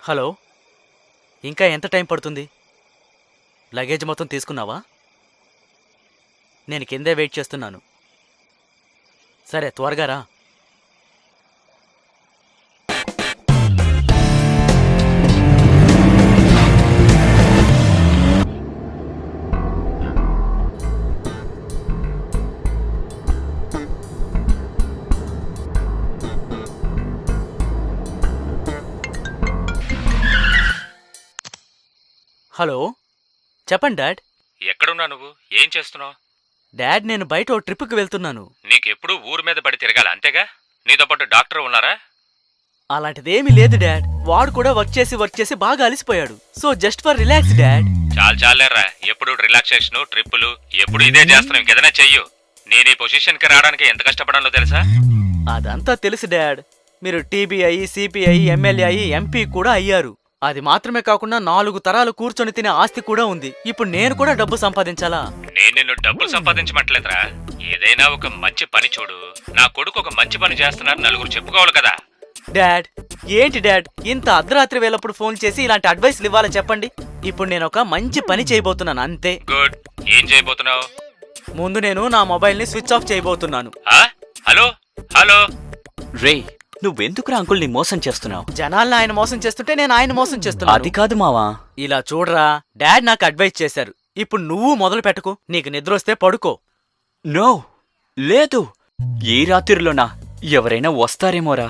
Hello, ఇంకా ఎంత time పడుతుంది? లగేజ్ మొత్తం తీసుకున్నావా? నేను కిందే వెయిట్ చేస్తున్నాను. సరే, త్వరగా రా. హలో, చెప్పండి డాడ్. ఎక్కడున్నా నువ్వు? ఏం చేస్తున్నావు? డాడ్, నేను బయట ఓ ట్రిప్కి వెళ్తున్నాను. నీకెప్పుడు ఊరు మీద పడి తిరగాలి అంతేగా? నీతో పాటు డాక్టర్ ఉన్నారా? అలాంటిదేమీ లేదు డాడ్. వాడు కూడా వర్క్ చేసి బాగా అలిసిపోయాడు. So just for relax dad. చాలేరా, ఎప్పుడు రిలాక్సేషన్ ట్రిప్పులు ఎప్పుడు ఇదే చేస్తున్నావు. ఇంకేదైనా చెయ్యు. నేను ఈ పొజిషన్ కి రావడానికి ఎంత కష్టపడాలో తెలుసా? అదంతా తెలుసు డాడ్. మీరు టీబీఐ, సిపిఐ, ఎమ్మెల్యే అయ్యి ఎంపీ కూడా అయ్యారు. అది మాత్రమే కాకుండా 4 తరాలు కూర్చొని తినే ఆస్తి కూడా ఉంది. ఇప్పుడు నేను కూడా డబ్బు సంపాదించాలా? నేను నిన్ను డబ్బులు సంపాదించమట్లేదురా. ఏదైనా ఒక మంచి పని చూడు. నా కొడుకు ఒక మంచి పని చేస్తున్నారు, నలుగురు చెప్పుకోవాలి కదా. డాడ్, ఏంటి డాడ్ ఇంత అర్ధరాత్రి వేళప్పుడు ఫోన్ చేసి ఇలాంటి అడ్వైస్లు ఇవ్వాలో చెప్పండి. ఇప్పుడు నేను ఒక మంచి పని చేయబోతున్నాను అంతే. గుడ్. ఏం చేయబోతున్నావు? ముందు నేను నా మొబైల్ ని స్విచ్ ఆఫ్ చేయబోతున్నాను. హలో హలో రే, నువ్వెందుకురా అంకుల్ని మోసం చేస్తున్నావు? జనాల్ని ఆయన మోసం చేస్తుంటే నేను ఆయన మోసం చేస్తున్నాను. అది కాదు మావా. ఇలా చూడరా, డాడ్ నాకు అడ్వైస్ చేశారు. ఇప్పుడు నువ్వు మొదలు పెట్టుకో. నీకు నిద్రొస్తే పడుకో. నో, లేదు. ఈ రాత్రిలోనా? ఎవరైనా వస్తారేమోరా.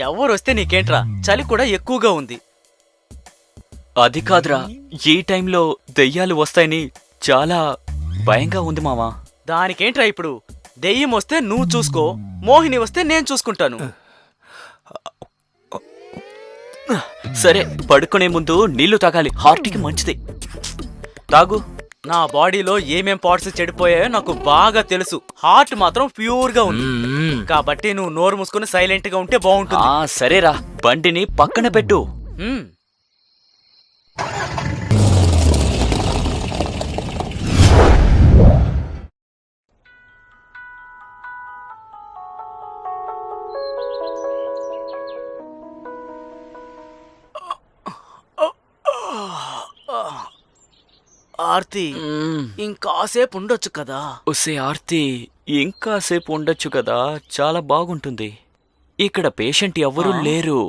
ఎవరొస్తే నీకేంట్రా? చలి కూడా ఎక్కువగా ఉంది. అది కాదురా, ఈ టైంలో దెయ్యాలు వస్తాయని చాలా భయంగా ఉంది మావా. దానికేంట్రా ఇప్పుడు? దెయ్యం వస్తే నువ్వు చూసుకో, మోహిని వస్తే నేను చూసుకుంటాను. సరే, పడుకునే ముందు నీళ్లు తాగాలి, హార్ట్కి మంచిది. తాగు. నా బాడీలో ఏమేం పార్ట్స్ చెడిపోయాయో నాకు బాగా తెలుసు. హార్ట్ మాత్రం ప్యూర్ గా ఉంది. కాబట్టి నువ్వు నోరు మూసుకుని సైలెంట్ గా ఉంటే బాగుంటుంది. సరేరా, బండిని పక్కన పెట్టు. ఆర్తి, ఇంకాసేపు ఉండొచ్చు కదా? ఒసే ఆర్తి, ఇంకాసేపు ఉండొచ్చు కదా, చాలా బాగుంటుంది. ఇక్కడ పేషెంట్ ఎవరూ లేరు.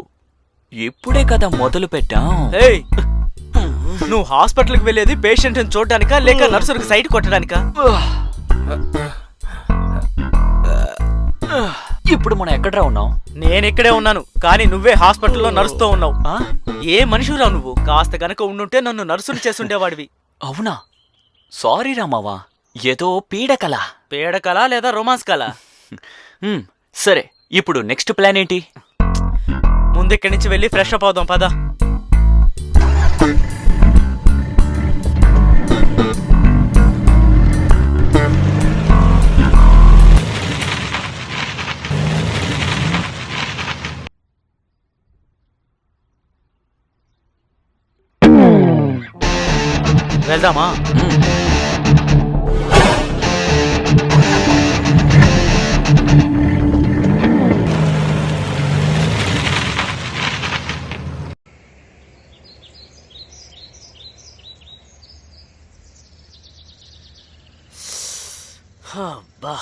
ఇప్పుడే కదా మొదలు పెట్టాం. నువ్వు హాస్పిటల్కి వెళ్ళేది పేషెంట్ ని చూడడానికా లేక నర్సులకు సైట్ కొట్టడానికా? ఇప్పుడు మనం ఎక్కడరా ఉన్నాం? నేనిక్కడే ఉన్నాను, కానీ నువ్వే హాస్పిటల్లో నర్సుతో ఉన్నావు. ఏ మనిషిరావు నువ్వు? కాస్త గనక ఉండుంటే నన్ను నర్సులు చేసుండేవాడివి. అవునా? సారీ రామావా, ఏదో పీడకల. పీడకల లేదా రొమాన్స్ కల? సరే, ఇప్పుడు నెక్స్ట్ ప్లాన్ ఏంటి? ముందిక్కడి నుంచి వెళ్ళి ఫ్రెష్ అప్ అవుదాం, పద. వెళ్దామా? అబ్బా,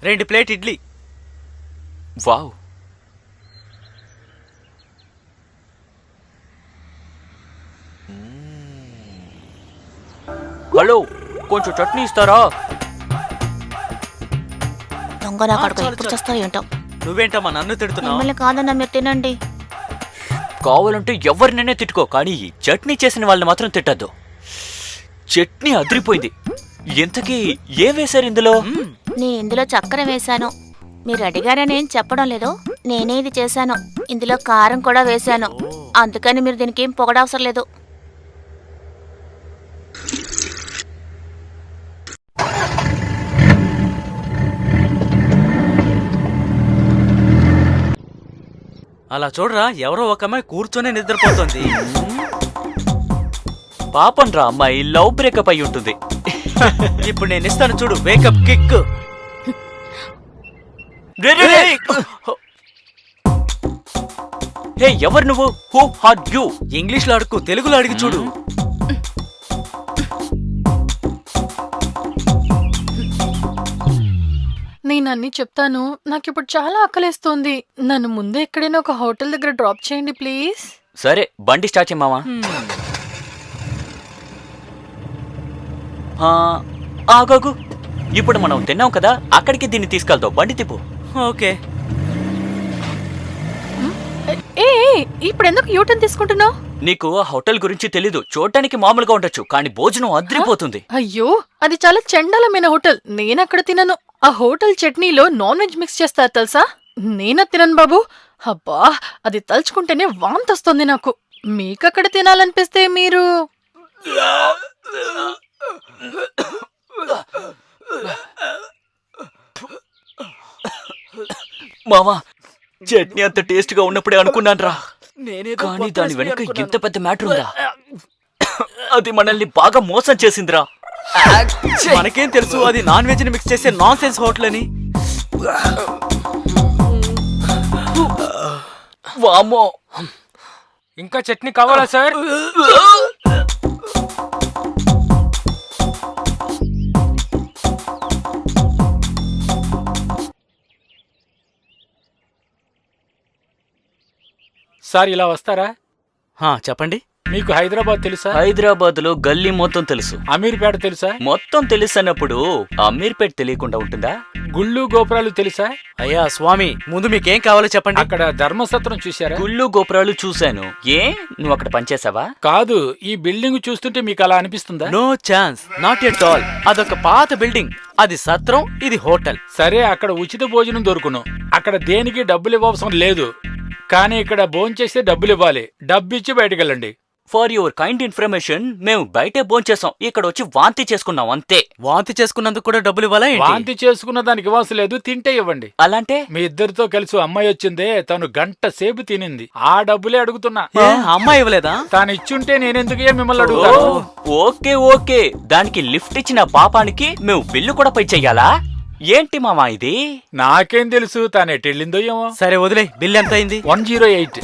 2 ప్లేట్ ఇడ్లీ. వావ్. హలో, కొంచెం చట్నీ ఇస్తారా? దొంగ నా కడుపు ఎప్పుడు చేస్తావు ఏంటో. నువ్వేంటమ్మా నన్ను తిడుతున్నావు? మిమ్మల్ని కాదన్నా, మీరు తినండి. కావాలంటే ఎవరినైనా తిట్టుకో, కానీ చట్నీ చేసిన వాళ్ళని మాత్రం తిట్టద్దు. చట్నీ అదిరిపోయింది. ఇంతకీ ఏం వేశారు ఇందులో? నేను ఇందులో చక్కెర వేశాను. మీరు అడిగారని ఏం చెప్పడం లేదు, నేనే ఇది చేశాను. ఇందులో కారం కూడా వేశాను. అందుకని మీరు దీనికి ఏం పొగడవసరం లేదు. అలా చూడరా, ఎవరో ఒక అమ్మాయి కూర్చొని నిద్రపోతుంది. పాపం రా అమ్మాయి, లవ్ బ్రేకప్ అయి ఉంటుంది. ఇప్పుడు నేను ఇస్తాను చూడు, వేకప్ కిక్. హే ఎవరు నువ్వు? Who are you? ఇంగ్లీష్ లో అడుగు, తెలుగులో అడిగి చూడు. నేను అన్ని చెప్తాను. నాకిప్పుడు చాలా ఆకలేస్తోంది. నన్ను ముందే ఎక్కడైనా ఒక హోటల్ దగ్గర డ్రాప్ చేయండి ప్లీజ్. సరే బండి స్టార్ట్ చేయమావా. ఆగాగు. ఇప్పుడు మనం తిన్నాం కదా, అక్కడికి దీన్ని తీసుకెళ్తావు. బండి తిప్పు. ఓకే. ఏ ఇప్పుడు ఎందుకు యూటర్న్ తీసుకుంటున్నావు? నీకు ఆ హోటల్ గురించి తెలీదు. చూడటానికి మామూలుగా ఉండొచ్చు, కానీ భోజనం అద్రిపోతుంది. అయ్యో, అది చాలా చండాలమైన హోటల్. నేనక్కడ తినను. ఆ హోటల్ చట్నీలో నాన్ వెజ్ మిక్స్ చేస్తారు తెలుసా? నేనా తినను బాబు. అబ్బా, అది తలుచుకుంటేనే వాంతొస్తుంది నాకు. మీకక్కడ తినాలనిపిస్తే మీరు మామా, చట్నీ అంత టేస్ట్ గా ఉన్నప్పుడే అనుకున్నాను రా, కానీ దాని వెనక ఎంత పెద్ద మ్యాటర్ ఉందా? అది మనల్ని బాగా మోసం చేసిందిరా. మనకేం తెలుసు అది నాన్ వెజ్ ని మిక్స్ చేసే నాన్ సెన్స్ హోటల్ అని. వామ్మో, ఇంకా చట్నీ కావాలా సార్? సార్ ఇలా వస్తారా? చెప్పండి. మీకు హైదరాబాద్ తెలుసా? హైదరాబాద్ లో గల్లీ మొత్తం తెలుసు. అమీర్పేట తెలుసా? మొత్తం తెలుసు అన్నప్పుడు అమీర్పేట తెలియకుండా ఉంటుందా? గుళ్ళు గోపురాలు తెలుసా? అయ్యా స్వామి, ముందు మీకేం కావాలో చెప్పండి. అక్కడ ధర్మసత్రం చూశారా? గుళ్ళు గోపురాలు చూశాను. ఏ, నువ్వు అక్కడ పనిచేసావా? కాదు, ఈ బిల్డింగ్ చూస్తుంటే మీకు అలా అనిపిస్తుందా? No chance, not at all. అదొక పాత బిల్డింగ్. అది సత్రం, ఇది హోటల్. సరే, అక్కడ ఉచిత భోజనం దొరుకును. అక్కడ దేనికి డబ్బులు ఇవ్వవసరం లేదు. కానీ ఇక్కడ భోంచేస్తే డబ్బులు ఇవ్వాలి. డబ్బు ఇచ్చి బయటకు వెళ్ళండి. ఫర్ యువర్ కైండ్ ఇన్ఫర్మేషన్, మేము బయటే భోంచేసాం, ఇక్కడ వచ్చి వాంతి చేసుకున్నాం అంతే. వాంతి చేసుకున్నందుకు కూడా డబ్బులు ఇవ్వాలా ఏంటి? వాంతి చేసుకున్న దానికి ఇవ్వాల్సి లేదు, తింటే ఇవ్వండి. అలాంటే మీ ఇద్దరితో కలిసి అమ్మాయి వచ్చిందే, తను గంట సేపు తినింది. ఆ డబ్బులే అడుగుతున్నా. ఏ, అమ్మాయి ఇవ్వలేదా? తాను ఇచ్చుంటే నేనెందుకు మిమ్మల్ని అడుగుతాను? ఓకే ఓకే, దానికి లిఫ్ట్ ఇచ్చిన పాపానికి మేము బిల్లు కూడా పై చెయ్యాలా? ఏంటి మామా ఇది? నాకేం తెలుసు, తాను ఎటెళ్ళిందో ఏమో. సరే వదిలే, బిల్ ఎంత అయింది? 108.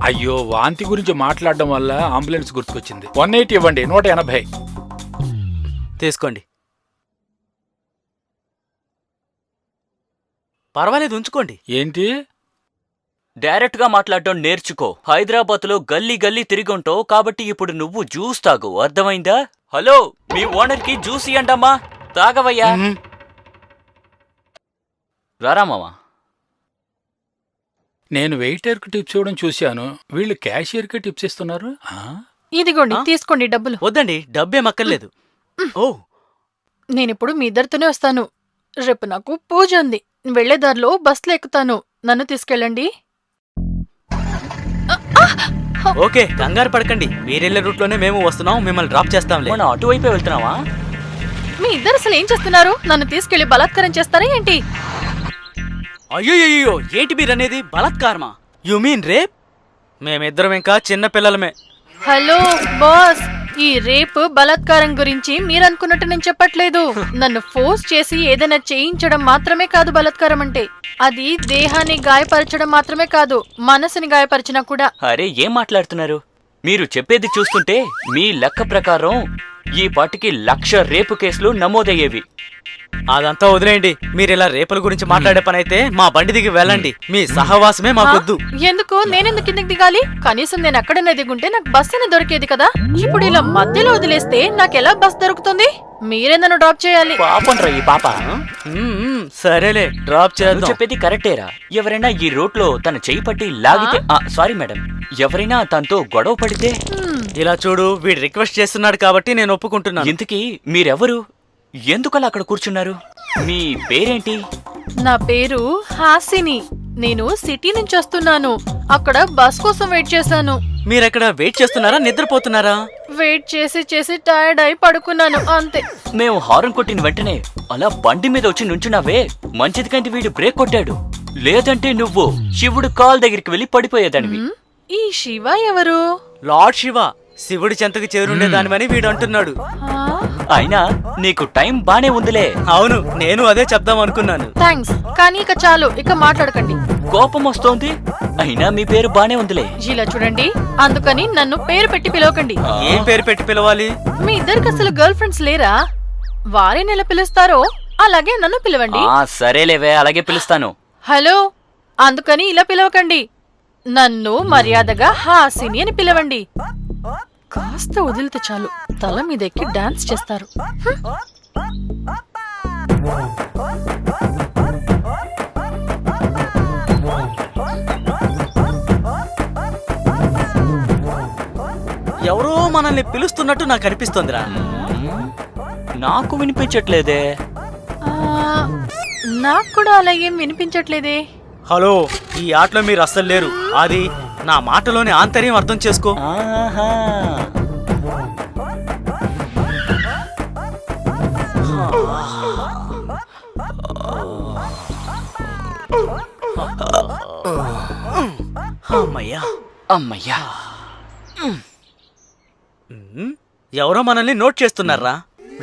అయ్యో, వాంతి గురించి మాట్లాడడం వల్ల అంబులెన్స్ గుర్తుకొచ్చింది. 180 ఇవ్వండి. 180. తీసుకోండి. పర్వాలేదు, ఉంచుకోండి. ఏంటి? డైరెక్ట్ గా మాట్లాడటం నేర్చుకో. హైదరాబాద్ లో గల్లీ గల్లీ తిరిగుంటావు కాబట్టి ఇప్పుడు నువ్వు జ్యూస్ తాగు, అర్థమైందా? హలో, మీ ఓనర్ కి జ్యూస్ ఇయ్యండమ్మా. తాగవయ్యా. రారా మామా. నేను వెయిటర్ కి టిప్స్ ఇవ్వడం చూశాను, వీళ్ళు క్యాషియర్ కి టిప్స్ ఇస్తున్నారు. ఇదిగోండి, తీసుకోండి డబ్బులు. వద్దండి, డబ్బేం అక్కర్లేదు. ఓ, నేనిప్పుడు మీ ఇద్దరితోనే వస్తాను. రేపు నాకు పూజ ఉంది. వెళ్లేదారిలో బస్సులో ఎక్కుతాను. నన్ను తీసుకెళ్ళండి. ఓకే, కంగారు పడకండి. మీరెళ్ళే రూట్ లోనే మేము వస్తున్నాం, మిమ్మల్ని డ్రాప్ చేస్తాంలే. మనం అటువైపే వెళ్తున్నావా? మీ ఇద్దరు అసలు ఏం చేస్తున్నారు? నన్ను తీసుకెళ్లి బలాత్కారం చేస్తారా ఏంటి? అయ్యో, ఏంటి మీరనేది? బలాత్కారమా? You mean rape? మేమిద్దరం ఇంకా చిన్న పిల్లలమే. హలో బాస్, ఈ రేపు బలాత్కారం గురించి మీరనుకున్నట్టు నేను చెప్పట్లేదు. నన్ను ఫోర్స్ చేసి ఏదైనా చేయించడం మాత్రమే కాదు బలాత్కారం అంటే. అది దేహాన్ని గాయపరచడం మాత్రమే కాదు, మనసుని గాయపరిచినా కూడా. అరే, ఏం మాట్లాడుతున్నారు మీరు? చెప్పేది చూస్తుంటే మీ లెక్క ప్రకారం ఈ పాటికి 1,00,000 రేపు కేసులు నమోదయ్యేవి. అదంతా వదిలేయండి. మీరు ఇలా రేపుల గురించి మాట్లాడే పని అయితే మా బండి దిగి వెళ్ళండి. మీ సహవాసమే మాకొద్దు. ఎందుకు? నేనెందుకు కిందకి దిగాలి? కనీసం నేను అక్కడనే దిగుంటే నాకు బస్ అయినా దొరికేది కదా. ఇప్పుడు ఇలా మధ్యలో వదిలేస్తే నాకెలా బస్ దొరుకుతుంది? మీరే నన్ను డ్రాప్ చేయాలి. పాపం రా ఈ పాప. సరేలే, డ్రాప్ నువ్వు చేద్దాం. చెప్పేది కరెక్టేరా. ఎవరైనా ఈ రోడ్ లో తన చెయ్యి పట్టి లాగితే, సారీ మేడం, ఎవరైనా తనతో గొడవ పడితే. ఇలా చూడు, వీడు రిక్వెస్ట్ చేస్తున్నాడు కాబట్టి నేను ఒప్పుకుంటున్నాను. ఇంతకీ మీరెవరు? ఎందుకలా అక్కడ కూర్చున్నారు? మీ పేరేంటి? నా పేరు హాసిని. నేను సిటీ నుంచి వస్తున్నాను. అక్కడ బస్ కోసం వెయిట్ చేశాను. మీరెక్కడ వెయిట్ చేస్తున్నారా, నిద్రపోతున్నారా? వెయిట్ చేసి చేసి టైర్డ్ అయి పడుకున్నాను అంతే. మేము హారన్ కొట్టిన వెంటనే అలా బండి మీద వచ్చి నుంచున్నావే, మంచిది కంటే వీడు బ్రేక్ కొట్టాడు. లేదంటే నువ్వు శివుడు కాల్ దగ్గరికి వెళ్ళి పడిపోయేదానివి. ఈ శివ ఎవరు? లార్డ్ శివ, శివుడి చెంతకు చేరుండేదానివని వీడు అంటున్నాడు. అయినా నీకు టైం బానే ఉందిలే. అవును, నేను అదే చెప్దాం అనుకున్నాను. థ్యాంక్స్, కానీ ఇక చాలు, ఇక మాట్లాడకండి. కోపం వస్తోంది. అయినా మీ పేరు బానే ఉందిలే. ఇలా చూడండి, అందుకని నన్ను పేరు పెట్టి పిలవకండి. ఏం పేరు పెట్టి పిలవాలి? మీ ఇద్దరికి అసలు గర్ల్ ఫ్రెండ్స్ లేరా? వారిని ఎలా పిలుస్తారో అలాగే నన్ను పిలవండి. సరేలేవే, అలాగే పిలుస్తాను. హలో, అందుకని ఇలా పిలవకండి. నన్ను మర్యాదగా హాసిని అని పిలవండి. కాస్త వదిలితే చాలు తల మీద ఎక్కి డాన్స్ చేస్తారు. ఎవరో మనల్ని పిలుస్తున్నట్టు నాకు అనిపిస్తోందిరా. నాకు వినిపించట్లేదే. ఆ, నాకు కూడా అలా ఏం వినిపించట్లేదే. హలో, ఈ ఆటలో మీరు అస్సలు లేరు. అది నా మాటలోని ఆంతర్యం అర్థం చేసుకో. ఆహా. అమ్మయ్యా. అమ్మయ్యా. ఎవరో మనల్ని నోట్ చేస్తున్నారా?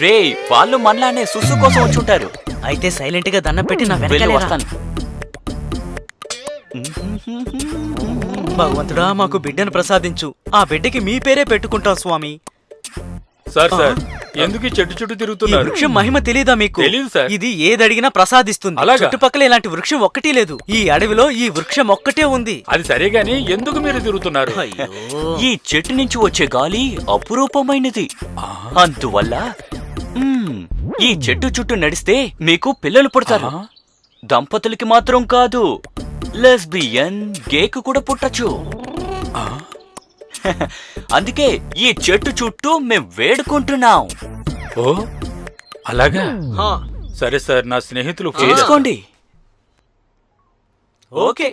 రే, వాళ్ళు మనలానే సుస్సు కోసం వచ్చుంటారు. అయితే సైలెంట్ గా దండం పెట్టి నా వెళ్ళి వెనకాలే రా. వస్తాను. భగవంతుడా, మాకు బిడ్డను ప్రసాదించు. ఆ బిడ్డకి మీ పేరే పెట్టుకుంటాం స్వామి. సార్ ఎందుకు ఈ చెట్టు చుట్టూ ఈ తిరుగుతున్నారు? వృక్షం మహిమ తెలీదా మీకు? తెలీదు సార్. ఇది ఏదడిగినా ప్రసాదిస్తుంది. అలాగా? చుట్టుపక్కల ఇలాంటి వృక్షం ఒక్కటి లేదు. ఈ అడవిలో ఈ వృక్షం ఒక్కటే ఉంది. అది సరే గాని ఎందుకు మీరు తిరుగుతున్నారు? అయ్యో. ఈ చెట్టు నుంచి వచ్చే గాలి అపురూపమైనది. అందువల్ల ఈ చెట్టు చుట్టూ నడిస్తే మీకు పిల్లలు పుడతారు. దంపతులకి మాత్రం కాదు, లెస్బియన్, గేకు కూడా పుట్టచ్చు. అందుకే ఈ చెట్టు చుట్టూ మేం వేడుకుంటున్నాం. ఓ అలాగా? హా, సరే సార్, నా స్నేహితులు ఫోన్ చేసుకోండి. ఓకే.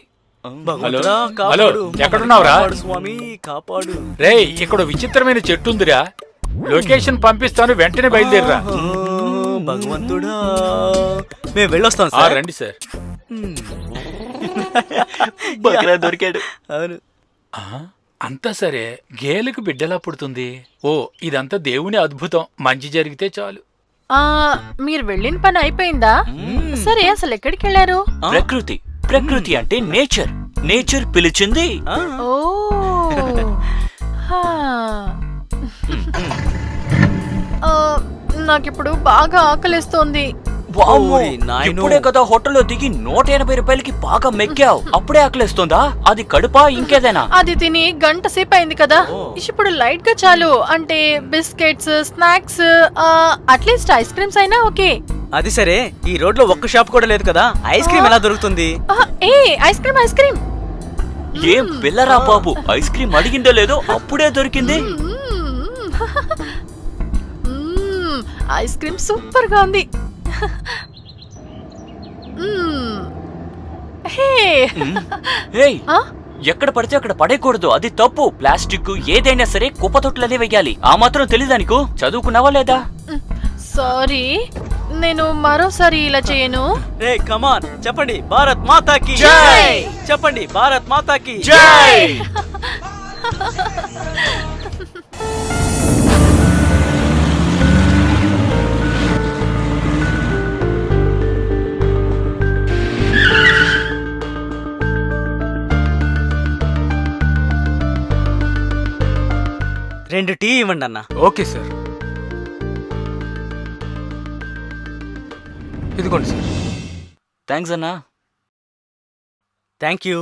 భగవంతుడా, హలో, కాపాడు. ఎక్కడున్నావురా? కాపాడు స్వామి, కాపాడు. రేయ్, ఇక్కడ విచిత్రమైన చెట్టు ఉందిరా. లొకేషన్ పంపిస్తాను, వెంటనే బయలుదేరరా. భగవంతుడా, మేము వెళ్ళొస్తాం సార్. రండి సార్. బక్రా దొరికాడు. అవును. అంతా సరే, గేలుకు బిడ్డలా పుడుతుంది. ఓ, ఇదంతా దేవుని అద్భుతం. మంచి జరిగితే చాలు. ఆ, మీరు వెళ్ళిన పని అయిపోయిందా? సరే, అసలు ఎక్కడికి వెళ్ళారు? ప్రకృతి. ప్రకృతి అంటే నేచర్. నేచర్ పిలిచింది. ఆ, ఓ, హా. ఆ, నాకిప్పుడు బాగా ఆకలిస్తోంది. వామ్మో, ఓరి నాయనో. ఇప్పుడే కదా హోటల్లో దిగి 180 రూపాయలకి బాగా మెక్కావు. అప్పుడే ఆకలిస్తుందా? అది కడుపా ఇంకేదైనా? అది తిని గంట సేపు అయింది కదా. ఇప్పుడు లైట్ గా చాలు. అంటే biscuits, snacks, at least ice creams అయినా ఓకే. అది సరే, ఈ రోడ్ లో ఒక్క షాప్ కూడా లేదు కదా, ఐస్ క్రీమ్ ఎలా దొరుకుతుంది? ఏ ఐస్ క్రీమ్, ఐస్ క్రీమ్. ఏం పిల్లరా బాబు, ఐస్ క్రీమ్ అడిగిందో లేదో అప్పుడే దొరికింది. ఐస్ క్రీమ్ సూపర్ గా ఉంది. ఏయ్, ఎక్కడ పడితే అక్కడ పడేయకూడదు, అది తప్పు. ప్లాస్టిక్ ఏదైనా సరే కుప్పతొట్లనే వెయ్యాలి. ఆ మాత్రం తెలీదా నీకు? చదువుకున్నావా లేదా? సారీ, నేను మరోసారి ఇలా చేయను. రే కమాన్, చెప్పండి భారత్ మాతాకి జై! చెప్పండి భారత్ మాతాకి జై! రెండు టీ ఇవ్వండి అన్న. ఓకే సార్, ఇదిగోండి సార్. థ్యాంక్స్ అన్నా. Thank you.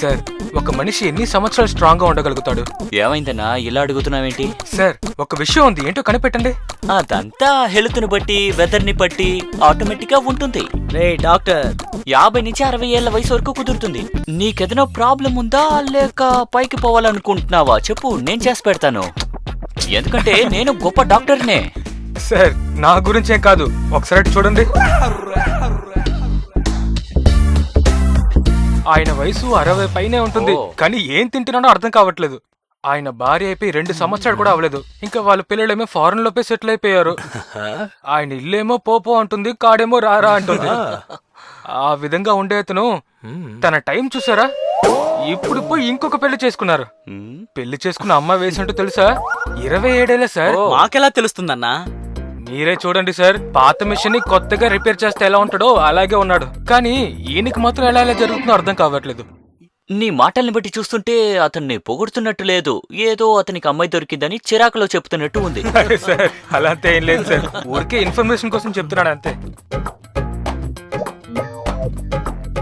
సార్, ఒక మనిషి ఎన్ని సంవత్సరాలు స్ట్రాంగ్ గా ఉండగలుగుతాడు? ఏమైందన్నా ఇలా అడుగుతున్నావేంటి? సార్, ఒక విషయం ఉంది, ఏంటో కనిపెట్టండి. అదంతా హెల్త్ ని బట్టి, వెదర్ ని బట్టి ఆటోమేటిక్ గా ఉంటుంది. రే డాక్టర్, 50 నుంచి 60 ఏళ్ల వయసు వరకు కుదురుతుంది. నీకేదైనా ప్రాబ్లం ఉందా, లేక పైకి పోవాలనుకుంటున్నావా? చెప్పు, నేను చేసి పెడతాను. ఎందుకంటే నేను గొప్ప డాక్టర్నే. సార్, నా గురించేం కాదు, ఒకసారి చూడండి. ఆయన వయసు 60 పైనే ఉంటుంది, కానీ ఏం తింటున్నానో అర్థం కావట్లేదు. ఆయన భార్య అయిపోయి 2 సంవత్సరాలు కూడా అవ్వలేదు. ఇంకా వాళ్ళ పిల్లలేమో ఫారెన్ లోపే సెటిల్ అయిపోయారు. ఆయన ఇల్లేమో పోపో అంటుంది, కాడేమో రారా అంటుంది. ఆ విధంగా ఉండే అతను తన టైం చూసారా? ఇప్పుడు పోయి ఇంకొక పెళ్లి చేసుకున్నారు. పెళ్లి చేసుకున్న అమ్మ వేసినట్టు తెలుసా? 27 ఏళ్లే సార్. మాకెలా తెలుస్తుందన్నా? మీరే చూడండి సార్, పాత మిషన్ ని కొత్తగా రిపేర్ చేస్తే ఎలా ఉంటాడో అలాగే ఉన్నాడు. కానీ ఈయనకి మాత్రం ఎలా ఎలా జరుగుతుందో అర్థం కావట్లేదు. నీ మాటల్ని బట్టి చూస్తుంటే అతన్ని పొగుడుతున్నట్టు లేదు, ఏదో అతనికి అమ్మాయి దొరికిందని చిరాకులో చెప్తున్నట్టు ఉంది. సార్ అలా అంతే ఏం లేదు సార్, ఊరికే ఇన్ఫర్మేషన్ కోసం చెప్తున్నాడు అంతే.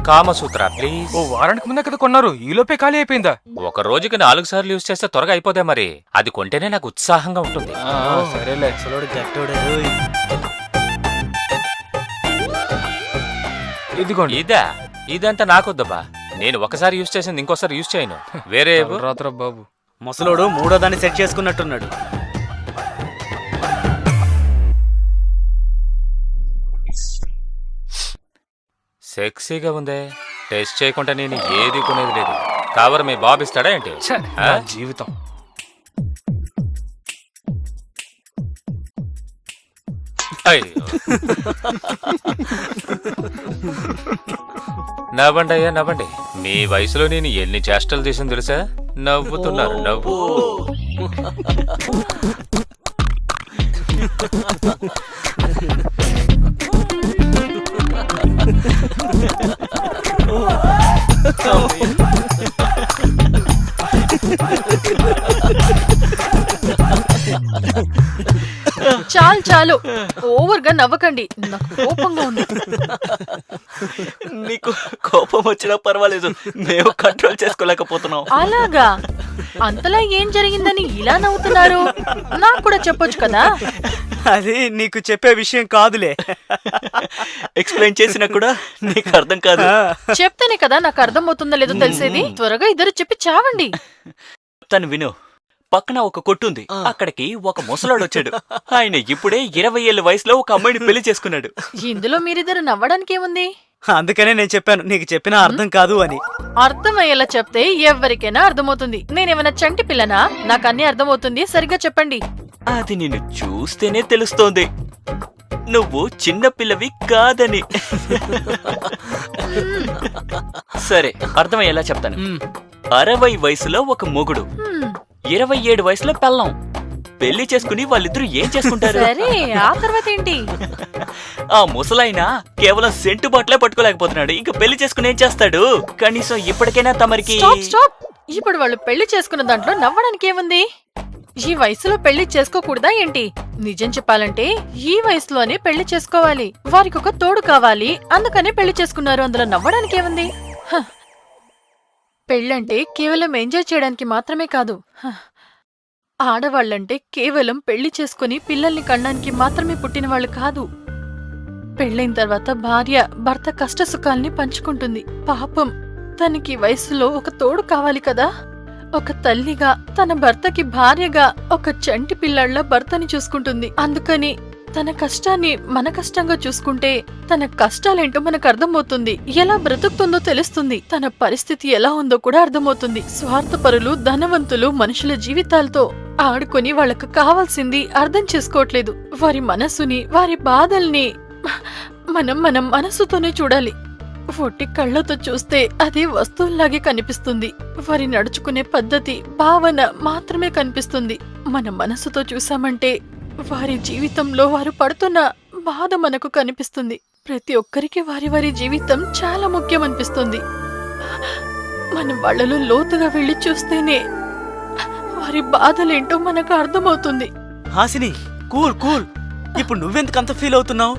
కామసూత్ర ప్లీజ్. ఓ వారానికి ముందే కదా కొన్నారు, ఈలోపే ఖాళీ అయిపోయిందా? ఒక రోజుకి 4 సార్లు యూజ్ చేస్తే త్వరగా అయిపోతే మరి. అది కొంటేనే నాకు ఉత్సాహంగా ఉంటుంది. సరేలే. ఇదిగోండి. ఇదంతా నాకొద్దబ్బా. నేను ఒకసారి యూజ్ చేసింది ఇంకోసారి యూజ్ చేయను. వేరే రాత్ర బాబు ముసలోడు మూడో దాన్ని సెట్ చేసుకున్నట్టున్నాడు. సెక్సీగా ఉందే. టెస్ట్ చేయకుండా నేను ఏది కొనేది లేదు. కవర్ మీ బాబు ఇస్తాడా ఏంటి? నా జీవితం. అయ్యో. నవ్వండి అయ్యా నవ్వండి. మీ వయసులో నేను ఎన్ని చేష్టలు తీసింది తెలుసా? నవ్వుతున్నారు నవ్వు. చాలు చాలు, ఓవర్ గా నవ్వకండి, నాకు కోపంగా ఉంది. నీకు కోపం వచ్చినా పర్వాలేదు, మేము కంట్రోల్ చేసుకోలేకపోతున్నాం. అలాగా? అంతలా ఏం జరిగిందని ఇలా నవ్వుతున్నారు? నాకు కూడా చెప్పొచ్చు కదా. అది నీకు చెప్పే విషయం కాదులే. ఎక్స్ప్లెయిన్ చేసినా కూడా నీకు అర్థం కాదు. చెప్తేనే కదా నాకు అర్థం అవుతుందో లేదో తెలిసేది. త్వరగా ఇద్దరు చెప్పి చావండి. తను విను. పక్కన ఒక కొట్టుంది, అక్కడికి ఒక ముసలాడు వచ్చాడు. ఆయన ఇప్పుడే 20 ఏళ్ల వయసులో ఒక అమ్మాయిని పెళ్లి చేసుకున్నాడు. ఇందులో మీరిద్దరు నవ్వడానికి ఏముంది? అందుకనే నేను చెప్పాను నీకు చెప్పినా అర్థం కాదు అని. అర్థమయ్యేలా చెప్తే ఎవరికైనా అర్థమవుతుంది. నేనేమైనా చంటి పిల్లనా? నాకు అన్ని అర్థమవుతుంది, సరిగ్గా చెప్పండి. అది నిన్ను చూస్తేనే తెలుస్తోంది, నువ్వు చిన్న పిల్లవి కాదని. సరే, అర్థమయ్యేలా చెప్తాను. 60 వయసులో ఒక మొగుడు, 27 వయసులో పెళ్ళం. పెళ్లి చేసుకుని వాళ్ళిద్దరూ ఏం చేసుకుంటారు? సరే, ఆ తర్వాత ఏంటి? ఆ ముసలాయన కేవలం సెంటు బాట్లే పట్టుకోలేకపోతున్నాడు, ఇంకా పెళ్లి చేసుకుని ఏం చేస్తాడు? కనీసం ఇప్పటికైనా తమరికి... స్టాప్ స్టాప్. ఇప్పుడు వాళ్ళు పెళ్లి చేసుకున్న దాంట్లో నవ్వడానికి ఏముంది? ఈ వయసులో పెళ్లి చేసుకోకూడదా ఏంటి? నిజం చెప్పాలంటే ఈ వయసులోనే పెళ్లి చేసుకోవాలి. వారికి ఒక తోడు కావాలి, అందుకనే పెళ్లి చేసుకున్నారు. అందులో నవ్వడానికి ఏముంది? పెళ్ళంటే కేవలం ఎంజాయ్ చేయడానికి మాత్రమే కాదు. ఆడవాళ్లంటే కేవలం పెళ్లి చేసుకుని పిల్లల్ని కనడానికి మాత్రమే పుట్టిన వాళ్ళు కాదు. పెళ్ళైన తర్వాత భార్య భర్త కష్ట సుఖాల్ని పంచుకుంటుంది. పాపం, తనకి వయసులో ఒక తోడు కావాలి కదా. ఒక తల్లిగా తన భర్తకి భార్యగా ఒక చంటి పిల్లాళ్ళ భర్తని చూసుకుంటుంది. అందుకని తన కష్టాన్ని మన కష్టంగా చూసుకుంటే తన కష్టాలేంటో మనకు అర్థమవుతుంది. ఎలా బ్రతుకుతుందో తెలుస్తుంది. తన పరిస్థితి ఎలా ఉందో కూడా అర్థమవుతుంది. స్వార్థపరులు, ధనవంతులు మనుషుల జీవితాలతో ఆడుకొని వాళ్లకు కావాల్సింది అర్థం చేసుకోవట్లేదు. వారి మనసుని, వారి బాధల్ని మనం మనసుతోనే చూడాలి. ఒట్టి కళ్ళతో చూస్తే అది వస్తువుల్లాగే కనిపిస్తుంది. వారి నడుచుకునే పద్ధతి, భావన మాత్రమే కనిపిస్తుంది. మన మనసుతో చూసామంటే వారి జీవితంలో వారు పడుతున్న బాధ మనకు కనిపిస్తుంది. ప్రతి ఒక్కరికి వారి వారి జీవితం చాలా ముఖ్యమనిపిస్తుంది. మనం వాళ్ళలో లోతుగా వెళ్లి చూస్తేనే వారి బాధలేంటో మనకు అర్థమవుతుంది. Hasini, cool cool. ఇప్పుడు నువ్వెందుకు అంత ఫీల్ అవుతున్నావు?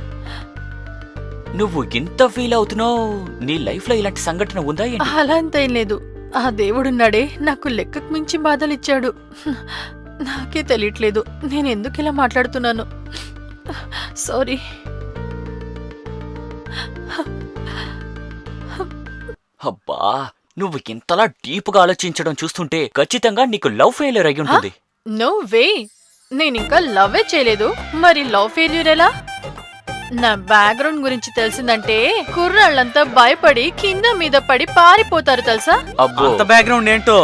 నువ్వు ఇంత ఫీల్ అవుతున్నావు? నీ లైఫ్ లో ఇలాంటి సంఘటన ఉందా ఏంటి? అలా అంతేం లేదు. ఆ దేవుడున్నాడే నాకు లెక్కకు మించి బాధలిచ్చాడు. నాకే తెలియట్లేదు నేను ఎందుకు ఇలా మాట్లాడుతున్నాను. సారీ. అబ్బా, నువ్వు ఇంతలా డీప్ గా ఆలోచించడం చూస్తుంటే ఖచ్చితంగా నీకు లవ్ ఫెయిల్యూర్ అయి ఉంటుంది. నో వే, నేనింకా లవ్వే చేయలేదు. మరి లవ్ ఫెయిల్యూర్ ఎలా? నా బ్యాక్గ్రౌండ్ గురించి తెలిసిందంటే కుర్రాళ్ళంతా భయపడి కింద మీద పడి పారిపోతారు తెలుసా? అబ్బో, అంత బ్యాక్గ్రౌండ్ ఏంటో.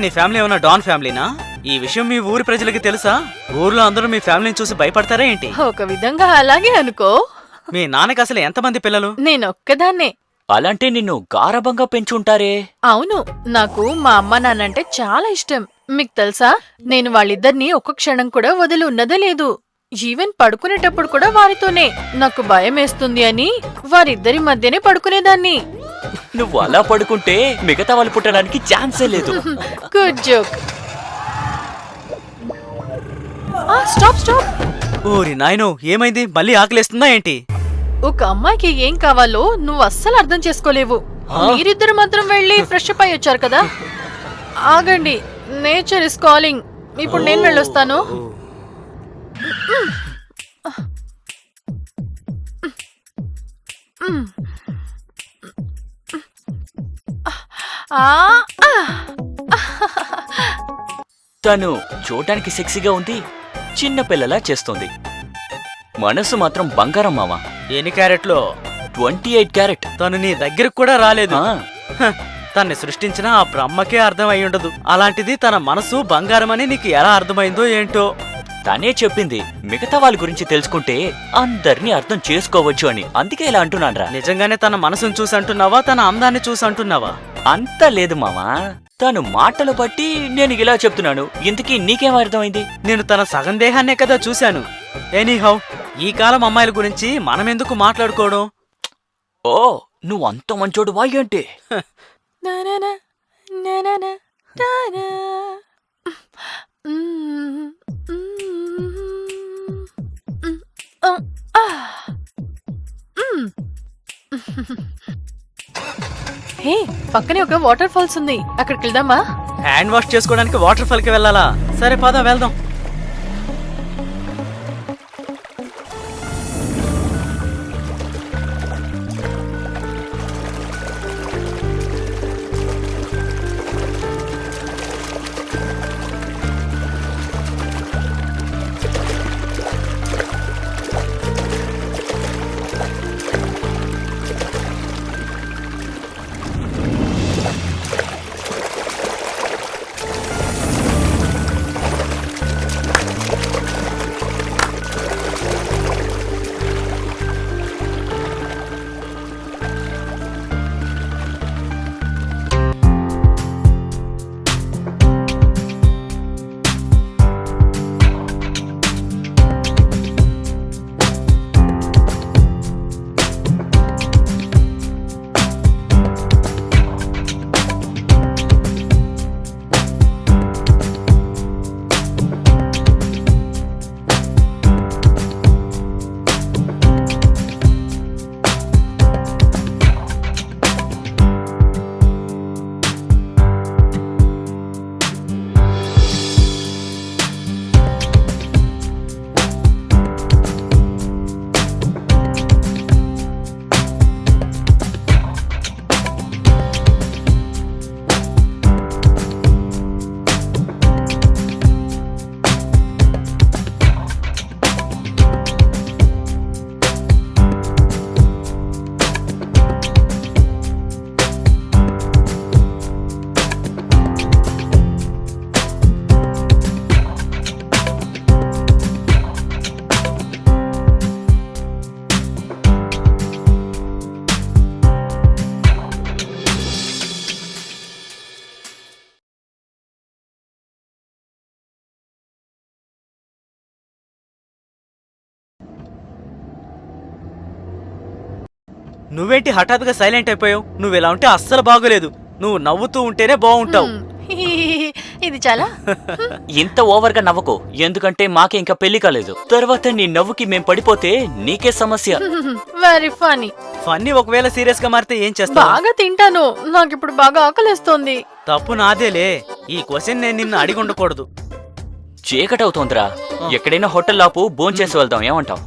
నీ ఫ్యామిలీ ఏమన్నా డాన్ ఫ్యామిలీనా? ఈ విషయం మీ ఊరి ప్రజలకి తెలుసా? ఊర్లో అందరూ మీ ఫ్యామిలీని చూసి భయపడతారా ఏంటి? ఒక విధంగా అలాగే అనుకో. మీ నాన్నకి అసలు ఎంతమంది పిల్లలు? నేనొక్కదాన్నే. అలాంటే నిన్ను గారభంగా పెంచుంటారే? అవును, నాకు మా అమ్మ నాన్నంటే చాలా ఇష్టం. మీకు తెలుసా, నేను వాళ్ళిద్దరినీ ఒక్క క్షణం కూడా వదిలి ఉన్నదే లేదు. ఈవెన్ పడుకునేటప్పుడు కూడా వారితోనే. నాకు భయం వేస్తుంది అని వారిద్దరి మధ్యనే పడుకునేదాన్ని. నువ్వు అలా పడుకుంటే మిగతా వాళ్ళు పుట్టడానికి ఛాన్సే లేదు. Good joke. Stop stop. ఓరి నాయనో, ఏమైంది? మళ్ళీ ఆకలేస్తుందా ఏంటి? ఒక అమ్మాయికి ఏం కావాలో నువ్వు అస్సలు అర్థం చేసుకోలేవు. మీరిద్దరు మాత్రం వెళ్ళి ఫ్రెష్ అప్ అయి వచ్చారు కదా. ఆగండి, నేచర్ ఇస్ కాలింగ్. ఇప్పుడు నేను వెళ్ళొస్తాను. తను చూడటానికి సెక్సీగా ఉంది, చిన్న పిల్లలా చేస్తుంది. మనసు మాత్రం బంగారం మామ. ఎన్ని క్యారెట్లో? 28 క్యారెట్. తను నీ దగ్గరకు కూడా రాలేదు. ఆ, హ, తన్ని సృష్టించిన ఆ బ్రహ్మకే అర్థం అయి ఉండదు. అలాంటిది తన మనసు బంగారం అని నీకు ఎలా అర్థమైందో ఏంటో. తనే చెప్పింది మిగతా వాళ్ళ గురించి తెలుసుకుంటే అందరినీ అర్థం చేసుకోవచ్చు అని. అందుకే ఇలా అంటున్నాన్రా. నిజంగానే తన మనసును చూసి అంటున్నావా, తన అందాన్ని చూసి అంటున్నావా? అంత లేదు మామా, తను మాటలు బట్టి నేను ఇలా చెప్తున్నాను. ఇంతకీ నీకేం అర్థమైంది? నేను తన సగం దేహాన్నే కదా చూశాను. ఎనీహౌ, ఈ కాలం అమ్మాయిల గురించి మనమెందుకు మాట్లాడుకోవడం? ఓ, నువ్వు అంత మంచోడు వాయి అంటే. హే, పక్కనే ఒక వాటర్ ఫాల్స్ ఉంది, అక్కడికి వెళ్దామా? హ్యాండ్ వాష్ చేసుకోవడానికి వాటర్ ఫాల్ కి వెళ్ళాలా? సరే పద వెళ్దాం. నువ్వేంటి హఠాత్తుగా సైలెంట్ అయిపోయావు? నువ్వు ఇలా ఉంటే అస్సలు బాగోలేదు. నువ్వు నవ్వుతూ ఉంటేనే బాగుంటావు. ఇది చాలా ఇంత ఓవర్ గా నవ్వకు, ఎందుకంటే మాకే ఇంకా పెళ్లి కాలేదు. తర్వాత నీ నవ్వుకి మేం పడిపోతే నీకే సమస్య. Very funny. ఫన్నీ ఒకవేళ సీరియస్ గా మారితే ఏం చేస్తావు? బాగా తింటాను, నాకు ఇప్పుడు బాగా ఆకలిస్తోంది. తప్పు నాదేలే. ఈ క్వశ్చన్ నేను నిన్ను అడిగి ఉండకూడదు. చీకటవుతోందిరా, ఎక్కడైనా హోటల్ ఆపు, భోంచేసి వెళ్దాం. ఏమంటావు?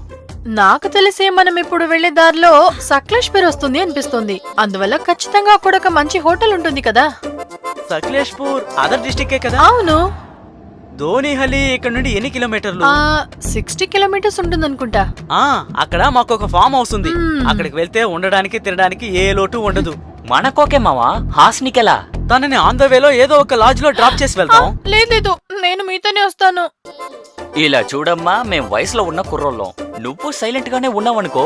నాకు తెలిసే మనం ఇప్పుడు వెళ్లే దారిలో సక్లేష్పూర్ వస్తుంది అనిపిస్తుంది. అందువల్ల ఖచ్చితంగా అక్కడ ఒక మంచి హోటల్ ఉంటుంది కదా. సక్లేష్పూర్ అదర్ డిస్టిక్ కదా? అవును. ధోనిహలి ఇక్కడ నుండి ఎన్ని కిలోమీటర్లు? 60 కిలోమీటర్స్ ఉంటుంది అనుకుంటా. అక్కడ మాకు ఒక ఫామ్ హౌస్ ఉంది. అక్కడికి వెళ్తే ఉండడానికి తినడానికి ఏ లోటు ఉండదు. మనకోకే మావా, హాస్నికెలా? తనని ఆన్ ద వేలో ఏదో ఒక లాడ్జ్ లో డ్రాప్ చేసి వెళ్తాం. లేదు, నేను మీతోనే వస్తాను. చూస్తాను. ఇలా చూడమ్మా, మేం వయసులో ఉన్న కుర్రోళ్ళం. నువ్వు సైలెంట్ గానే ఉన్నావనుకో,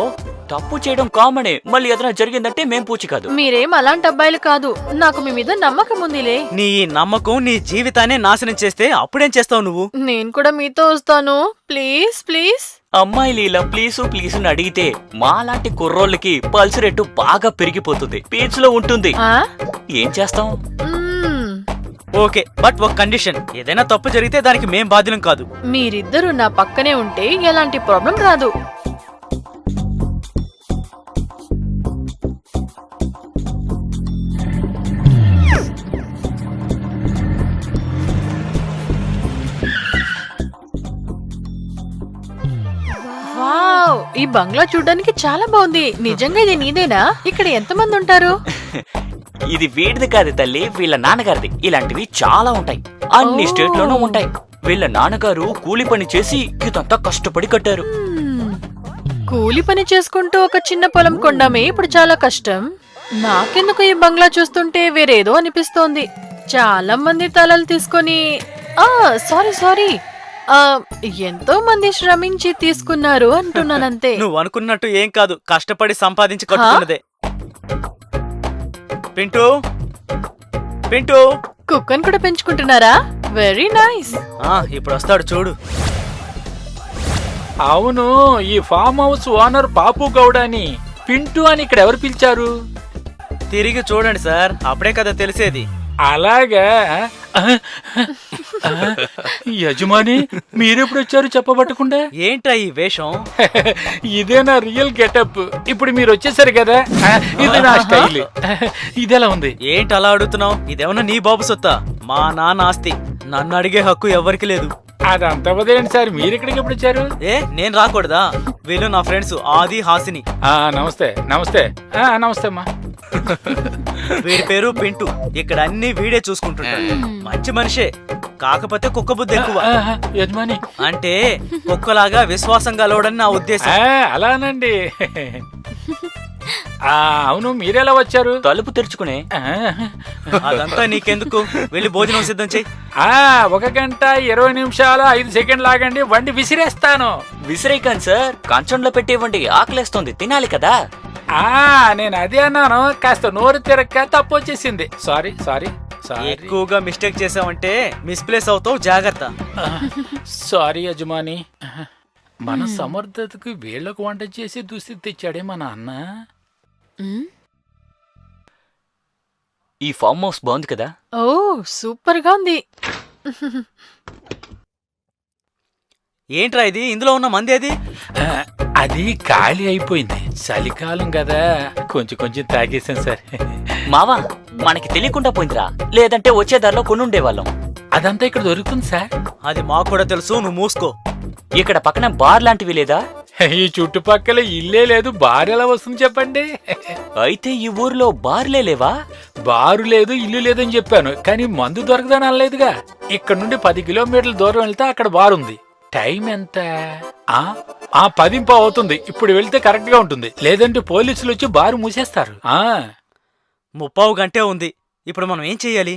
తప్పు చేయడం కామనే. మళ్ళీ ఏదైనా జరిగిందంటే మేం పూచి కాదు. మీరేం అలాంటి అబ్బాయిలు కాదు. నాకు మీ మీద నమ్మకం ఉందిలే. నీ ఈ నమ్మకం నీ జీవితాన్ని నాశనం చేస్తే అప్పుడేం చేస్తావు నువ్వు? నేను కూడా మీతో వస్తాను. Please please. అమ్మాయిలు ఇలా ప్లీజు ప్లీజు అని అడిగితే మాలాంటి కుర్రోళ్ళకి పల్స్ రేటు బాగా పెరిగిపోతుంది, పీచ్ లో ఉంటుంది. ఆ? ఏం చేస్తాం? మ్మ్. ఓకే, బట్ ఒక కండిషన్. ఏదైనా తప్పు జరిగితే దానికి మేం బాధ్యులం కాదు. మీరిద్దరూ నా పక్కనే ఉంటే ఎలాంటి ప్రాబ్లం రాదు. వావ్, ఈ బంగ్లా చూడడానికి చాలా బాగుంది. నిజంగా ఇది నీదేనా? ఇక్కడ ఎంతమంది ఉంటారు? ఇది వీడిది కాదు తల్లి, వీళ్ళ నాన్నగారిది. ఇలాంటివి చాలా ఉంటాయి, అన్ని ఓ. స్టేట్ లోనూ ఉంటాయి. వీళ్ళ నాన్నగారు కూలి పని చేసి ఇదంతా కష్టపడి కట్టారు. మ్మ్. కూలి పని చేసుకుంటూ ఒక చిన్న పొలం కొనడమే ఇప్పుడు చాలా కష్టం. నాకెందుకు ఈ బంగ్లా చూస్తుంటే వేరేదో అనిపిస్తోంది. చాలా మంది తలలు తీసుకొని సారీ సారీ ఎంతో మంది శ్రమించి తీసుకున్నారు అంటున్నానంతే. నువ్వు అనుకున్నట్టు ఏం కాదు, కష్టపడి సంపాదించి కట్టుకున్నదే. పింటూ, పింటూ. కుక్కను కూడా పెంచుకుంటున్నారా? Very nice. ఇప్పుడు వస్తాడు చూడు. అవును, ఈ ఫామ్ హౌస్ ఓనర్ పాపు గౌడ అని. పింటూ అని ఇక్కడ ఎవరు పిలిచారు? తిరిగి చూడండి సార్, అప్పుడే కదా తెలిసేది. అలాగా? యజమాని, మీరెప్పుడు వచ్చారు చెప్పబట్టకుండా? ఏంటా ఈ వేషం? ఇదే నా రియల్ గెటప్. ఇప్పుడు మీరు వచ్చేసారు కదా, ఇది నా స్టైల్. ఇదెలా ఉంది? ఏంటి అలా అడుగుతున్నావు? ఇదేమన్నా నీ బాబు సొత్తా? మా నాన్న ఆస్తి. నన్ను అడిగే హక్కు ఎవరికి లేదు. అదంతా వదిలేండి సార్, మీరు ఇక్కడికి ఎప్పుడు వచ్చారు? నేను రాకూడదా? వీళ్ళు నా ఫ్రెండ్స్ ఆది, హాసిని. నమస్తే నమస్తే. నమస్తే అమ్మా. వీడి పేరు పింటూ. ఇక్కడ అన్ని వీడే చూసుకుంటుంటాడు. మంచి మనిషే, కాకపోతే కుక్క బుద్ధి ఎక్కువ. యజమాని అంటే కుక్కలాగా విశ్వాసంగా లోడని నా ఉద్దేశం. అలానండి. అవును, మీరెలా వచ్చారు? తలుపు తెరుచుకునే. అదంతా నీకెందుకు? వెళ్ళి భోజనం సిద్ధం చెయ్యి. 1 గంట 20 నిమిషాలు 5 సెకండ్లు ఆగండి, వండి విసిరేస్తాను. విసిరేయకండి సార్, కంచంలో పెట్టివ్వండి. ఆకలేస్తుంది, తినాలి కదా. నేను అదే అన్నాను, కాస్త నోరు తిరక్క తప్పు వచ్చేసింది. Sorry sorry sorry. ఎక్కువగా మిస్టేక్ చేసావంటే మిస్ప్లేస్ అవుతావు, జాగ్రత్త. సారీ యజమాని. మన సమర్థతకు వీళ్లకు వంట చేసి దుస్థితి తెచ్చాడే మా నాన్న. ఈ ఫామ్ హౌస్ బాగుంది కదా? ఓ సూపర్ గా ఉంది. ఏంట్రా ఇది? ఇందులో ఉన్న మంది ఏది? అది ఖాళీ అయిపోయింది, చలికాలం కదా, కొంచెం కొంచెం తాగేసాం సార్. మావా, మనకి తెలియకుండా పోయిందిరా, లేదంటే వచ్చే దారిలో కొనుండేవాళ్ళం. అదంతా ఇక్కడ దొరుకుతుంది సార్. అది మాకు కూడా తెలుసు, నువ్వు మూసుకో. ఇక్కడ పక్కన బార్ లాంటివి లేదా? ఈ చుట్టుపక్కల ఇల్లే లేదు, బార్ ఎలా వస్తుంది చెప్పండి? అయితే ఈ ఊర్లో బార్లే లేవా? బారు లేదు, ఇల్లు లేదని చెప్పాను, కానీ మందు దొరకదని అనలేదుగా. ఇక్కడ నుండి 10 కిలోమీటర్ల దూరం వెళ్తే అక్కడ బార్ ఉంది. టైం ఎంత? 10 అవుతుంది. ఇప్పుడు వెళ్తే కరెక్ట్ గా ఉంటుంది, లేదంటే పోలీసులు వచ్చి బారు మూసేస్తారు. 30 గంటే ఉంది. ఇప్పుడు మనం ఏం చెయ్యాలి?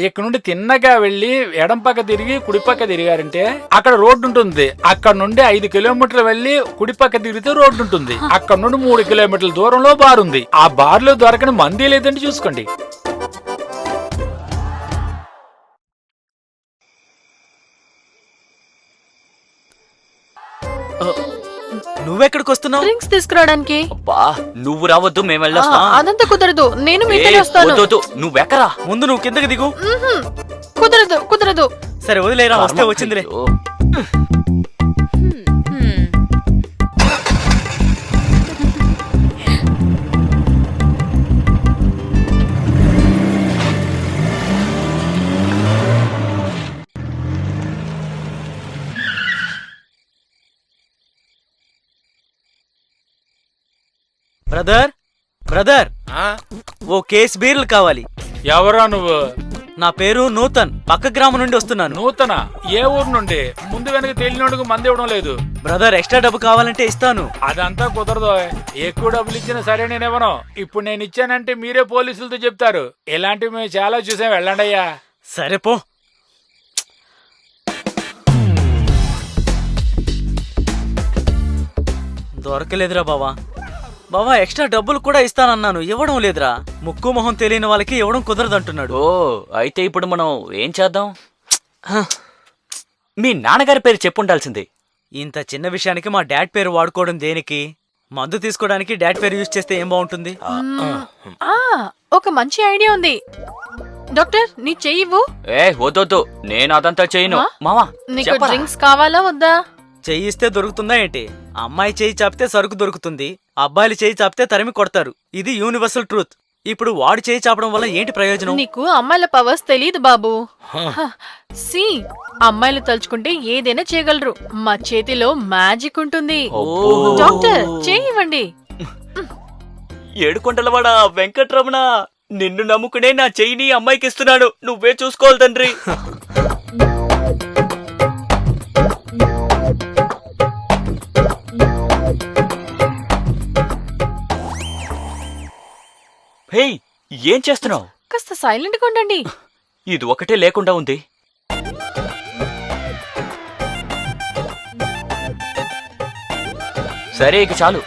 ఇక్కడ నుండి తిన్నగా వెళ్లి ఎడం పక్క తిరిగి కుడిపక్క తిరిగారంటే అక్కడ రోడ్డు ఉంటుంది. అక్కడ నుండి 5 కిలోమీటర్లు వెళ్లి కుడిపక్క తిరిగితే రోడ్డు ఉంటుంది. అక్కడ నుండి 3 కిలోమీటర్ల దూరంలో బార్ ఉంది. ఆ బార్ లో దొరకని మంది లేదంటే చూసుకోండి. నువ్వెక్కడికి వస్తున్నావు? డ్రింక్స్ తీసుకురావడానికి. అబ్బా, నువ్వు రావద్దు, మేము వెళ్ళొస్తాం. అదంతా కుదరదు, నేను మీతోనే వస్తాను. నువ్వెక్కరా? ముందు నువ్వు కిందకి దిగు. కుదరదు కుదరదు. సరే వదిలేరా, వస్తే వచ్చిందిలే. బ్రదర్ బ్రదర్, ఓ కేసు బీర్లు కావాలి. ఎవరా నువ్వు? నా పేరు నూతన్, పక్క గ్రామం నుండి వస్తున్నాను. నూతన? ఏ ఊరు నుండి? ముందు వెనక తెలియనోడుకు మంది ఇవ్వడం లేదు. బ్రదర్, ఎక్స్ట్రా డబ్బు కావాలంటే ఇస్తాను. అదంతా కుదరదు, ఎక్కువ డబ్బులు ఇచ్చినా సరే నేనేమను. ఇప్పుడు నేను ఇచ్చానంటే మీరే పోలీసులతో చెప్తారు. ఇలాంటివి మేము చాలా చూసాం, వెళ్ళండి అయ్యా. సరే పో. దొరకలేదురా బావా. బావా ఎక్స్ట్రా డబ్బులు కూడా ఇస్తానన్నాను, ఇవ్వడం లేదురా. ముక్కు మొహం తెలియని వాళ్ళకి ఇవ్వడం కుదరదంటున్నాడు. ఓ అయితే ఇప్పుడు మనం ఏం చేద్దాం? మీ నాన్నగారి పేరు చెప్పుండాల్సింది. ఇంత చిన్న విషయానికి మా డాడ్ పేరు వాడుకోవడం దేనికి? మందు తీసుకోవడానికి డాడ్ పేరు యూజ్ చేస్తే ఏం బాగుంటుంది? ఆ, ఒక మంచి ఐడియా ఉంది. డాక్టర్ నీ చెయ్యివ్వు. వద్దొద్దు, నేను అదంతా చేయను. ఆ? మావా నీకు చెప్పరా? డ్రింక్స్ కావాలా వద్దా? చెయ్యి ఇస్తే దొరుకుతుందా ఏంటి? అమ్మాయి చెయ్యి చాపితే సరుకు దొరుకుతుంది, అబ్బాయిలు చెయ్యి చాపితే తరిమి కొడతారు. ఇది యూనివర్సల్ ట్రూత్. ఇప్పుడు వాడు చెయ్యి చాపడం వల్ల ఏంటి ప్రయోజనం? నీకు అమ్మాయిల పవర్స్ తెలియదు బాబు. సి అమ్మాయిలు తలుచుకుంటే ఏదైనా చేయగలరు. మా చేతిలో మ్యాజిక్ ఉంటుంది. అబ్బో. డాక్టర్ చేయివ్వండి. ఏడుకొండలవాడ వెంకట్రమణ, నిన్ను నమ్ముకునే నా చెయ్యిని అమ్మాయికి ఇస్తున్నాను. నువ్వే చూసుకోవాలి తండ్రి. హే, ఏం చేస్తున్నావు? కాస్త సైలెంట్ గా ఉండండి. ఇది ఒకటే లేకుండా ఉంది. సరే ఇక చాలు.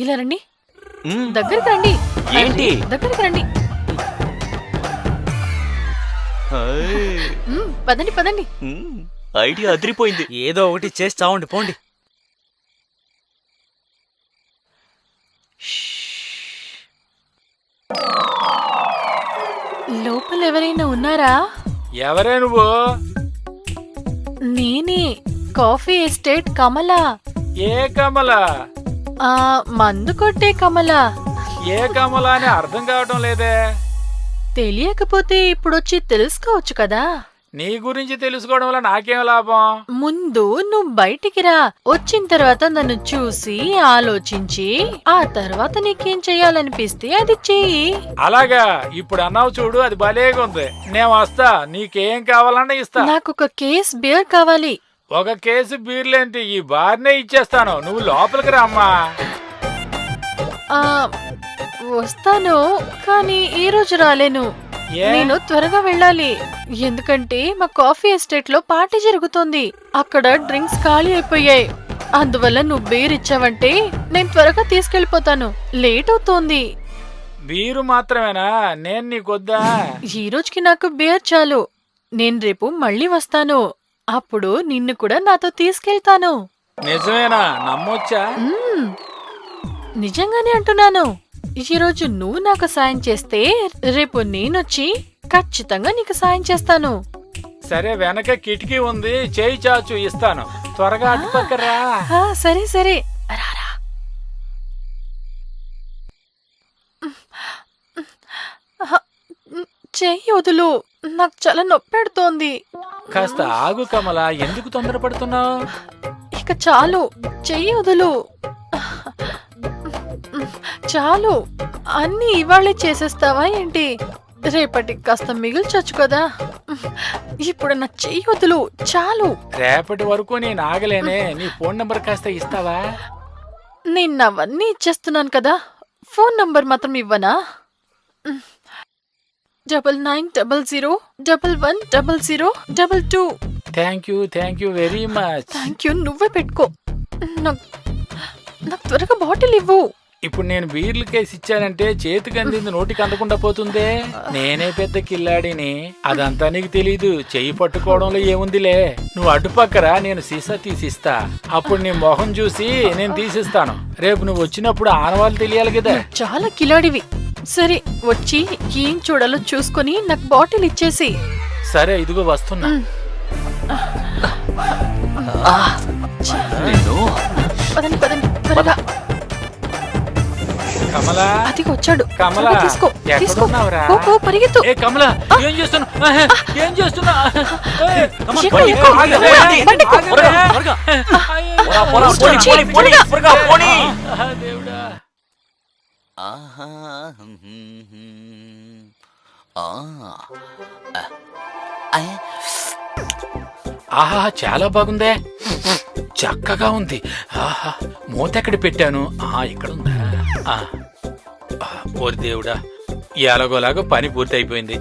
ఇలా రండి, మ్, దగ్గరికి రండి. ఏంటి? దగ్గరికి రండి. హాయ్. పదండి పదండి. ఐడియా అదిరిపోయింది. ఏదో ఒకటి చేసి చావండి పోండి. లోపల ఎవరైనా ఉన్నారా? ఎవరే నువ్వు? నేనే, కాఫీ ఎస్టేట్ కమల. ఏ కమల? ఆ మందు కొట్టే కమల. ఏ కమల అని అర్థం కావటం లేదే. తెలియకపోతే ఇప్పుడొచ్చి తెలుసుకోవచ్చు కదా. నీ గురించి తెలుసుకోవడం వల్ల నాకేం లాభం? ముందు నువ్వు బయటికి రా. వచ్చిన తర్వాత నన్ను చూసి ఆలోచించి ఆ తర్వాత నీకేం చెయ్యాలనిపిస్తే అది చెయ్యి. అలాగా, ఇప్పుడు అన్నావు చూడు, అది భలేగా ఉంది. నేను వస్తా, నీకేం కావాలన్నా ఇస్తా. నాకు ఒక కేస్ బియర్ కావాలి. ఒక కేసు బీర్లేంటి, ఈ బార్నే ఇచ్చేస్తాను. నువ్వు లోపలికి రా అమ్మా. ఆ వస్తాను, కానీ ఈ రోజు రాలేను. ఏ? నేను త్వరగా వెళ్ళాలి. ఎందుకంటే మా కాఫీ ఎస్టేట్ లో పార్టీ జరుగుతోంది. అక్కడ డ్రింక్స్ ఖాళీ అయిపోయాయి. అందువల్ల నువ్వు బీర్ ఇచ్చావంటే నేను త్వరగా తీసుకెళ్లిపోతాను. లేట్ అవుతోంది. బీరు మాత్రమేనా? నేను నీకొద్దా? ఈ రోజుకి నాకు బీర్ చాలు. నేను రేపు మళ్ళీ వస్తాను. అప్పుడు నిన్ను కూడా నాతో తీసుకెళ్తాను. నిజమేనా? నమ్మొచ్చా? మ్మ్. నిజంగానే అంటున్నాను. ఈరోజు నువ్వు నాకు సాయం చేస్తే రేపు నేనొచ్చి ఖచ్చితంగా నీకు సాయం చేస్తాను. సరే, వెనక కిటికీ ఉంది, చేయి చాచు, ఇస్తాను. త్వరగా అటుపక్కరా. సరే సరే రారా. చెయ్యి వదులు, నాకు చాలా నొప్పి పెడుతోంది. కాస్త ఆగు కమల, ఎందుకు తొందరపడుతున్నావు? ఇక చాలు, చెయ్యి వదులు. చాలు, అన్నీ ఇవాళే చేసేస్తావా ఏంటి? రేపటికి కాస్త మిగిల్చొచ్చు కదా. ఇప్పుడు నా చెయ్యి వదులు, చాలు. రేపటి వరకు నేను ఆగలేనే. నీ ఫోన్ నంబర్ కాస్త ఇస్తావా? నేను అవన్నీ ఇచ్చేస్తున్నాను కదా, ఫోన్ నంబర్ మాత్రం ఇవ్వనా? 9900110022. Thank you very much. Thank you, నువ్వే పెట్టుకో. నాకు త్వరగా బాటిల్ ఇవ్వు. ఇప్పుడు నేను బీర్లు కేసి ఇచ్చానంటే చేతికి అందింది నోటికి అందకుండా పోతుందే. నేనే పెద్ద కిల్లాడిని, అదంతా నీకు తెలీదు. చెయ్యి పట్టుకోవడంలో ఏముందిలే. నువ్వు అటుపక్కరా, నేను సీసా తీసిస్తా. అప్పుడు నీ మొహం చూసి నేను తీసిస్తాను. రేపు నువ్వు వచ్చినప్పుడు ఆనవాళ్ళు తెలియాలి కదా. చాలా కిలాడివి. సరే, వచ్చి ఏం చూడాలో చూసుకొని నాకు బాటిల్ ఇచ్చేసి. సరే, ఇదిగో వస్తున్నా. నిన్ను పదండి పదండి త్వరగా. కమలా, అది వచ్చాడు. కమలా, త్వరగా తీసుకో తీసుకో. ఎక్కడున్నావురా? పో, పరిగెత్తు. ఏ కమలా, ఏం చేస్తున్నావు? ఏం చేస్తున్నావు? ఎక్కు, ఎక్కు. బండి ఎక్కు. త్వరగా. దేవుడా. ఆహా, చాలా బాగుందే. చక్కగా ఉంది. ఆహా, మూత ఎక్కడ పెట్టాను? ఇక్కడ ఉందా? ఓరి దేవుడా, ఎలాగోలాగో పని పూర్తి అయిపోయింది.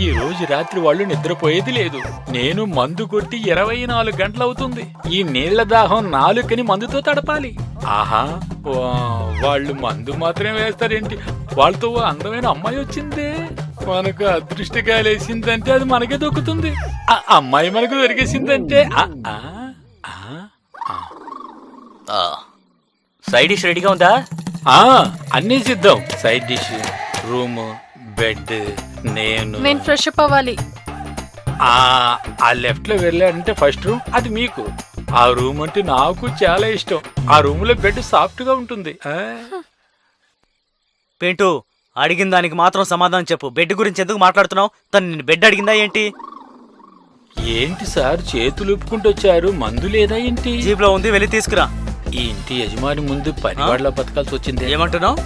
ఈ రోజు రాత్రి వాళ్ళు నిద్రపోయేది లేదు. నేను మందు కొట్టి 24 గంటలవుతుంది. ఈ నీళ్ల దాహం నాలుకని మందుతో తడపాలి. ఆహా, వాళ్ళు మందు మాత్రమే వేస్తారేంటి? వాళ్ళతో ఓ అందమైన అమ్మాయి వచ్చిందే. మనకు అదృష్టకాలేసిందంటే అది మనకే దొక్కుతుంది. ఆ అమ్మాయి మనకు దొరికేసిందంటే సైడ్ డిష్ రెడీగా ఉందా? అన్నీ సిద్ధం. Side dish, room, bed. నేను ఫ్రెష్ అప్ అవ్వాలి. ఆ లెఫ్ట్ లో వెళ్ళారంటే ఫస్ట్ రూమ్, అది మీకు. ఆ రూమ్ అంటే నాకు చాలా ఇష్టం. ఆ రూమ్ లో బెడ్ సాఫ్ట్ గా ఉంటుంది. పింటూ, అడిగిన దానికి మాత్రం సమాధానం చెప్పు. బెడ్ గురించి ఎందుకు మాట్లాడుతున్నావు? తను నిన్ను బెడ్ అడిగిందా ఏంటి? ఏంటి సార్ చేతులు ఊపుకుంటూ వచ్చారు? మందు లేదా ఏంటి? జీప్ లో ఉంది, వెళ్ళి తీసుకురా. ఈ ఇంటి యజమాని ముందు పనివాళ్ళ బతకాల్సి వచ్చింది. ఏమంటున్నావు?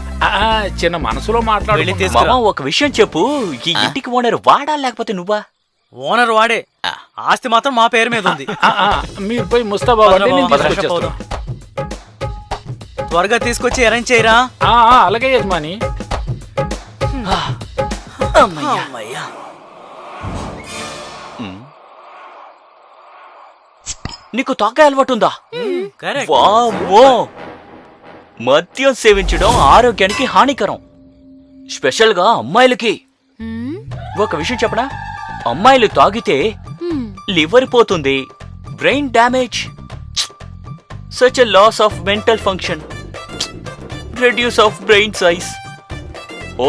చిన్న మనసులో మాట్లాడి మామ, ఒక విషయం చెప్పు. ఈ ఇంటికి ఓనర్ వాడా లేకపోతే నువ్వా? ఓనర్ వాడే. ఆస్తి మాత్రం మా పేరు మీద ఉంది. మీరు పోయి ముస్తాబా త్వరగా తీసుకొచ్చి అరేంజ్ చేయరా. అలాగే యజమాని. నీకు తాగే అలవాటు ఉందా? కరెక్ట్. వామ్మో! మద్యం సేవించడం ఆరోగ్యానికి హానికరం, స్పెషల్ గా అమ్మాయిలకి. ఒక విషయం చెప్పనా? అమ్మాయిలు తాగితే లివర్ పోతుంది, brain damage, such a loss of mental function, reduce of brain size,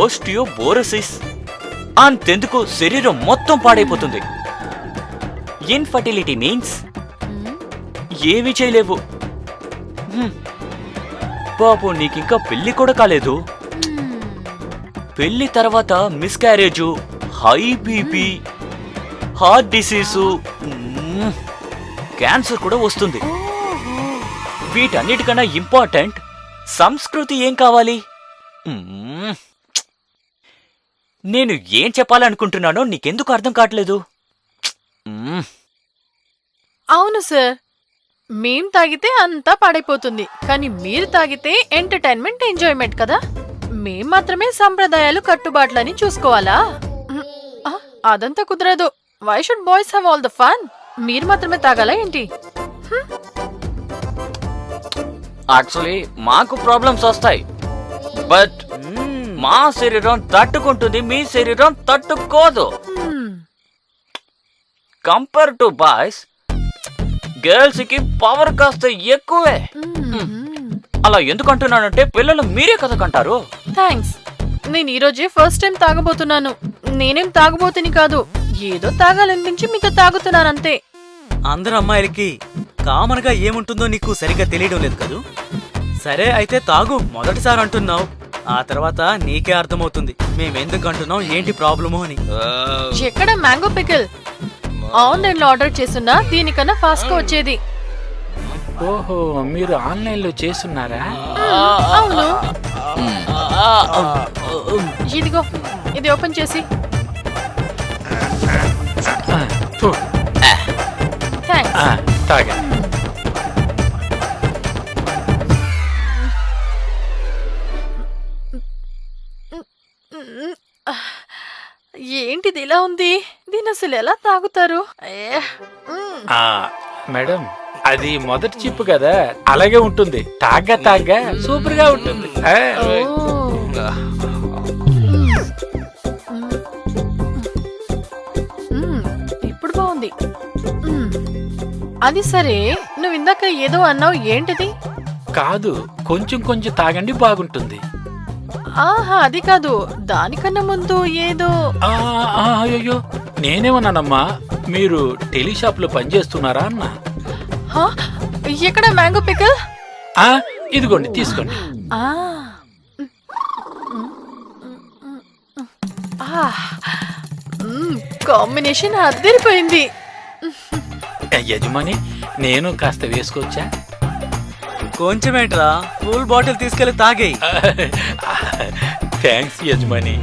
osteoporosis, అంతెందుకు శరీరం మొత్తం పాడైపోతుంది. ఇన్ఫర్టిలిటీ మీన్స్ ఏమీ చేయలేవు. బాబు, నీకింకా పెళ్లి కూడా కాలేదు. పెళ్లి తర్వాత miscarriage, high BP, heart disease, cancer కూడా వస్తుంది. వీటన్నిటికన్నా ఇంపార్టెంట్ సంస్కృతి. ఏం కావాలి? నేను ఏం చెప్పాలనుకుంటున్నానో నీకెందుకు అర్థం కావట్లేదు? అవును సార్, మేం తాగితే అంతా పాడైపోతుంది, కానీ మీరు తాగితే ఎంటర్టైన్మెంట్, ఎంజాయ్మెంట్ కదా. మేం మాత్రమే సంప్రదాయాలు, కట్టుబాట్లని చూసుకోవాలా? అదంతా కుదరదు. Why should boys have all the fun? మీరు మాత్రమే తాగాలా ఏంటి? యాక్చువల్లీ మాకు ప్రాబ్లమ్స్ వస్తాయి, బట్ మా శరీరం తట్టుకుంటుంది, మీ శరీరం తట్టుకోదు. కంపేర్ టు బాయ్స్, గర్ల్స్ కి పవర్ కాస్త ఎక్కువే. అలా ఎందుకు అంటున్నానంటే పిల్లలు మీరే కదా కంటారు. థ్యాంక్స్. నేను ఈ రోజే ఫస్ట్ టైం తాగబోతున్నాను. నేనేం తాగబోతుని కాదు, ఏదో తాగాలనిపించి మీతో తాగుతున్నానంతే. అందరు అమ్మాయిలకి కామన్ గా ఏముంటుందో నీకు సరిగ్గా తెలియడం లేదు కదూ. సరే అయితే తాగు. మొదటిసారి అంటున్నావు, ఆ తర్వాత నీకే అర్థమవుతుంది మేమెందుకు అంటున్నాం, ఏంటి ప్రాబ్లము అని. ఎక్కడ మ్యాంగో పికిల్? ఆన్లైన్ లో ఆర్డర్ చేసున్నా దీనికన్నా ఫాస్ట్ గా వచ్చేది. ఓహో, మీరు ఆన్లైన్ లో చేస్తున్నారా? అవును. ఇదిగో, ఇది ఓపెన్ చేసి. తాగా. ఏంటిది ఇలా ఉంది? దీని అసలు ఎలా తాగుతారు? మేడం, అది మొదటి చిప్పు కదా, అలాగే ఉంటుంది. తాగ్గా సూపర్ గా ఉంటుంది. ఇప్పుడు బాగుంది. అది సరే, నువ్వు ఇందాక ఏదో అన్నావు, ఏంటిది? కాదు, కొంచెం కొంచెం తాగండి, బాగుంటుంది. ఆహా, అది కాదు, దానికన్నా ముందు ఏదో. అయ్యో, నేనేమన్నానమ్మా, మీరు టెలి షాప్ లో పనిచేస్తున్నారా అన్నా. ఎక్కడ మ్యాంగో పికల్? ఇదిగోండి, తీసుకోండి. కాంబినేషన్ అద్దరిపోయింది. యజమాని, నేను కాస్త వేసుకోవచ్చా? కొంచెమేంట్రా, ఫుల్ బాటిల్ తీసుకెళ్లి తాగేయి. థ్యాంక్స్ యజమాని.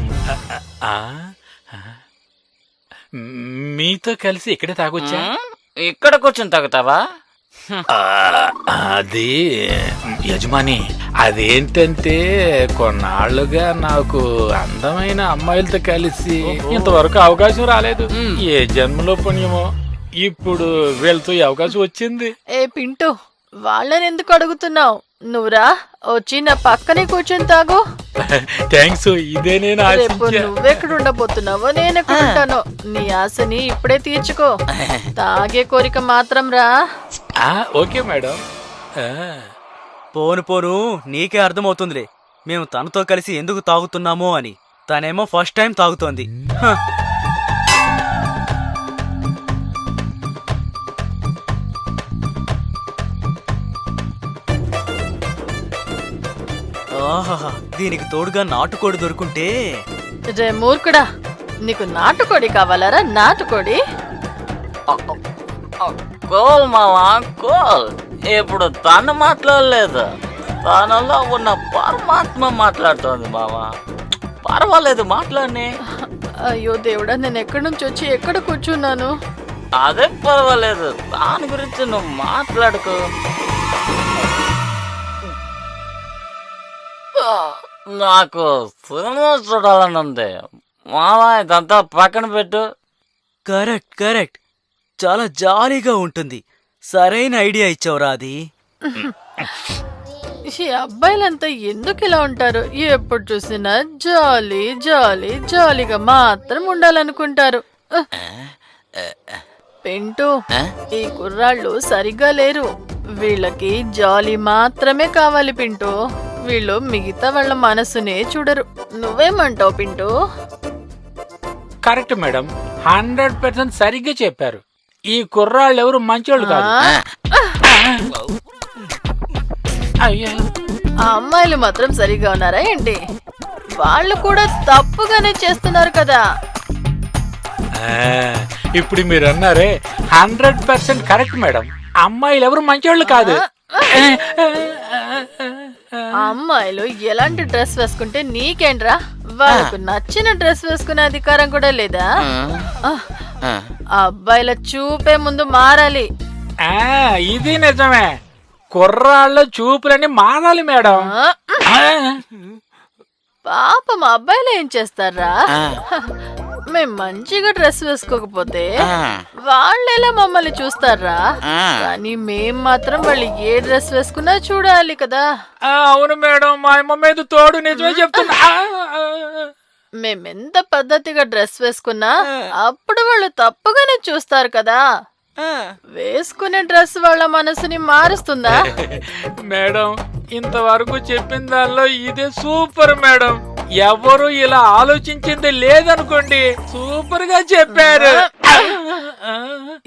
మీతో కలిసి ఇక్కడే తాగొచ్చా? ఇక్కడ కూర్చొని తాగుతావా? అది యజమాని, అదేంటంటే కొన్నాళ్ళుగా నాకు అందమైన అమ్మాయిలతో కలిసి ఇంతవరకు అవకాశం రాలేదు. ఏ జన్మలో పుణ్యమో ఇప్పుడు వీళ్ళతో ఈ అవకాశం వచ్చింది. ఏ పింటూ, వాళ్ళని ఎందుకు అడుగుతున్నావు? నువ్వురా, వచ్చి నా పక్కనే కూర్చొని తాగు. థ్యాంక్స్. ఇదే నేను రేపు నువ్వెక్కడ ఉండబోతున్నావో నేనెక్కడ ఉంటానో నీ ఆశని ఇప్పుడే తీర్చుకో. తాగే కోరిక మాత్రం రా. Okay madam. పోను పోను నీకే అర్థమవుతుందిలే మేము తనతో కలిసి ఎందుకు తాగుతున్నామో అని. తనేమో ఫస్ట్ టైం తాగుతోంది. హ. ఆహాహా, దీనికి తోడుగా నాటుకోడి దొరుకుంటే. రే మూర్ఖుడా, నీకు నాటుకోడి కావాలరా? నాటుకోడి కోల్ మావా కోల్. ఇప్పుడు తను మాట్లాడలేదు, తనలో ఉన్న పరమాత్మ మాట్లాడుతోంది మావా. పర్వాలేదు, మాట్లాడని. అయ్యో దేవుడా, నేను ఎక్కడి నుంచి వచ్చి ఎక్కడ కూర్చున్నాను? అదే పర్వాలేదు, దాని గురించి నువ్వు మాట్లాడుకో. నాకు సినిమా చూడాలని ఉంది మావా. ఇదంతా పక్కన పెట్టు. కరెక్ట్ కరెక్ట్, చాలా జాలీగా ఉంటుంది. సరైన ఐడియా ఇచ్చావురా అది. ఈ అబ్బాయిలంతా ఎందుకు ఇలా ఉంటారు? ఎప్పుడు చూసినా జాలీ జాలీ జాలీగా మాత్రం ఉండాలనుకుంటారు. పింటూ, ఈ కుర్రాళ్ళు సరిగ్గా లేరు. వీళ్ళకి జాలీ మాత్రమే కావాలి పింటూ. వీళ్ళు మిగతా వాళ్ళ మనసునే చూడరు. నువ్వేమంటావు పింటూ? కరెక్ట్ మేడం, 100% సరిగ్గా చెప్పారు. ఈ కుర్రాళ్ళు ఎవరు మంచోళ్ళు కాదు. అయ్యా, ఆ అమ్మాయిలు మాత్రం సరిగా ఉన్నారా ఏంటి? వాళ్ళు కూడా తప్పుగానే చేస్తున్నారు కదా. ఇప్పుడు మీరు అన్నారే 100% కరెక్ట్ మేడం. అమ్మాయిలు ఎవరు మంచోళ్ళు కాదు. ఆ అమ్మాయిలు ఎలాంటి డ్రెస్ వేసుకుంటే నీకేంట్రా? వాళ్ళకు నచ్చిన డ్రెస్ వేసుకునే అధికారం కూడా లేదా? ఆ అబ్బాయిల చూపే ముందు మారాలి. ఇది నిజమే, కుర్రాళ్ళ చూపులని మారాలి మేడం. పాపం అబ్బాయిలు ఏం చేస్తారా? మేం మంచిగా డ్రెస్ వేసుకోకపోతే వాళ్ళెలా మమ్మల్ని చూస్తారా? కానీ మేం మాత్రం వాళ్ళు ఏ డ్రెస్ వేసుకున్నా చూడాలి కదా. అవును మేడం, మా అమ్మ మీద తోడు, నిజమే చెప్తున్నా. మేమెంత పద్ధతిగా డ్రెస్ వేసుకున్నా అప్పుడు వాళ్ళు తప్పుగానే చూస్తారు కదా. వేసుకునే డ్రెస్ వాళ్ళ మనసుని మారుస్తుందా? మేడం, ఇంతవరకు చెప్పిన దానిలో ఇదే సూపర్ మేడం. ఎవరు ఇలా ఆలోచించింది లేదనుకోండి. సూపర్ గా చెప్పారు.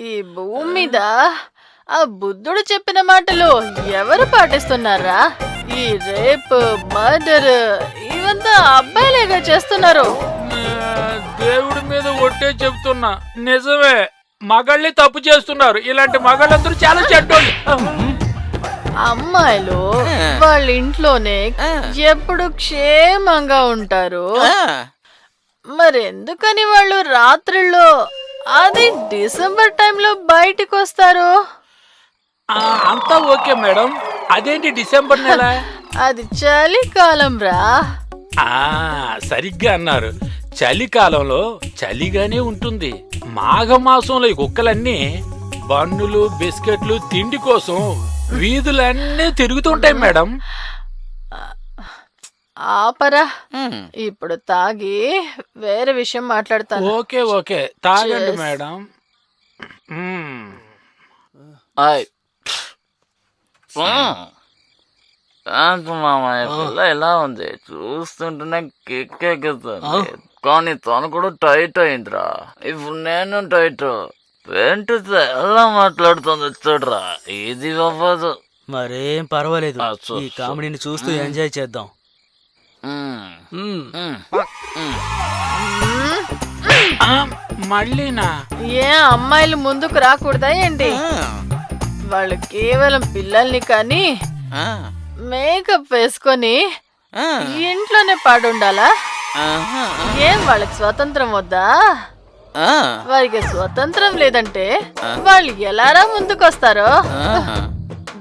ఈ భూమి మీద ఆ బుద్ధుడు చెప్పిన మాటలు ఎవరు పాటిస్తున్నారా? ఈ రేప్, మర్డర్ ఇవంతా అబ్బాయిలేగా చేస్తున్నారు. దేవుడి మీద ఒట్టే చెప్తున్నా, నిజమే. మగాళ్ళే తప్పు చేస్తున్నారు. ఇలాంటి మగాళ్ళందరూ చాలా చెడ్డోళ్ళు. అమ్మాయిలు వాళ్ళ ఇంట్లోనే ఎప్పుడు క్షేమంగా ఉంటారు. మరెందుకని వాళ్ళు రాత్రిలో, అది డిసెంబర్ టైంలో బయటికి వస్తారు? అంతా ఓకే మేడం. అదేంటి డిసెంబర్ నెల? అది చలికాలం రా. సరిగ్గా అన్నారు. చలికాలంలో చలిగానే ఉంటుంది. మాఘమాసంలో ఈ కుక్కలన్నీ బన్నులు, బిస్కెట్లు తిండి కోసం వీధులన్నీ తిరుగుతుంటాయి మేడం. ఆపరా, ఇప్పుడు తాగి వేరే విషయం మాట్లాడతాను. ఓకే ఓకే, తాగండి మేడం. ఎలా ఉంది చూస్తుంటేనే కిక్కెక్కుతుంది. కానీ తను కూడా టైట్ అయిందిరా. ఇప్పుడు నేను టైట్. పెంటు ఎలా మాట్లాడుతుంది చూడరా. ఇది అవ్వదు. మరేం పర్వాలేదు, ఈ కామెడీని చూస్తూ ఎంజాయ్ చేద్దాం. మళ్ళీనా? ఏ అమ్మాయిలు ముందుకు రాకూడదా ఏంటి? వాళ్ళు కేవలం పిల్లల్ని కానీ మేకప్ వేసుకొని ఇంట్లోనే పాడుండాలా? ఏం వాళ్ళకి స్వతంత్రం వద్దా? వారికి స్వతంత్రం లేదంటే వాళ్ళు ఎలారా ముందుకొస్తారో?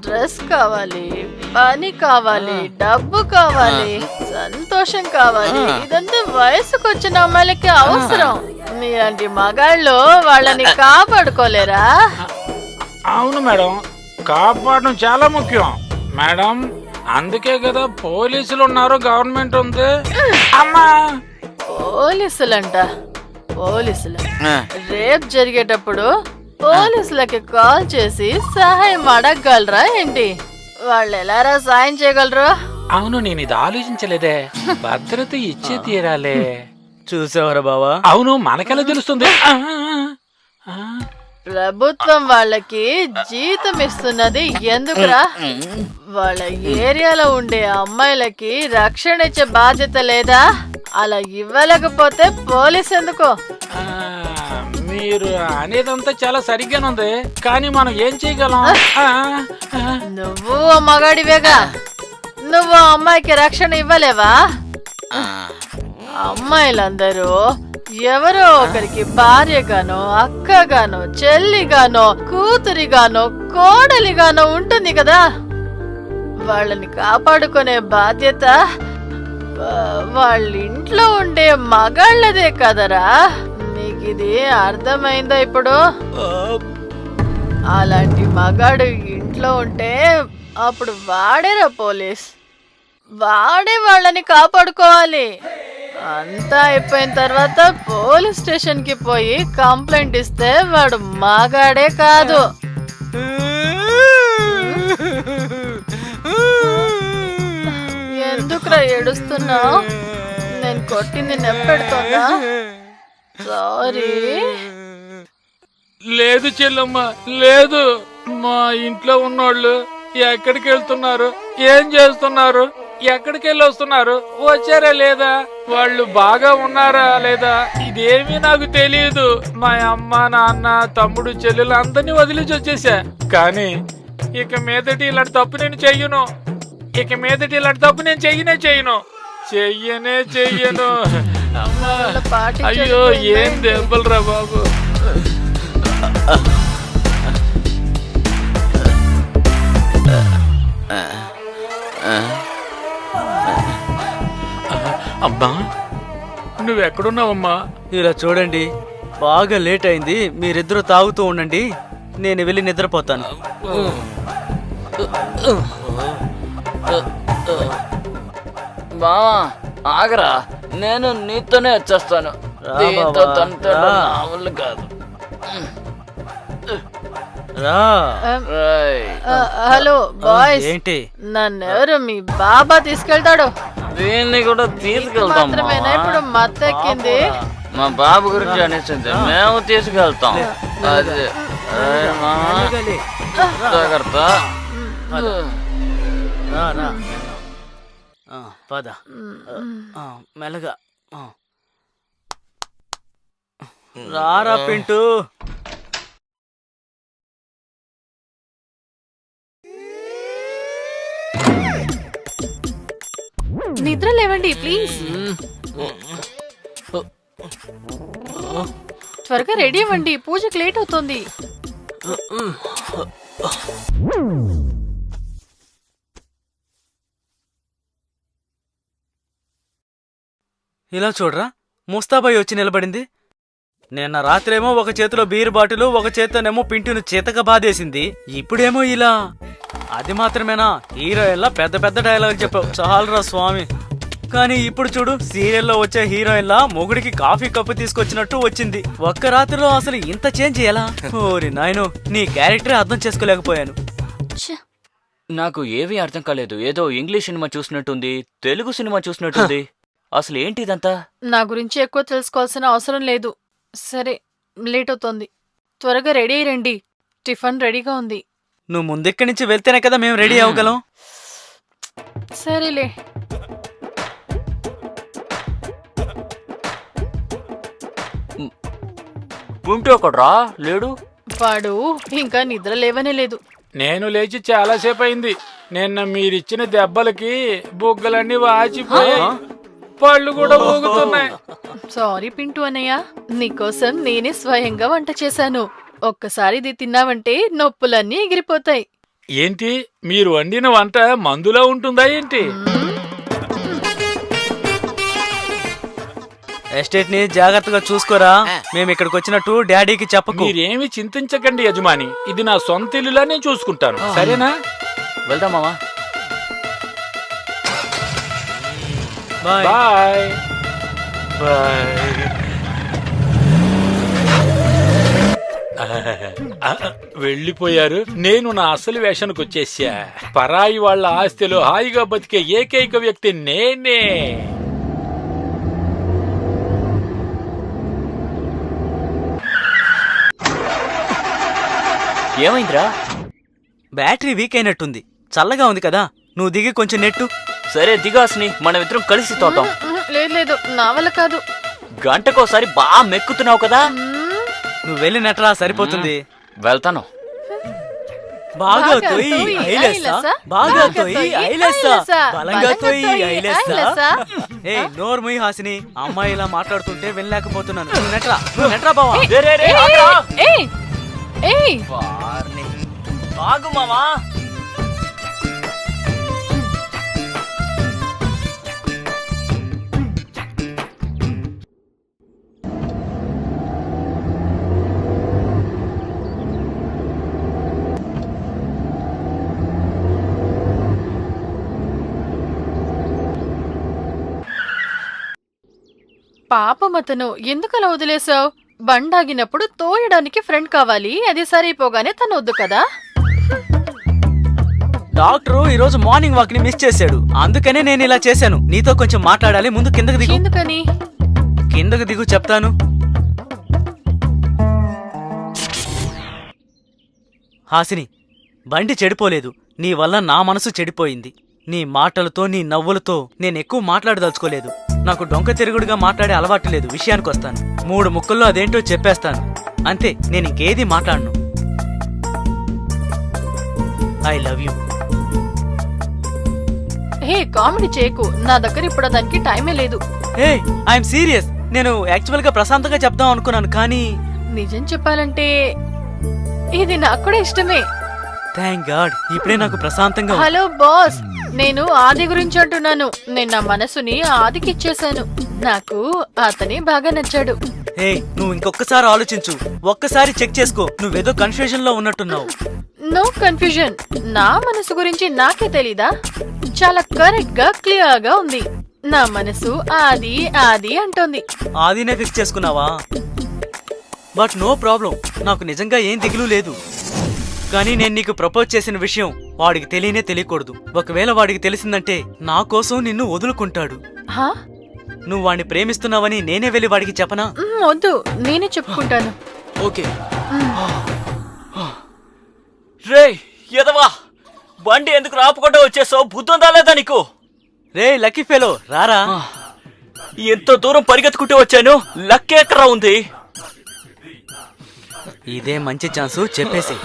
డ్రెస్ కావాలి, పని కావాలి, డబ్బు కావాలి, సంతోషం కావాలి. ఇదంతా వయసుకు వచ్చిన అమ్మాయిలకి అవసరం. మీలాంటి మగాళ్ళు వాళ్ళని కాపాడుకోలేరా? అవును మేడం, కాపాడడం చాలా ముఖ్యం మేడం. అందుకే కదా పోలీసులు ఉన్నారు, గవర్నమెంట్ ఉంది. అమ్మా పోలీసులంట, పోలీసులు రేప్ జరిగేటప్పుడు పోలీసులకి కాల్ చేసి సహాయం అడగగలరా ఏంటి? వాళ్ళు ఎలారా సాయం చేయగలరు? అవును, నేను ఇది ఆలోచించలేదే. భద్రత ఇచ్చే తీరాలే. చూసావరా బావా? అవును, మనకెలా తెలుస్తుంది? ప్రభుత్వం వాళ్ళకి జీతం ఇస్తున్నది ఎందుకురా? వాళ్ళ ఏరియాలో ఉండే అమ్మాయిలకి రక్షణ ఇచ్చే బాధ్యత లేదా? అలా ఇవ్వలేకపోతే పోలీస్ ఎందుకు? ఆ, మీరు అనేదంతా చాలా సరిగ్గానే ఉంది, కానీ మనం ఏం చేయగలం? నువ్వు ఓ మగాడివేగా, నువ్వు ఆ అమ్మాయికి రక్షణ ఇవ్వలేవా? అమ్మాయిలందరూ ఎవరో ఒకరికి భార్యగానో, అక్కగానో, చెల్లిగానో, కూతురిగానో, కోడలిగానో ఉంటుంది కదా. వాళ్ళని కాపాడుకునే బాధ్యత వాళ్ళ ఇంట్లో ఉండే మగాళ్ళదే కదరా. నీకు ఇది అర్థమైందా ఇప్పుడు? అలాంటి మగాడు ఇంట్లో ఉంటే అప్పుడు వాడేరా పోలీస్, వాడే వాళ్ళని కాపాడుకోవాలి. అంతా అయిపోయిన తర్వాత పోలీస్ స్టేషన్ కి పోయి కంప్లైంట్ ఇస్తే వాడు మగాడే కాదు. ఎందుకురా ఏడుస్తున్నావు? నేను కొట్టింది నెప్పెడుతోందా? సారీ. లేదు చెల్లమ్మ, లేదు. మా ఇంట్లో ఉన్నోళ్ళు ఎక్కడికి వెళ్తున్నారు, ఏం చేస్తున్నారు, ఎక్కడికి వెళ్ళి వస్తున్నారు, వచ్చారా లేదా, వాళ్ళు బాగా ఉన్నారా లేదా, ఇదేమీ నాకు తెలియదు. మా అమ్మ, నాన్న, తమ్ముడు, చెల్లెలు అందరినీ వదిలేసి వచ్చేసా. కానీ ఇక మీదటి ఇలాంటి తప్పు నేను చెయ్యను. ఇక మీదటి ఇలాంటి తప్పు నేను చెయ్యను. అమ్మా, అయ్యో ఏం దెబ్బలురా బాబు. అమ్మా, నువ్వెక్కడున్నావమ్మా? ఇలా చూడండి, బాగా లేట్ అయింది. మీరిద్దరూ తాగుతూ ఉండండి, నేను వెళ్ళి నిద్రపోతాను. బావా ఆగరా, నేను నీతోనే వచ్చేస్తాను. దీంతో తంటాడు నా వల్ల కాదు. రా. హలో బాయ్స్, ఏంటి? నన్నెవరు మీ బాబా తీసుకెళ్తాడు? దీన్ని కూడా తీసుకెళ్తాం. మాత్రమేనా ఇప్పుడు మత్తెక్కింది? మా బాబు గురించి అనేసింది, మేము తీసుకెళ్తాం. అది జాగ్రత్త. రా రా. పద మెల్లగా. రారా పింటూ. నిద్ర లేవండి ప్లీజ్. త్వరగా రెడీ అవ్వండి, పూజకి లేట్ అవుతుంది. ఇలా చూడరా, ముస్తాబాయి వచ్చి నిలబడింది. నిన్న రాత్రేమో ఒక చేతిలో బీర్ బాటిల్, ఒక చేత్తోనేమో పింటును చేతక బాధేసింది. ఇప్పుడేమో ఇలా. అది మాత్రమేనా? హీరోయిన్లా పెద్ద పెద్ద డైలాగులు చెప్పావు, చాలరా స్వామి. కానీ ఇప్పుడు చూడు, సీరియల్లో వచ్చే హీరోయిన్లా మొగుడికి కాఫీ కప్పు తీసుకొచ్చినట్టు వచ్చింది. ఒక్క రాత్రిలో అసలు ఇంత చేంజ్ ఎలా? ఓరి నాయనో, నీ క్యారెక్టరే అర్థం చేసుకోలేకపోయాను. నాకు ఏమీ అర్థం కాలేదు. ఏదో ఇంగ్లీష్ సినిమా చూసినట్టుంది, తెలుగు సినిమా చూసినట్టుంది. అసలు ఏంటి ఇదంతా? నా గురించి ఎక్కువ తెలుసుకోవాల్సిన అవసరం లేదు. సరే, లేట్ అవుతోంది, త్వరగా రెడీ అయ్యండి. టిఫిన్ రెడీగా ఉంది. నువ్వు ముందెక్కడి నుంచి వెళ్తేనే కదా మేము రెడీ అవ్వగలం. సరేలే. ఉంటే ఒకడ్రా లేడు. వాడు ఇంకా నిద్ర లేవనే లేదు. నేను లేచి చాలాసేపు అయింది. నిన్న మీరిచ్చిన దెబ్బలకి బుగ్గలన్నీ వాచిపోయాయి, పళ్ళు కూడా ఊగుతున్నాయి. సారీ పింటూ అన్నయ్య, నీకోసం నేనే స్వయంగా వంట చేశాను. ఒక్కసారి ఇది తిన్నావంటే నొప్పులన్నీ ఎగిరిపోతాయి. ఏంటి మీరు వండిన వంట మందులా ఉంటుందా ఏంటి? ఎస్టేట్ ని జాగ్రత్తగా చూసుకోరా. మేము ఇక్కడికి వచ్చినట్టు డాడీకి చెప్పకు. మీరేమి చింతించకండి యజమాని, ఇది నా సొంత ఇల్లులా నేను చూసుకుంటాను. సరేనా? వెళ్దాం మావా. బాయ్. బాయ్. వెళ్ళిపోయారు. నేను నా అసలు వేషానికి వచ్చేసా. పరాయి వాళ్ళ ఆస్తిలో హాయిగా బతికే ఏకైక వ్యక్తి నేనే. ఏమైందిరా? బ్యాటరీ వీక్ అయినట్టుంది. చల్లగా ఉంది కదా, నువ్వు దిగి కొంచెం నెట్టు. సరే దిగాస్ని, మనం ఇద్దరం కలిసి తోతాం. లేదు లేదు, నా వల్ల కాదు. గంటకోసారి బాగా మెక్కుతున్నావు కదా. నువ్వు వెళ్ళి నెట్టరా, సరిపోతుంది. వెళ్తాను. బాగా తోయి ఐలేస్తా, బాగా తోయి ఐలేస్తా, బలంగా తోయి ఐలేస్తా. ఏ నోరు ముయ్యి హాసిని, అమ్మాయి ఇలా మాట్లాడుతుంటే వెళ్ళలేకపోతున్నాను. నువ్వు నెట్రా బావా. ఏయ్ ఏయ్, ఆగు మావా. పాపం అతను ఎందుకలా వదిలేసావు? బండాగినప్పుడు తోయడానికి ఫ్రెండ్ కావాలి, అది సరిపోగానే తను వద్దు కదా. డాక్టరు ఈ రోజు మార్నింగ్ వాక్ ని మిస్ చేశాడు, అందుకనే నేను ఇలా చేశాను. నీతో కొంచెం మాట్లాడాలి. ముందు కిందకు దిగు. ఎందుకని? కిందకు దిగు, చెప్తాను. హాసిని, బండి చెడిపోలేదు, నీ వల్ల నా మనసు చెడిపోయింది. నీ మాటలతో, నీ నవ్వులతో నేను ఎక్కువ మాట్లాడదలుచుకోలేదు. నాకు డొంక తిరుగుడుగా మాట్లాడే అలవాటు లేదు. విషయానికి వస్తాను. 3 ముక్కల్లో అదేంటో చెప్పేస్తాను, అంతే. నేను ఇంకేది మాట్లాడను. I love you. Hey, comedy చేయకు. నా దగ్గర ఇప్పుడు దానికి టైమే లేదు. హే, ఐఎమ్ సీరియస్. నేను యాక్చువల్ గా ప్రశాంతంగా చెప్దాం అనుకున్నాను, కానీ నిజం చెప్పాలంటే ఇది నాకు కూడా ఇష్టమే. థ్యాంక్ గాడ్, ఇప్పుడే నాకు ప్రశాంతంగా ఉంది. హలో బాస్, నేను ఆది గురించి అంటున్నాను. నేను నా మనసుని ఆదికి ఇచ్చేశాను. నాకు అతనే బాగా నచ్చాడు. హే, నువ్వు ఇంకొకసారి ఆలోచించు, ఒక్కసారి చెక్ చేసుకో. నువ్వేదో కన్ఫ్యూజన్ లో ఉన్నట్టున్నావు. No confusion. నా మనసు గురించి నాకే తెలీదా? చాలా కరెక్ట్ గా క్లియర్ గా ఉంది. నా మనసు ఆది ఆది అంటోంది. ఆదినే ఫిక్స్ చేసుకున్నావా? బట్ నో ప్రాబ్లం, నాకు నిజంగా ఏం దిగులు లేదు. కానీ నేను నీకు ప్రపోజ్ చేసిన విషయం వాడికి తెలియనే తెలియకూడదు. ఒకవేళ వాడికి తెలిసిందంటే నా కోసం నిన్ను వదులుకుంటాడు. హా? నువ్వు వాడిని ప్రేమిస్తున్నావని నేనే వెళ్ళి వాడికి చెప్పనా? వద్దు, నేనే చెప్పుకుంటాను. ఓకే. రే ఎదవా, బండి ఎందుకు రాపకుండా వచ్చేసావు? బుద్ధుందా లేదా నీకు? రే లక్కీ ఫెలో, రారా. ఎంతో దూరం పరిగెత్తుకుంటూ వచ్చాను, లక్ ఎక్కడా ఉంది? ఇదే మంచి ఛాన్సు, చెప్పేసి.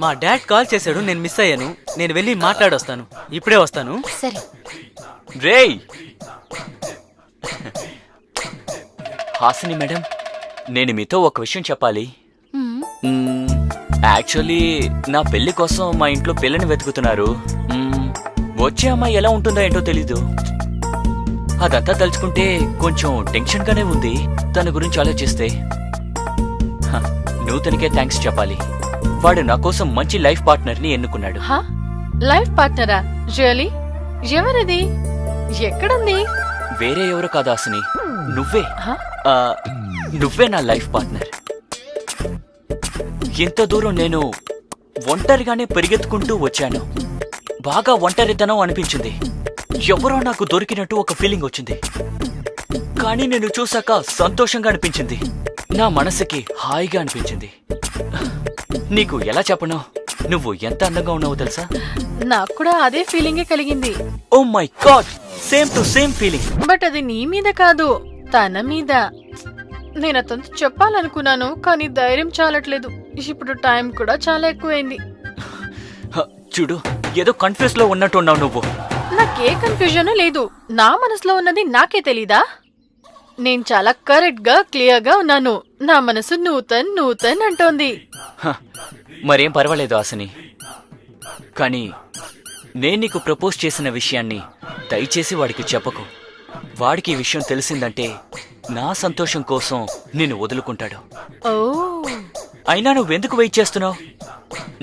మా డాడ్ కాల్ చేశాడు, నేను మిస్ అయ్యాను. నేను వెళ్ళి మాట్లాడొస్తాను. ఇప్పుడే వస్తాను. సరే. రేయ్ హాసిని మేడం, నేను మీతో ఒక విషయం చెప్పాలి. యాక్చువల్లీ నా పెళ్లి కోసం మా ఇంట్లో పిల్లని వెతుకుతున్నారు. వచ్చే అమ్మాయి ఎలా ఉంటుందో ఏంటో తెలీదు. అదంతా తలుచుకుంటే కొంచెం టెన్షన్ గానే ఉంది. తన గురించి ఆలోచిస్తే నూతనికే థ్యాంక్స్ చెప్పాలి. వాడు నా కోసం మంచి లైఫ్ పార్ట్నర్ ని ఎన్నుకున్నాడు. హా? లైఫ్ పార్ట్నరా? రియలీ? ఎవరిది? ఎక్కడుంది? వేరే ఎవరు కాదు హాసిని, నువ్వే. హా? నువ్వే నా లైఫ్ పార్ట్నర్. ఇంత దూరం నేను ఒంటరిగానే పరిగెత్తుకుంటూ వచ్చాను. బాగా ఒంటరితనం అనిపించింది. ఎవరో నాకు దొరికినట్టు ఒక ఫీలింగ్ వచ్చింది. కానీ నేను చూశాక సంతోషంగా అనిపించింది. నా మనసుకి హాయిగా అనిపించింది. నీకు ఎలా చెప్పను, నువ్వు ఎంత అందంగా ఉన్నావో తెలుసా? నాకు కూడా అదే ఫీలింగే కలిగింది. Oh my god, same to same feeling. But అది నీ మీద కాదు, తన మీద. నేను అతనితో చెప్పాలనుకున్నాను, కానీ ధైర్యం చాలట్లేదు. ఇప్పుడు టైం కూడా చాలా ఎక్కువైంది. చూడు, ఏదో కన్ఫ్యూజ్ లో ఉన్నట్టున్నావు నువ్వు. నాకే కన్ఫ్యూజన్ లేదు. నా మనసులో ఉన్నది నాకే తెలీదా? నేను చాలా కరెక్ట్ గా క్లియర్ గా ఉన్నాను. నా మనసు నూతన్ నూతన్ అంటోంది. మరేం పర్వాలేదు హాసిని. కానీ నేను నీకు ప్రపోజ్ చేసిన విషయాన్ని దయచేసి వాడికి చెప్పకు. వాడికి ఈ విషయం తెలిసిందంటే నా సంతోషం కోసం నిన్ను వదులుకుంటాడు. ఓ అయినా నువ్వెందుకు వెయిట్ చేస్తున్నావు?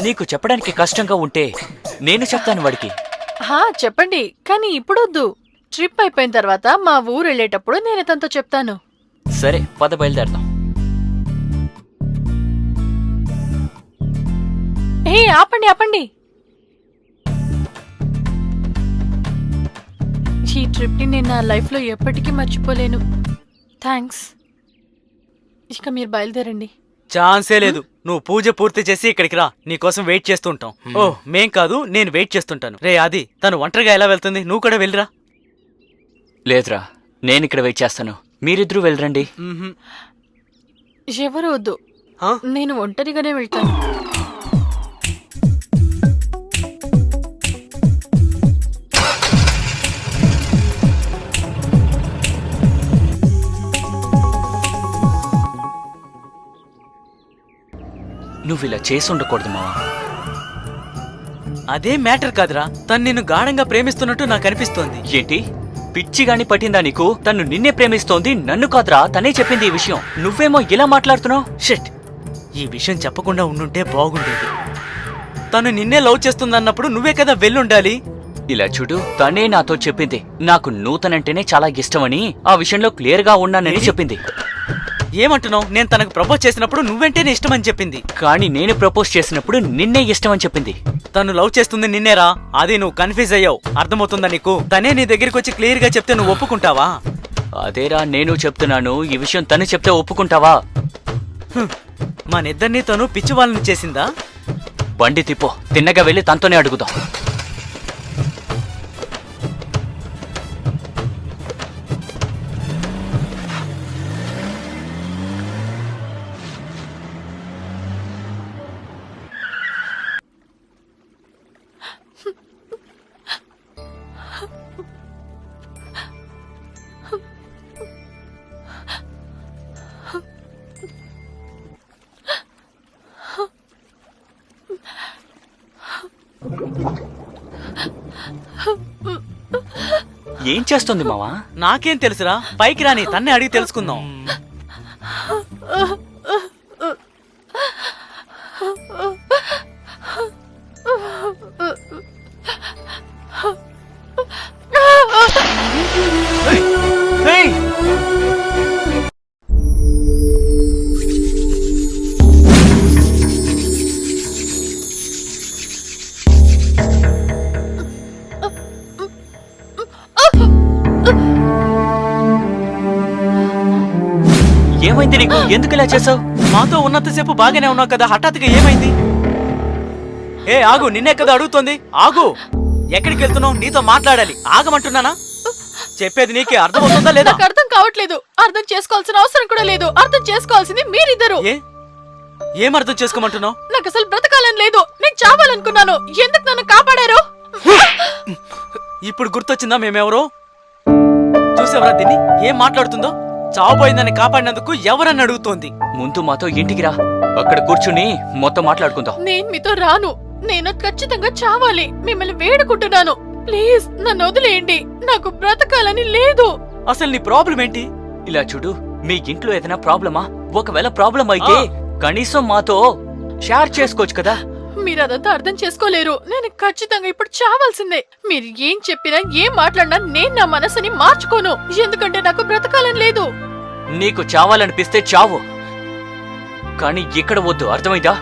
నీకు చెప్పడానికి కష్టంగా ఉంటే నేను చెప్తాను వాడికి. చెప్పండి, కానీ ఇప్పుడొద్దు. ట్రిప్ అయిపోయిన తర్వాత మా ఊరు వెళ్ళేటప్పుడు నేను తనతో చెప్తాను. సరే, పద బయలుదేరదాం. ఆపండి ఆపండి. ఈ ట్రిప్ ని నేను నా లైఫ్ లో ఎప్పటికీ మర్చిపోలేను. థ్యాంక్స్. ఇక మీరు బయలుదేరండి. ఛాన్సే లేదు. నువ్వు పూజ పూర్తి చేసి ఇక్కడికి రా, నీకోసం వెయిట్ చేస్తూ ఉంటాం. ఓ మేం కాదు, నేను వెయిట్ చేస్తుంటాను. రే ఆది, తను ఒంటరిగా ఎలా వెళ్తుంది? నువ్వు కూడా వెళ్ళిరా. లేదురా, నేనిక్కడ వెయిట్ చేస్తాను. మీరిద్దరూ వెళ్ళరండి. ఎవరు వద్దు, నేను ఒంటరిగానే వెళ్తాను. నువ్విలా చేసి ఉండకూడదు మావా. అదే మ్యాటర్ కాదురా, తను నిన్ను గాఢంగా ప్రేమిస్తున్నట్టు నాకు అనిపిస్తోంది. ఏంటి పిచ్చిగాని పట్టిందా నీకు? తను నిన్నే ప్రేమిస్తోంది, నన్ను కాదురా. తనే చెప్పింది ఈ విషయం. నువ్వేమో ఇలా మాట్లాడుతున్నావు. షిట్, ఈ విషయం చెప్పకుండా ఉండుంటే బాగుండేది. తను నిన్నే లవ్ చేస్తుందన్నప్పుడు నువ్వే కదా వెళ్ళుండాలి. ఇలా చూడు, తనే నాతో చెప్పింది నాకు నూతనంటేనే చాలా ఇష్టమని. ఆ విషయంలో క్లియర్ గా ఉన్నానని చెప్పింది. ఏమంటున్నావు? నేను తనకు ప్రపోజ్ చేసినప్పుడు నువ్వెంటేనే ఇష్టమని చెప్పింది. కానీ నేను ప్రపోజ్ చేసినప్పుడు నిన్నే ఇష్టమని చెప్పింది. తను లవ్ చేస్తుంది నిన్నేరా. అది నువ్వు కన్ఫ్యూజ్ అయ్యావు. అర్థమవుతుందా నీకు? తనే నీ దగ్గరికి వచ్చి క్లియర్ గా చెప్తే నువ్వు ఒప్పుకుంటావా? అదేరా నేను చెప్తున్నాను. ఈ విషయం తను చెప్తే ఒప్పుకుంటావా? మనిద్దరినీ తను పిచ్చి వాళ్ళని చేసిందా? బండి తిప్పో, తిన్నగా వెళ్ళి తనతోనే అడుగుదాం. ఏం చేస్తుంది మావా? నాకేం తెలుసురా, పైకి రాని, తన్నే అడిగి తెలుసుకుందాం. ఏయ్! ఏమైంది నీకు? ఎందుకు ఇలా చేసావు? మాతో ఉన్నంతసేపు బాగానే ఉన్నావు కదా, హఠాత్తుగా ఏమైంది? ఆగు, నిన్నే కదా అడుగుతోంది. ఆగు, ఎక్కడికి వెళ్తున్నావు? నీతో మాట్లాడాలి. ఆగమంటున్నానా? చెప్పేది నీకే అర్థమవుతుందా లేదా? నాకు అర్థం కావట్లేదు. అర్థం చేసుకోవాల్సిన అవసరం కూడా లేదు. అర్థం చేసుకోవాల్సింది మీరిద్దరు. ఏం అర్థం చేసుకోమంటున్నావు? నాకు అసలు బ్రతకాలని లేదు. నేను చావాలనుకున్నాను. ఎందుకు నన్ను కాపాడారు? ఇప్పుడు గుర్తొచ్చిందా మేమెవరో? చూసావరా దీన్ని? ఏం మాట్లాడుతుందో? చావబోయిందని కాపాడినందుకు ఎవరని అడుగుతోంది. ముందు మాతో ఇంటికి రా, అక్కడ కూర్చుని మొత్తం మాట్లాడుకుందాం. నేను మీతో రాను. నేను ఖచ్చితంగా చావాలి. మిమ్మల్ని వేడుకుంటున్నాను. ప్లీజ్ నన్ను వదిలేయండి. నాకు బ్రతకాలని లేదు. అసలు నీ ప్రాబ్లం ఏంటి? ఇలా చూడు, మీ ఇంట్లో ఏదైనా ప్రాబ్లమా? ఒకవేళ ప్రాబ్లం అయితే కనీసం మాతో షేర్ చేసుకోవచ్చు కదా. మీరు అదంతా అర్థం చేసుకోలేరు. నేను ఖచ్చితంగా ఇప్పుడు చావాల్సిందే. మీరు ఏం చెప్పినా ఏం మాట్లాడినా నేను నా మనసుని మార్చుకోను. ఎందుకంటే నాకు బ్రతకాలని లేదు. నీకు చావాలనిపిస్తే చావు, కానీ ఇక్కడ వద్దు. అర్థమైందా?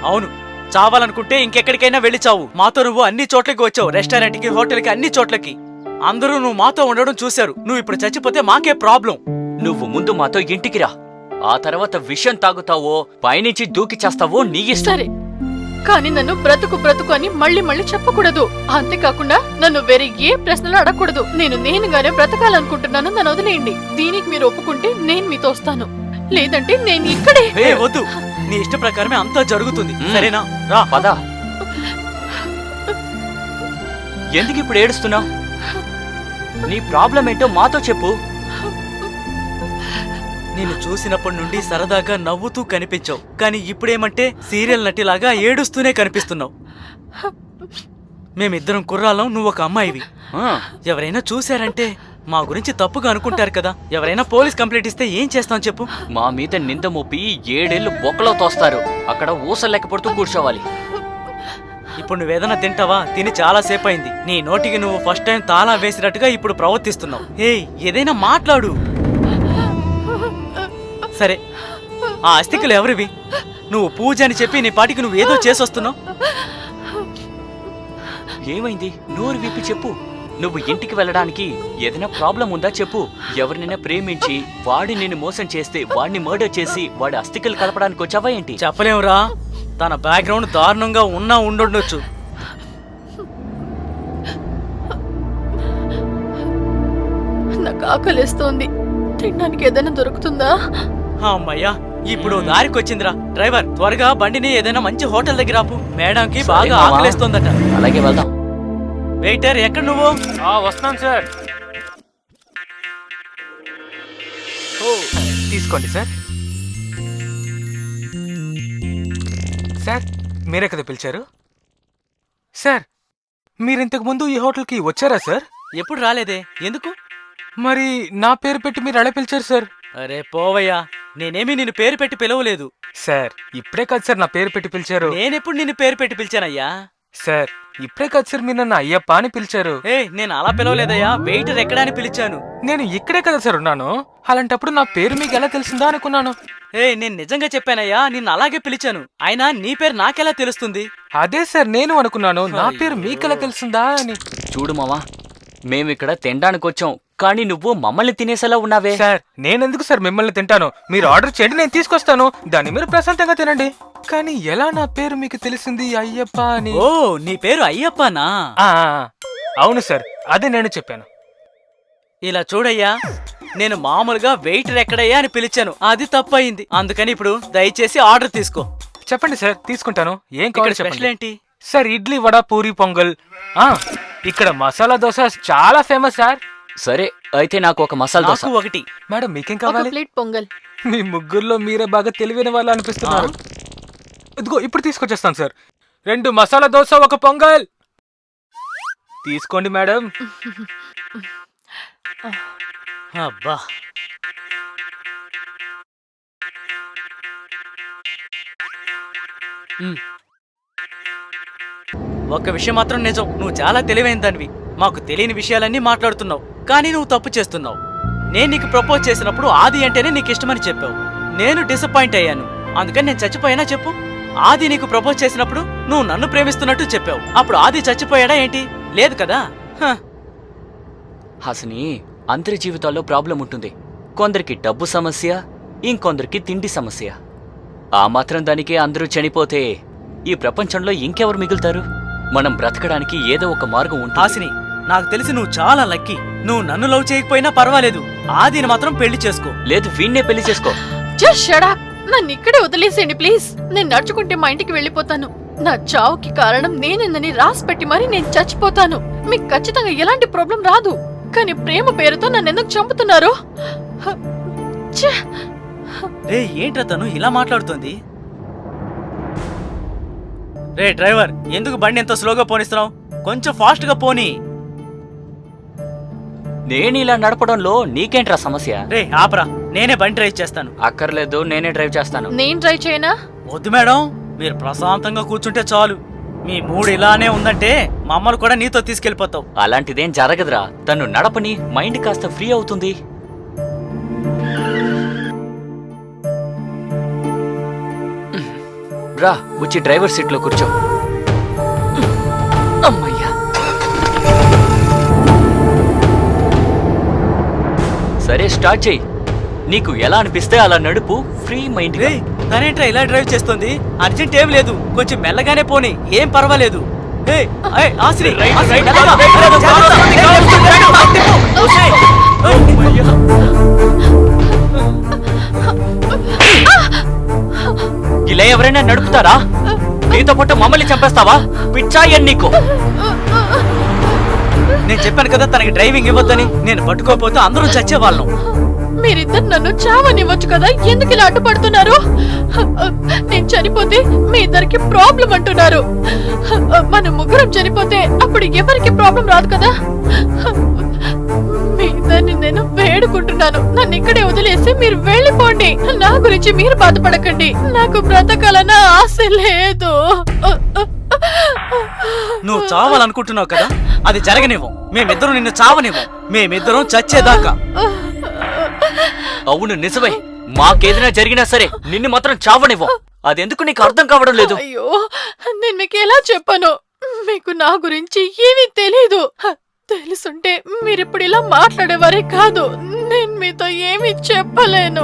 అవును, చావాలనుకుంటే ఇంకెక్కడికైనా వెళ్ళి చావు. మాతో నువ్వు అన్ని చోట్లకి వచ్చావు. రెస్టారెంట్ కి, హోటల్ కి, అన్ని చోట్లకి. అందరూ నువ్వు మాతో ఉండడం చూశారు. నువ్వు ఇప్పుడు చచ్చిపోతే మాకే ప్రాబ్లం. నువ్వు ముందు మాతో ఇంటికి రా, ఆ తర్వాత విషం తాగుతావో పైనుంచి దూకి చేస్తావో నీ ఇష్టం. సరే, కానీ నన్ను బ్రతుకు బ్రతుకు అని మళ్ళీ మళ్ళీ చెప్పకూడదు. అంతేకాకుండా నన్ను వేరే ఏ ప్రశ్నలు అడగకూడదు. నేనుగానే బ్రతకాలనుకుంటున్నాను. నన్ను వదిలేయండి. దీనికి మీరు ఒప్పుకుంటే నేను మీతో వస్తాను, లేదంటే నేను ఇక్కడే. వద్దు, నీ ఇష్ట ప్రకారమే అంతా జరుగుతుంది. సరేనా? రా పద. ఎందుకు ఇప్పుడు ఏడుస్తున్నావు? నీ ప్రాబ్లం ఏంటో మాతో చెప్పు. నేను చూసినప్పటి నుండి సరదాగా నవ్వుతూ కనిపించావు, కానీ ఇప్పుడేమంటే సీరియల్ నటిలాగా ఏడుస్తూనే కనిపిస్తున్నావు. మేమిద్దరం కుర్రాళ్ళం, నువ్వు ఒక అమ్మాయివి. ఆ, ఎవరైనా చూశారంటే మా గురించి తప్పుగా అనుకుంటారు కదా. ఎవరైనా పోలీస్ కంప్లైంట్ ఇస్తే ఏం చేస్తాం చెప్పు? మా మీద నింద మోపి 7 ఏళ్ళు బొక్కలో తోస్తారు. అక్కడ ఊసలు పడుతూ కూర్చోవాలి. ఇప్పుడు నువ్వేదైనా తింటావా? తిని చాలా సేపు అయింది. నీ నోటికి నువ్వు ఫస్ట్ టైం తాళా వేసినట్టుగా ఇప్పుడు ప్రవర్తిస్తున్నావు. ఏదైనా మాట్లాడు. సరే, ఆ అస్థికలు ఎవరివి? నువ్వు పూజ అని చెప్పి నీ పాటికి నువ్వు ఏదో చేసొస్తున్నావు. ఏమైంది? నోరు విప్పి చెప్పు. నువ్వు ఇంటికి వెళ్ళడానికి ఏదైనా ప్రాబ్లం ఉందా చెప్పు. ఎవరినైనా ప్రేమించి వాడి నిన్ను మోసం చేస్తే వాడిని మర్డర్ చేసి వాడి అస్థికలు కలపడానికి వచ్చావా ఏంటి? చెప్పలేవురా, తన బ్యాక్గ్రౌండ్ దారుణంగా ఉన్నా ఉండుండొచ్చు. నాకు ఆకలిస్తోంది. తినడానికి ఏదైనా దొరుకుతుందా? అమ్మయ్యా, ఇప్పుడు దారికొచ్చిందిరా. డ్రైవర్, త్వరగా బండిని ఏదైనా మంచి హోటల్ దగ్గర ఆపు. మేడంకి బాగా మావా. ఆకలిస్తోందట. అలాగే వెళ్దాం. వెయిటర్, ఎక్కడ నువ్వు? వస్తున్నాను సార్. తీసుకోండి సార్. సార్, మీరే కదా పిలిచారు? సార్, మీరింతకు ముందు ఈ హోటల్కి వచ్చారా సార్? ఎప్పుడు రాలేదే, ఎందుకు? మరి నా పేరు పెట్టి మీరు ఎలా పిలిచారు సార్? అరే పోవయ్యా, నేనేమి నిన్ను పేరు పెట్టి పిలవలేదు. సార్, ఇప్పుడే కాదు సార్ నా పేరు పెట్టి పిలిచారు. నేనెప్పుడు నిన్ను పేరు పెట్టి పిలిచానయ్యా? సార్, ఇప్పుడే కాదు సార్ మీరు నన్ను అయ్యప్ప అని పిలిచారు. నేను అలా పిలవలేదయ్యా. వెయిటర్ ఎక్కడా అని పిలిచాను. నేను ఇక్కడే కదా సార్ ఉన్నాను. అలాంటప్పుడు నా పేరు మీకు ఎలా తెలిసిందా అనుకున్నాను. నేను నిజంగా చెప్పానయ్యా, నిన్ను అలాగే పిలిచాను. అయినా నీ పేరు నాకెలా తెలుస్తుంది? అదే సార్ నేను అనుకున్నాను, నా పేరు మీకెలా తెలిసిందా అని. చూడు మావా, మేమిక్కడ తినడానికి వచ్చాం, కానీ నువ్వు మమ్మల్ని తినేసేలా ఉన్నావే. సార్, నేనెందుకు సార్ మిమ్మల్ని తింటాను? మీరు ఆర్డర్ చేయండి, నేను తీసుకొస్తాను. దాన్ని మీరు ప్రశాంతంగా తినండి. కానీ ఎలా నా పేరు మీకు తెలిసింది అయ్యప్ప అని? ఓ, నీ పేరు అయ్యప్పనా? ఆ, అవును సార్, అదే నేను చెప్పాను. ఇలా చూడయ్యా, నేను మామూలుగా వెయిటర్ ఎక్కడయ్యా అని పిలిచాను, అది తప్పయింది. అందుకని ఇప్పుడు దయచేసి ఆర్డర్ తీసుకో. చెప్పండి సార్, తీసుకుంటాను. ఏం ఇక్కడ కావాలి స్పెషల్ చెప్పండి. ఏంటి? సార్, ఇడ్లీ, వడ, పూరి, పొంగల్. ఇక్కడ మసాలా దోశ చాలా ఫేమస్ సార్. సరే, అయితే నాకు ఒక మసాలా దోశ. నాకు ఒకటి. మేడం, మీకేం ఒక కావాలి? ప్లేట్ పొంగల్. మీ ముగ్గురులో మీరే బాగా తెలివైన వాళ్ళు అనిపిస్తున్నారు. ఇదిగో ఇప్పుడు తీసుకొచ్చేస్తాను సార్. 2 మసాలా దోశ, 1 పొంగల్. తీసుకోండి మేడం. అబ్బా, ఒక్క విషయం మాత్రం నిజం, నువ్వు చాలా తెలివైన దానివి. మాకు తెలియని విషయాలన్నీ మాట్లాడుతున్నావు, కానీ నువ్వు తప్పు చేస్తున్నావు. నేను నీకు ప్రపోజ్ చేసినప్పుడు ఆది అంటేనే నీకు ఇష్టమని చెప్పావు. నేను డిసప్పాయింట్ అయ్యాను, అందుకని నేను చచ్చిపోయానా చెప్పు? ఆది నీకు ప్రపోజ్ చేసినప్పుడు నువ్వు నన్ను ప్రేమిస్తున్నట్టు చెప్పావు. అప్పుడు ఆది చచ్చిపోయాడా ఏంటి? లేదు కదా. హాసిని, అందరి జీవితాల్లో ప్రాబ్లం ఉంటుంది. కొందరికి డబ్బు సమస్య, ఇంకొందరికి తిండి సమస్య. ఆ మాత్రం దానికే అందరూ చనిపోతే ఈ ప్రపంచంలో ఇంకెవరు మిగులుతారు? మనం బ్రతకడానికి ఏదో ఒక మార్గం ఉంటుంది. హాసిని, నాకు తెలిసి నువ్వు చాలా లక్కీ. నువ్వు నన్ను లవ్ చేయకపోయినా పర్వాలేదు, ఆదిని మాత్రం పెళ్లి చేసుకో. లేదు, వీణ్ణే పెళ్లి చేసుకో. Just shut up. నన్ను ఇక్కడే వదిలేసేయండి ప్లీజ్. నేను నడుచుకుంటే మా ఇంటికి వెళ్ళిపోతాను. నా చావుకి కారణం నేనేనని రాసి పెట్టి మరి నేను చచ్చిపోతాను. మీకు ఖచ్చితంగా ఎలాంటి ప్రాబ్లం రాదు. కానీ ప్రేమ పేరుతో నన్ను ఎందుకు చంపుతున్నారు? రే, ఏంట్రా తను ఇలా మాట్లాడుతోంది? రే డ్రైవర్, ఎందుకు బండి ఎంత స్లోగా పోనిస్తున్నావు? కొంచెం ఫాస్ట్ గా పోనీ. నేను ఇలా నడపడంలో నీకేంట్రా సమస్య? రే ఆపరా, నేనే బండి డ్రైవ్ చేస్తాను. అక్కర్లేదు, నేనే డ్రైవ్ చేస్తాను. నేను డ్రైవ్ చేయనా? వద్దు మేడం, మీరు ప్రశాంతంగా కూర్చుంటే చాలు. మీ మూడు ఇలానే ఉందంటే మమ్మల్ని కూడా నీతో తీసుకెళ్లిపోతావు. అలాంటిదేం జరగదురా. తను నడపని మైండ్ కాస్త ఫ్రీ అవుతుంది. రా, వచ్చి డ్రైవర్ సీట్లో కూర్చో. అమ్మయ్యా. సరే, స్టార్ట్ చెయ్యి. నీకు ఎలా అనిపిస్తే అలా నడుపు, ఫ్రీ మైండ్. రే, తనేంట్రా ఇలా డ్రైవ్ చేస్తుంది? అర్జెంట్ ఏం లేదు, కొంచెం మెల్లగానే పోనీ, ఏం పర్వాలేదు. ఇలా ఎవరైనా నడుపుతారా? నీతో పాటు మమ్మల్ని చంపేస్తావా? పిచ్చాయన్ నీకు. నేను చెప్పాను కదా తనకి డ్రైవింగ్ ఇవ్వద్దని. నేను పట్టుకోకపోతే అందరూ చచ్చేవాళ్ళం. మీరిద్దరు నన్ను చావనివ్వచ్చు కదా, ఎందుకు ఇలా అడ్డుపడుతున్నారు? నేను చనిపోతే మీ ఇద్దరికి ప్రాబ్లం అంటున్నారు. మన ముగ్గురం చనిపోతే అప్పుడు ఎవరికి ప్రాబ్లం రాదు కదా. మీ ఇద్దరిని నేను వేడుకుంటున్నాను, నన్ను ఇక్కడే వదిలేసి మీరు వెళ్ళిపోండి. నా గురించి మీరు బాధపడకండి, నాకు బ్రతకాలన్న ఆశ లేదు. నువ్వు చావాలనుకుంటున్నావు కదా, అది జరగనివ్వం. మేమిద్దరం నిన్ను చావనివ్వం. మేమిద్దరం చచ్చేదాకా. అవును నిజమే, మాకేదైనా జరిగినా సరే నిన్ను మాత్రం చావనివ్వం. అదెందుకు నీకు అర్థం కావడం లేదు? అయ్యో, నేను మీకు ఎలా చెప్పను? మీకు నా గురించి ఏమీ తెలీదు. తెలుసుంటే మీరిప్పుడు ఇలా మాట్లాడేవారే కాదు. నేను మీతో ఏమీ చెప్పలేను.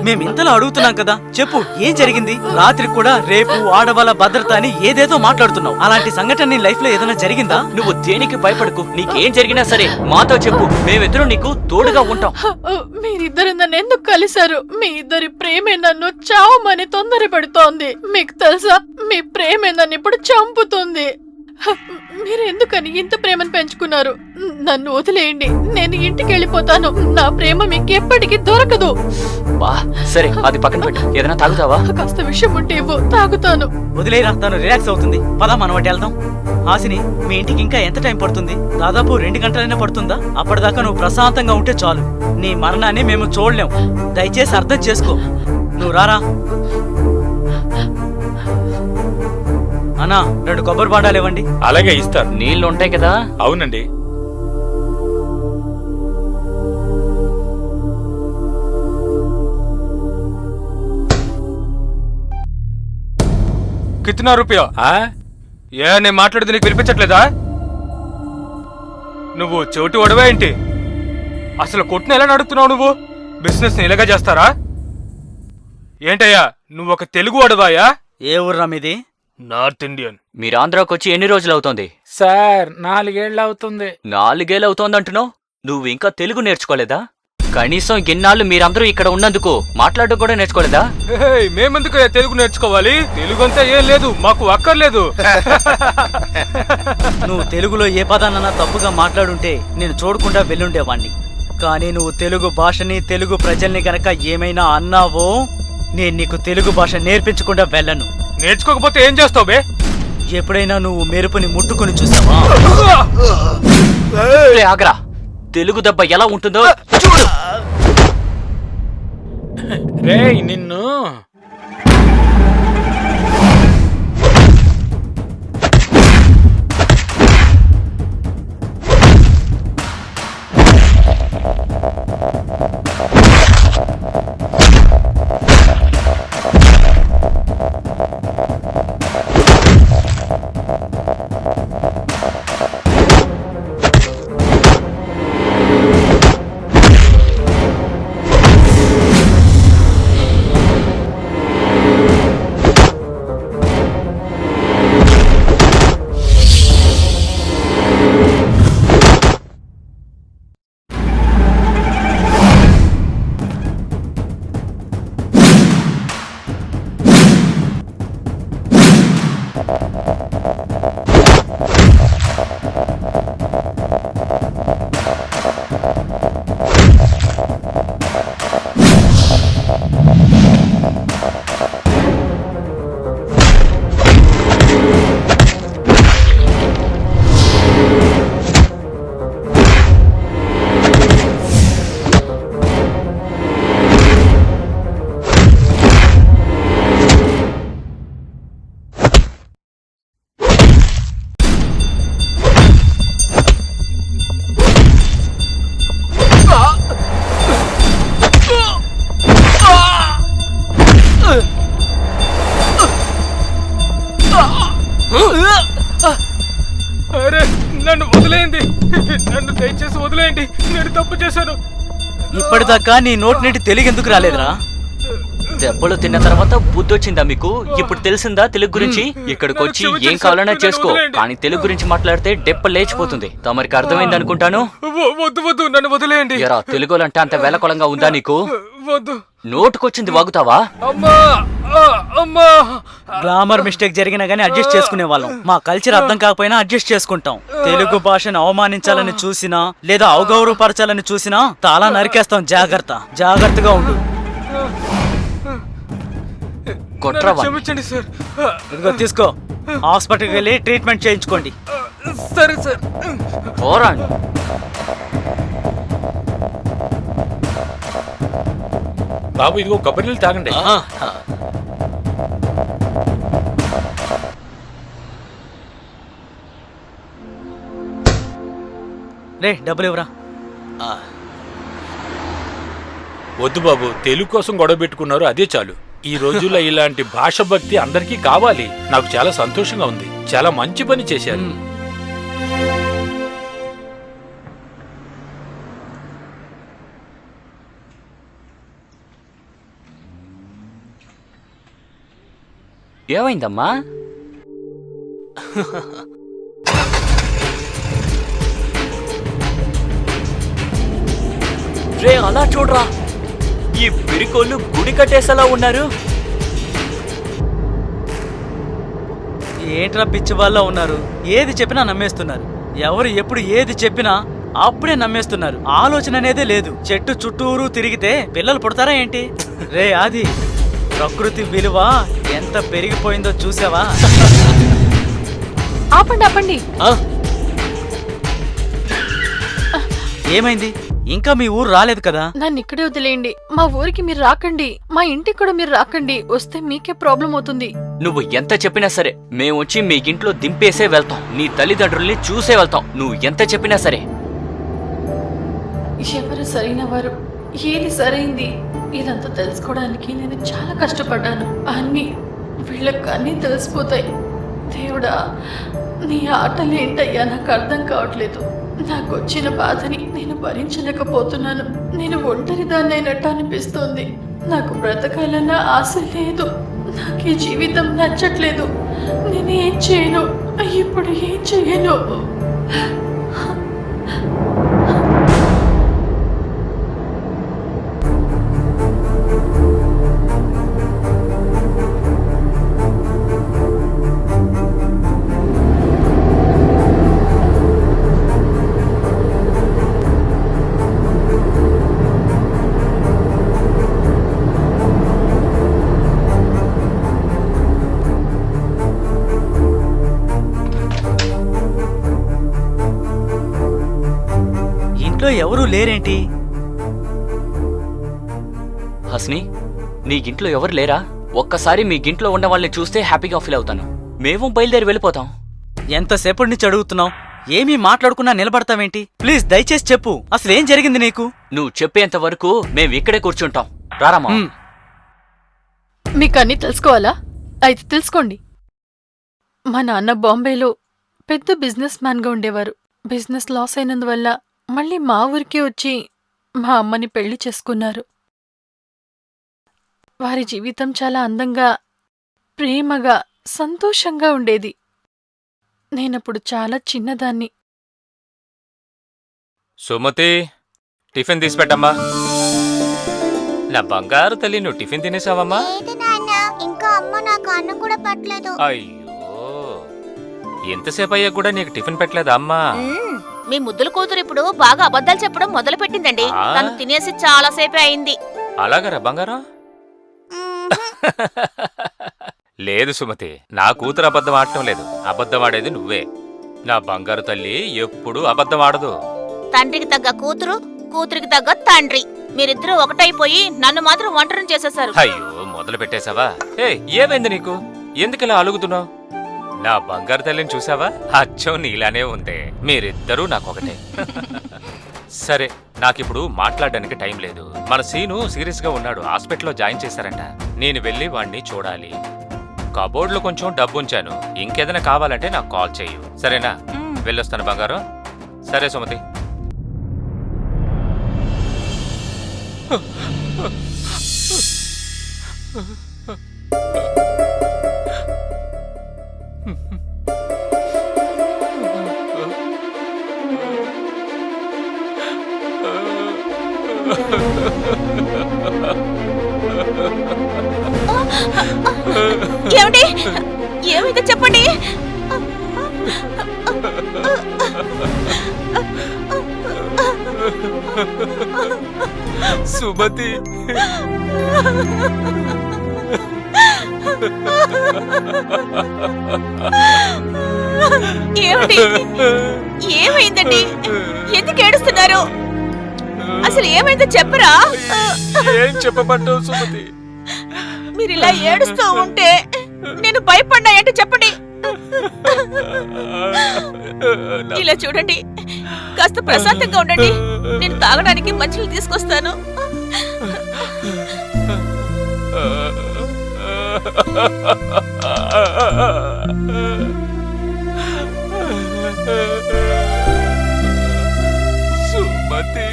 మేమింతలా అడుగుతున్నాం కదా, చెప్పు ఏం జరిగింది? రాత్రి కూడా రేపు ఆడవాళ్ళ భద్రత అని ఏదేదో మాట్లాడుతున్నావు. అలాంటి సంఘటన నీ లైఫ్ లో ఏదైనా జరిగిందా? నువ్వు దేనికి భయపడకు, నీకేం జరిగినా సరే మాతో చెప్పు, మేమిద్దరం నీకు తోడుగా ఉంటాం. మీరిద్దరు నన్ను ఎందుకు కలిశారు? మీ ఇద్దరి ప్రేమే నన్ను చావమని తొందర పెడుతోంది. మీకు తెలుసా, మీ ప్రేమే నన్ను ఇప్పుడు చంపుతుంది. మీరు ఎందుకని ఇంత ప్రేమను పెంచుకున్నారు? నన్ను వదిలేయండి, నేను ఇంటికి వెళ్ళిపోతాను. నా ప్రేమ మీకు ఎప్పటికీ దొరకదు. బా సరే, అది పక్కన పెట్టు. ఏదైనా తాగుతావా? కాస్త విషయం ఉంటే ఇవ్వు, తాగుతాను. వదిలేరా, తను రిలాక్స్ అవుతుంది. పదా మనం అటు వెళ్దాం. హాసిని, మీ ఇంటికి ఇంకా ఎంత టైం పడుతుంది? దాదాపు 2 గంటలైనా పడుతుందా? అప్పటిదాకా నువ్వు ప్రశాంతంగా ఉంటే చాలు. నీ మరణాన్ని మేము చూడలేం. దయచేసి అర్థం చేసుకో. నువ్వు రారా. అన్నా, 2 కొబ్బరి బాండాలు ఇవ్వండి. అలాగే ఇస్తారు. నీళ్లు ఉంటాయి కదా? అవునండి. కిतना రూపాయ? ఏ నేను మాట్లాడేది నీకు వినిపించట్లేదా? నువ్వు చోటు వడవా ఏంటి? అసలు కొట్టును ఎలా నడుపుతున్నావు నువ్వు? బిజినెస్ ని ఇలాగా చేస్తారా ఏంటయ్యా? నువ్వు ఒక తెలుగు వడవాయా? ఏ ఊర్రా మీది? North Indian. మీరు ఆంధ్రాకి వచ్చి ఎన్ని రోజులు అవుతోంది? సార్ 4 ఏళ్ళు అవుతుంది. 4 ఏళ్ళు అవుతోందంటున్నావు? నువ్వు ఇంకా తెలుగు నేర్చుకోలేదా? కనీసం ఇన్నాళ్ళు మీరందరూ ఇక్కడ ఉన్నందుకు మాట్లాడడం కూడా నేర్చుకోలేదా? మేమెందుకు తెలుగు నేర్చుకోవాలి? తెలుగు అంతా ఏం లేదు, మాకు అక్కర్లేదు. నువ్వు తెలుగులో ఏ పదానన్నా తప్పుగా మాట్లాడుంటే నేను చూడకుండా వెళ్ళుండేవాణ్ణి. కానీ నువ్వు తెలుగు భాషని, తెలుగు ప్రజల్ని గనక ఏమైనా అన్నావో నేను నీకు తెలుగు భాష నేర్పించకుండా వెళ్ళను. నేర్చుకోకపోతే ఏం చేస్తావు బే? ఎప్పుడైనా నువ్వు మెరుపుని ముట్టుకుని చూసావా? ఆగరా, తెలుగు దెబ్బ ఎలా ఉంటుందో చూడు. రేయ్ నిన్ను. అరే నన్ను వదిలేయండి, నన్ను దయచేసి వదిలేయండి, నేను తప్పు చేశాను. ఇప్పటిదాకా నీ నోటి నుండి తెలుగు ఎందుకు రాలేదురా? దెబ్బలు తిన్న తర్వాత బుద్ధి వచ్చిందా మీకు? ఇప్పుడు తెలిసిందా తెలుగు గురించి? ఇక్కడికి వచ్చి ఏం కావాలన్నా చేసుకో, కానీ తెలుగు గురించి మాట్లాడితే డెప్ప లేచిపోతుంది. తమరికి అర్థమైంది అనుకుంటాను. వద్దు వద్దు, నన్ను వదిలేయండి. ఎరా, తెలుగులంటే అంత వేలకొలంగా ఉందా నీకు? వద్దు. నోటుకొచ్చింది వాగుతావా? అమ్మా అమ్మా. గ్లామర్ మిస్టేక్ జరిగినా గానీ అడ్జస్ట్ చేసుకునే వాళ్ళం. మా కల్చర్ అర్థం కాకపోయినా అడ్జస్ట్ చేసుకుంటాం. తెలుగు భాషను అవమానించాలని చూసినా లేదా అవగౌరవపరచాలని చూసినా తాళా నరికేస్తాం. జాగ్రత్తగా ఉండు. కొట్రవా? క్షమించండి సార్. ఇదిగో తీసుకో, హాస్పిటల్కి వెళ్ళి ట్రీట్మెంట్ చేయించుకోండి. సరే సార్. పోరా. బాబు ఇదిగో కొబ్బరి నీళ్ళు తాగండి. రే డబ్బులు ఇవ్వరా. వద్దు బాబు, తెలుగు కోసం గొడవ పెట్టుకున్నారు, అదే చాలు. ఈ రోజుల్లో ఇలాంటి భాష భక్తి అందరికీ కావాలి. నాకు చాలా సంతోషంగా ఉంది. చాలా మంచి పని చేశారు. ఏమైందమ్మా? రే అలా చూడరా, ఈ పిరికోళ్ళు గుడి కట్టేసేలా ఉన్నారు. ఏంట్రా పిచ్చి వాళ్ళ ఉన్నారు. ఏది చెప్పినా నమ్మేస్తున్నారు. ఎవరు ఎప్పుడు ఏది చెప్పినా అప్పుడే నమ్మేస్తున్నారు. ఆలోచన అనేదే లేదు. చెట్టు చుట్టూరు తిరిగితే పిల్లలు పుడతారా ఏంటి? రే ఆది, ప్రకృతి విలువ ఎంత పెరిగిపోయిందో చూసావా? ఆపండి. ఏమైంది? ఇంకా మీ ఊరు రాలేదు కదా? నన్ను ఇక్కడే వదిలేయండి. మా ఊరికి మీరు రాకండి. మా ఇంటికి కూడా మీరు రాకండి. వస్తే మీకే ప్రాబ్లం అవుతుంది. నువ్వు ఎంత చెప్పినా సరే మేము వచ్చి మీకింట్లో దింపేసే వెళ్తాం. నీ తల్లిదండ్రుల్ని చూసే వెళ్తాం. నువ్వు ఎంత చెప్పినా సరే. ఎవరు సరైన వారు, ఏది సరైంది, ఇదంతా తెలుసుకోవడానికి నేను చాలా కష్టపడ్డాను. వీళ్ళకి అన్నీ తెలిసిపోతాయి. దేవుడా, నీ ఆటలేంటయ్యా నాకు అర్థం కావట్లేదు. నాకు వచ్చిన బాధని నేను భరించలేకపోతున్నాను. నేను ఒంటరిదాన్ని అయినట్టు అనిపిస్తోంది. నాకు బ్రతకాలన్న ఆశ లేదు. నాకు ఈ జీవితం నచ్చట్లేదు. నేనేం చేయను? ఇప్పుడు ఏం చేయను? ఇంట్లో ఎవరూ లేరేంటి? హస్ని, నీకింట్లో ఎవరు లేరా? ఒక్కసారి మీకింట్లో ఉన్న వాళ్ళని చూస్తే హ్యాపీగా ఫీల్ అవుతాను. మేము బయలుదేరి వెళ్ళిపోతాం. ఎంతసేపటి నుంచి అడుగుతున్నావు? ఏమీ మాట్లాడుకున్నా నిలబడతావేంటి? ప్లీజ్ దయచేసి చెప్పు, అసలు ఏం జరిగింది నీకు? నువ్వు చెప్పేంత వరకు మేము ఇక్కడే కూర్చుంటాం. రారామా. మీకు అన్నీ తెలుసుకోవాలా? అయితే తెలుసుకోండి. మా నాన్న బాంబేలో పెద్ద బిజినెస్ మ్యాన్గా ఉండేవారు. బిజినెస్ లాస్ అయినందువల్ల మళ్ళీ మా ఊరికే వచ్చి మా అమ్మని పెళ్లి చేసుకున్నారు. వారి జీవితం చాలా అందంగా, ప్రేమగా, సంతోషంగా ఉండేది. నేనప్పుడు చాలా చిన్నదాన్ని. సుమతి, టిఫిన్ తీసి పెట్టమ్మా. నా బంగారు తల్లి, నువ్వు టిఫిన్ తినేసావమ్మా? ఇంకా అమ్మ నాకు అన్నం కూడా పట్టలేదు. అయ్యో, ఎంతసేపు అయ్యా కూడా నీకు టిఫిన్ పెట్టలేదా అమ్మా? మీ ముద్దుల కూతురు ఇప్పుడు బాగా అబద్ధాలు చెప్పడం మొదలు పెట్టిందండి. తను తినేసి చాలా సేపే అయింది. అలాగరా బంగారం? లేదు సుమతి, నా కూతురు అబద్ధం ఆడటం లేదు. అబద్ధం ఆడేది నువ్వే. నా బంగారు తల్లి ఎప్పుడూ అబద్ధం ఆడదు. తండ్రికి తగ్గ కూతురు, కూతురికి తగ్గ తండ్రి, మీరిద్దరూ ఒకటైపోయి నన్ను మాత్రం ఒంటరిని చేసేశారు. అయ్యో, మొదలు పెట్టేశావా? ఏమైంది నీకు? ఎందుకిలా అలుగుతున్నావు? నా బంగారు తల్లిని చూసావా? అచ్చం నీలానే ఉంది. మీరిద్దరూ నాకొకటే. సరే, నాకిప్పుడు మాట్లాడడానికి టైం లేదు. మన సీను సీరియస్ గా ఉన్నాడు. హాస్పిటల్లో జాయిన్ చేశారంట. నేను వెళ్ళి వాణ్ణి చూడాలి. కబోర్డ్లో కొంచెం డబ్బు ఉంచాను. ఇంకేదైనా కావాలంటే నాకు కాల్ చెయ్యు, సరేనా? వెళ్ళొస్తాను బంగారం. సరే సుమతి. ఏమండి ఏమైందో చెప్పండి. సుమతి ఏమండి ఏమైందండి? ఎందుకు ఏడుస్తున్నారు? అసలు ఏమైందో చెప్పరా? ఏం చెప్పమంటావు సుమతి? మీరు ఇలా ఏడుస్తూ ఉంటే నేను భయపడ్డా ఏంటో చెప్పండి. ఇలా చూడండి, కాస్త ప్రశాంతంగా ఉండండి. నేను తాగడానికి మంచినీళ్ళు తీసుకొస్తాను. సుమతి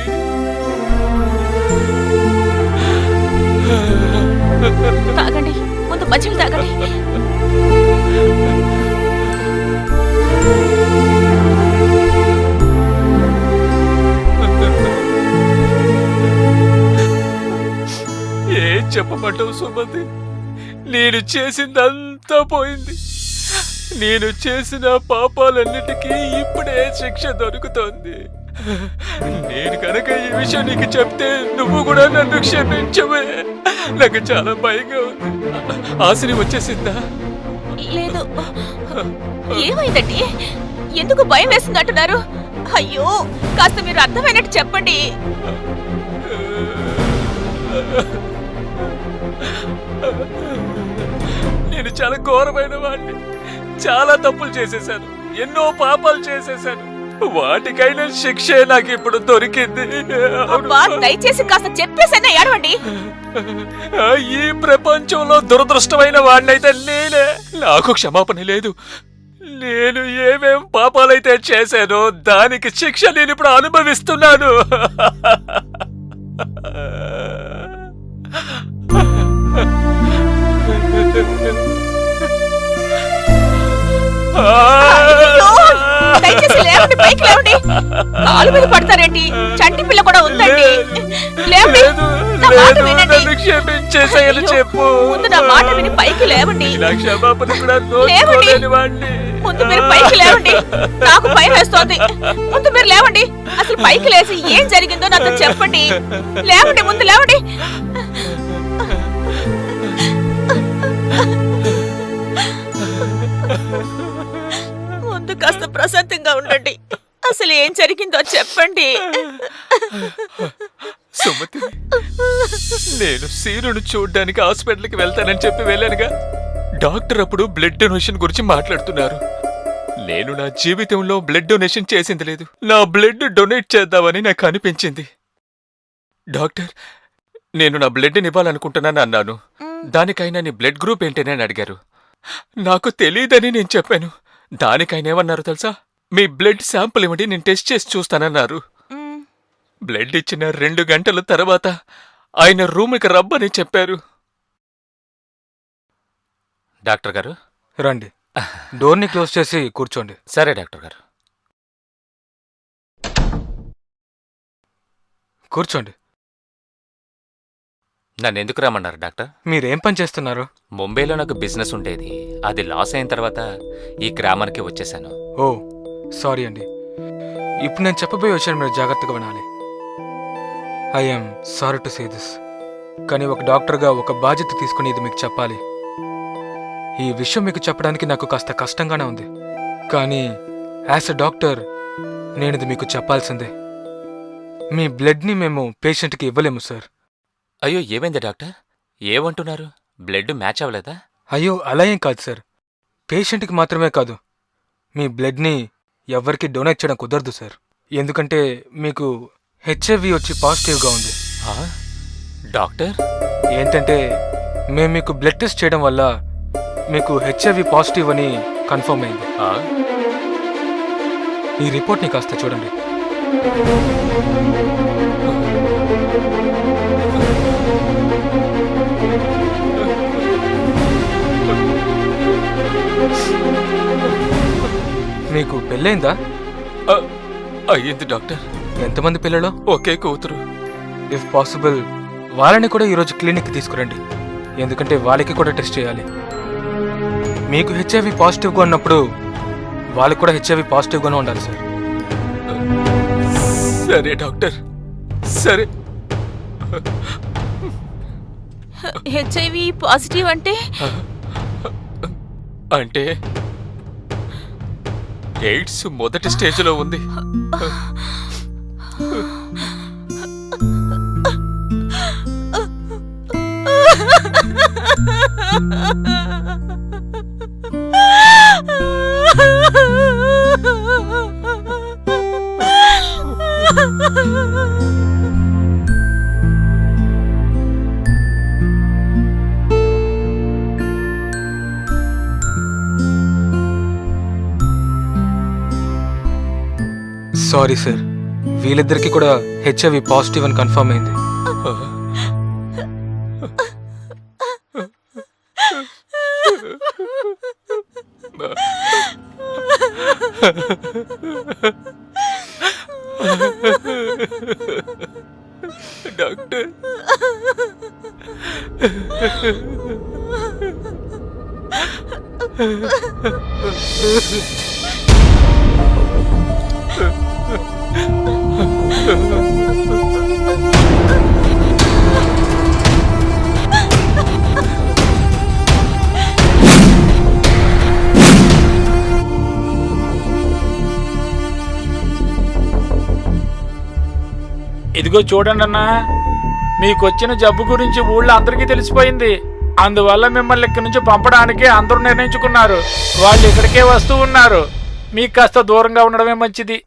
తాగండి, ముందు మంచినీళ్ళు తాగండి. ఏం చెప్పమంటావు సుమతి? నేను చేసిందంతా పోయింది. నేను చేసిన పాపాలన్నిటికీ ఇప్పుడే శిక్ష దొరుకుతోంది. నేను కనుక ఈ విషయం నీకు చెప్తే నువ్వు కూడా నన్ను క్షమించవే. నాకు చాలా భయంగా ఉంది. ఆశని వచ్చేసిందా? లేదు. ఏమైందండి? ఎందుకు భయం వేస్తుంది అంటున్నారు? అయ్యో, కాస్త మీరు అర్థమైనట్టు చెప్పండి. నేను చాలా ఘోరమైన వాడిని. చాలా తప్పులు చేసేశాను. ఎన్నో పాపాలు చేసేశాను. వాటికైనా శిక్షే నాకు ఇప్పుడు దొరికింది. అబ్బా, దయచేసి కాస్త చెప్పేసైనా ఏడవండి. ఈ ప్రపంచంలో దురదృష్టమైన వాడినైతే నేనే. నాకు క్షమాపణ లేదు. నేను ఏమేం పాపాలైతే చేశానో దానికి శిక్ష నేను ఇప్పుడు అనుభవిస్తున్నాను. అయ్యో, దయచేసి లేవండి, పైకి లేవండి. కాలు మీద పడతారేంటి? చంటి పిల్ల కూడా ఉందండి. లేవండి, నా మాట వినండి. క్షమించేసేయని చెప్పు. ముందు నా మాట విని పైకి లేవండి. నా క్షమాపణ కూడా లేవండి. నోచుకోలేని వాడిని. ముందు మీరు పైకి లేవండి. నాకు భయం వేస్తోంది. ముందు మీరు లేవండి. అసలు పైకి లేచి ఏం జరిగిందో నాతో చెప్పండి. లేవండి, ముందు లేవండి. ముందు కాస్త ప్రశాంతంగా ఉండండి. అసలు ఏం జరిగిందో చెప్పండి. సుమతి, నేను సీనును చూడ్డానికి హాస్పిటల్కి వెళ్తానని చెప్పి వెళ్ళానుగా. డాక్టర్ అప్పుడు బ్లడ్ డొనేషన్ గురించి మాట్లాడుతున్నారు. నేను నా జీవితంలో బ్లడ్ డొనేషన్ చేసింది లేదు. నా బ్లడ్ డొనేట్ చేద్దామని నాకు అనిపించింది. డాక్టర్, నేను నా బ్లడ్ని ఇవ్వాలనుకుంటున్నాను అన్నాను. దానికైనా నీ బ్లడ్ గ్రూప్ ఏంటని అడిగారు. నాకు తెలియదని నేను చెప్పాను. దానికైనా ఏమన్నారు తెలుసా? మీ బ్లడ్ శాంపుల్ ఇవ్వండి, నేను టెస్ట్ చేసి చూస్తానన్నారు. బ్లడ్ ఇచ్చిన 2 గంటల తర్వాత ఆయన రూమ్కి రమ్మని చెప్పారు. డాక్టర్ గారు రండి, డోర్ని క్లోజ్ చేసి కూర్చోండి. సరే డాక్టర్ గారు. కూర్చోండి. నన్ను ఎందుకు రమ్మన్నారు డాక్టర్? మీరేం పని చేస్తున్నారు? ముంబైలో నాకు బిజినెస్ ఉండేది. అది లాస్ అయిన తర్వాత ఈ గ్రామానికి వచ్చేసాను. ఓ, సారీ అండి. ఇప్పుడు నేను చెప్పబోయే విషయం మీరు జాగ్రత్తగా వినాలి. I'm sorry to say this, కానీ ఒక డాక్టర్గా ఒక బాధ్యత తీసుకుని ఇది మీకు చెప్పాలి. ఈ విషయం మీకు చెప్పడానికి నాకు కాస్త కష్టంగానే ఉంది, కానీ యాజ్ ఎ డాక్టర్ నేను ఇది మీకు చెప్పాల్సిందే. మీ బ్లడ్ని మేము పేషెంట్కి ఇవ్వలేము సార్. అయ్యో, ఏమైంది డాక్టర్? ఏమంటున్నారు? బ్లడ్ మ్యాచ్ అవ్వలేదా? అయ్యో, అలా ఏం కాదు సార్. పేషెంట్కి మాత్రమే కాదు, మీ బ్లడ్ని ఎవరికి డొనేట్ చేయడం కుదరదు సార్. ఎందుకంటే మీకు హెచ్ఐవి వచ్చి పాజిటివ్గా ఉంది. డాక్టర్, ఏంటంటే మేము మీకు బ్లడ్ టెస్ట్ చేయడం వల్ల మీకు హెచ్ఐవి పాజిటివ్ అని కన్ఫర్మ్ అయింది. ఈ రిపోర్ట్ని కాస్త చూడండి. మీకు పెళ్ళైందా? అయ్యింది డాక్టర్. ఎంతమంది పిల్లలు? ఒకే కూతురు. ఇఫ్ పాసిబుల్ వాళ్ళని కూడా ఈరోజు క్లినిక్కి తీసుకురండి, ఎందుకంటే వాళ్ళకి కూడా టెస్ట్ చేయాలి. మీకు హెచ్ఐవి పాజిటివ్గా ఉన్నప్పుడు వాళ్ళకి కూడా హెచ్ఐవి పాజిటివ్గానే ఉండాలి సార్. సరే డాక్టర్, సరే. హెచ్ఐవి పాజిటివ్ అంటే అంటే ఎయిడ్స్ మొదటి స్టేజ్లో ఉంది. సారీ సార్, వీళ్ళిద్దరికి కూడా హెచ్ఐవి పాజిటివ్ అని కన్ఫర్మ్ అయింది. డాక్టర్, ఇదిగో చూడండి అన్నా, మీకొచ్చిన జబ్బు గురించి ఊళ్ళో అందరికీ తెలిసిపోయింది. అందువల్ల మిమ్మల్ని ఇక్కడి నుంచి పంపడానికి అందరూ నిర్ణయించుకున్నారు. వాళ్ళు ఇక్కడికే వస్తూ ఉన్నారు. మీకు కాస్త దూరంగా ఉండడమే మంచిది.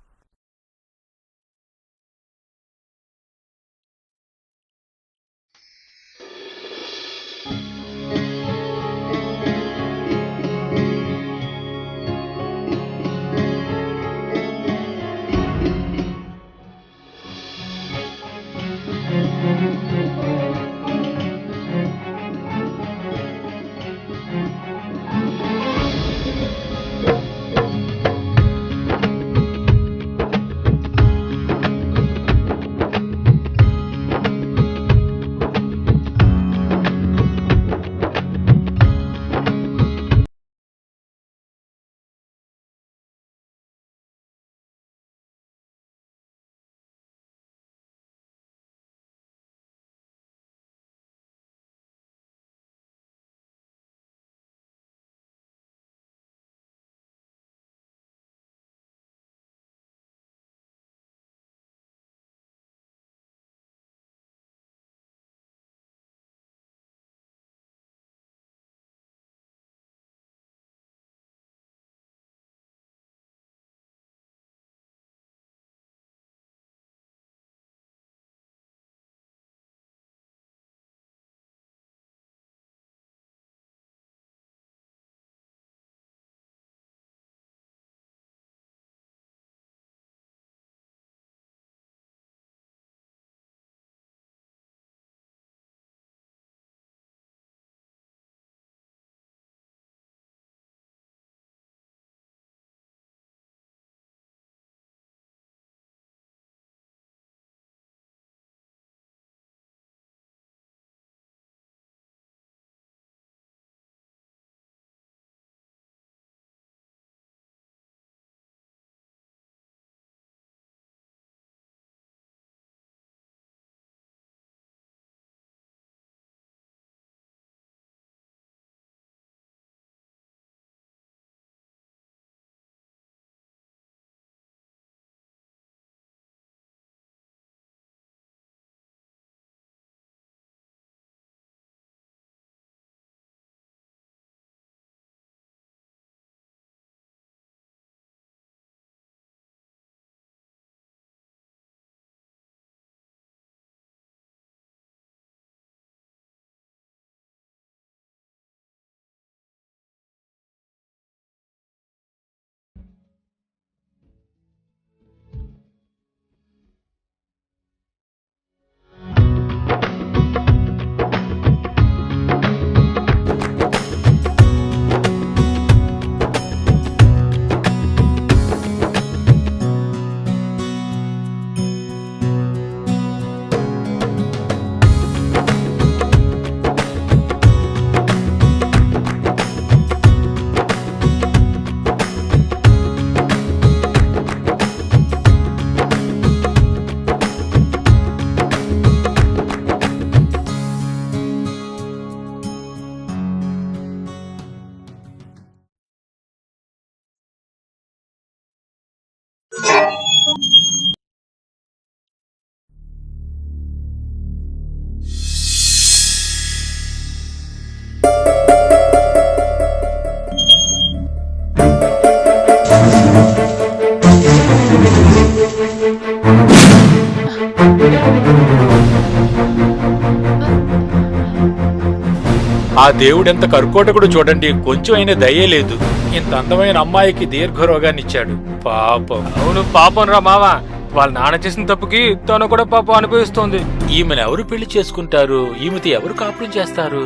ఆ దేవుడెంత కర్కోటకుడు చూడండి, కొంచెం అయినా దయే లేదు. ఇంత అందమైన అమ్మాయికి దీర్ఘరోగాన్నిచ్చాడు. పాపం. అవును పాపం రా మావా, వాళ్ళ నాన్న చేసిన తప్పుకి తను కూడా పాపం అనుభవిస్తోంది. ఈమెను ఎవరు పెళ్లి చేసుకుంటారు? ఈమెతో ఎవరు కాపురం చేస్తారు?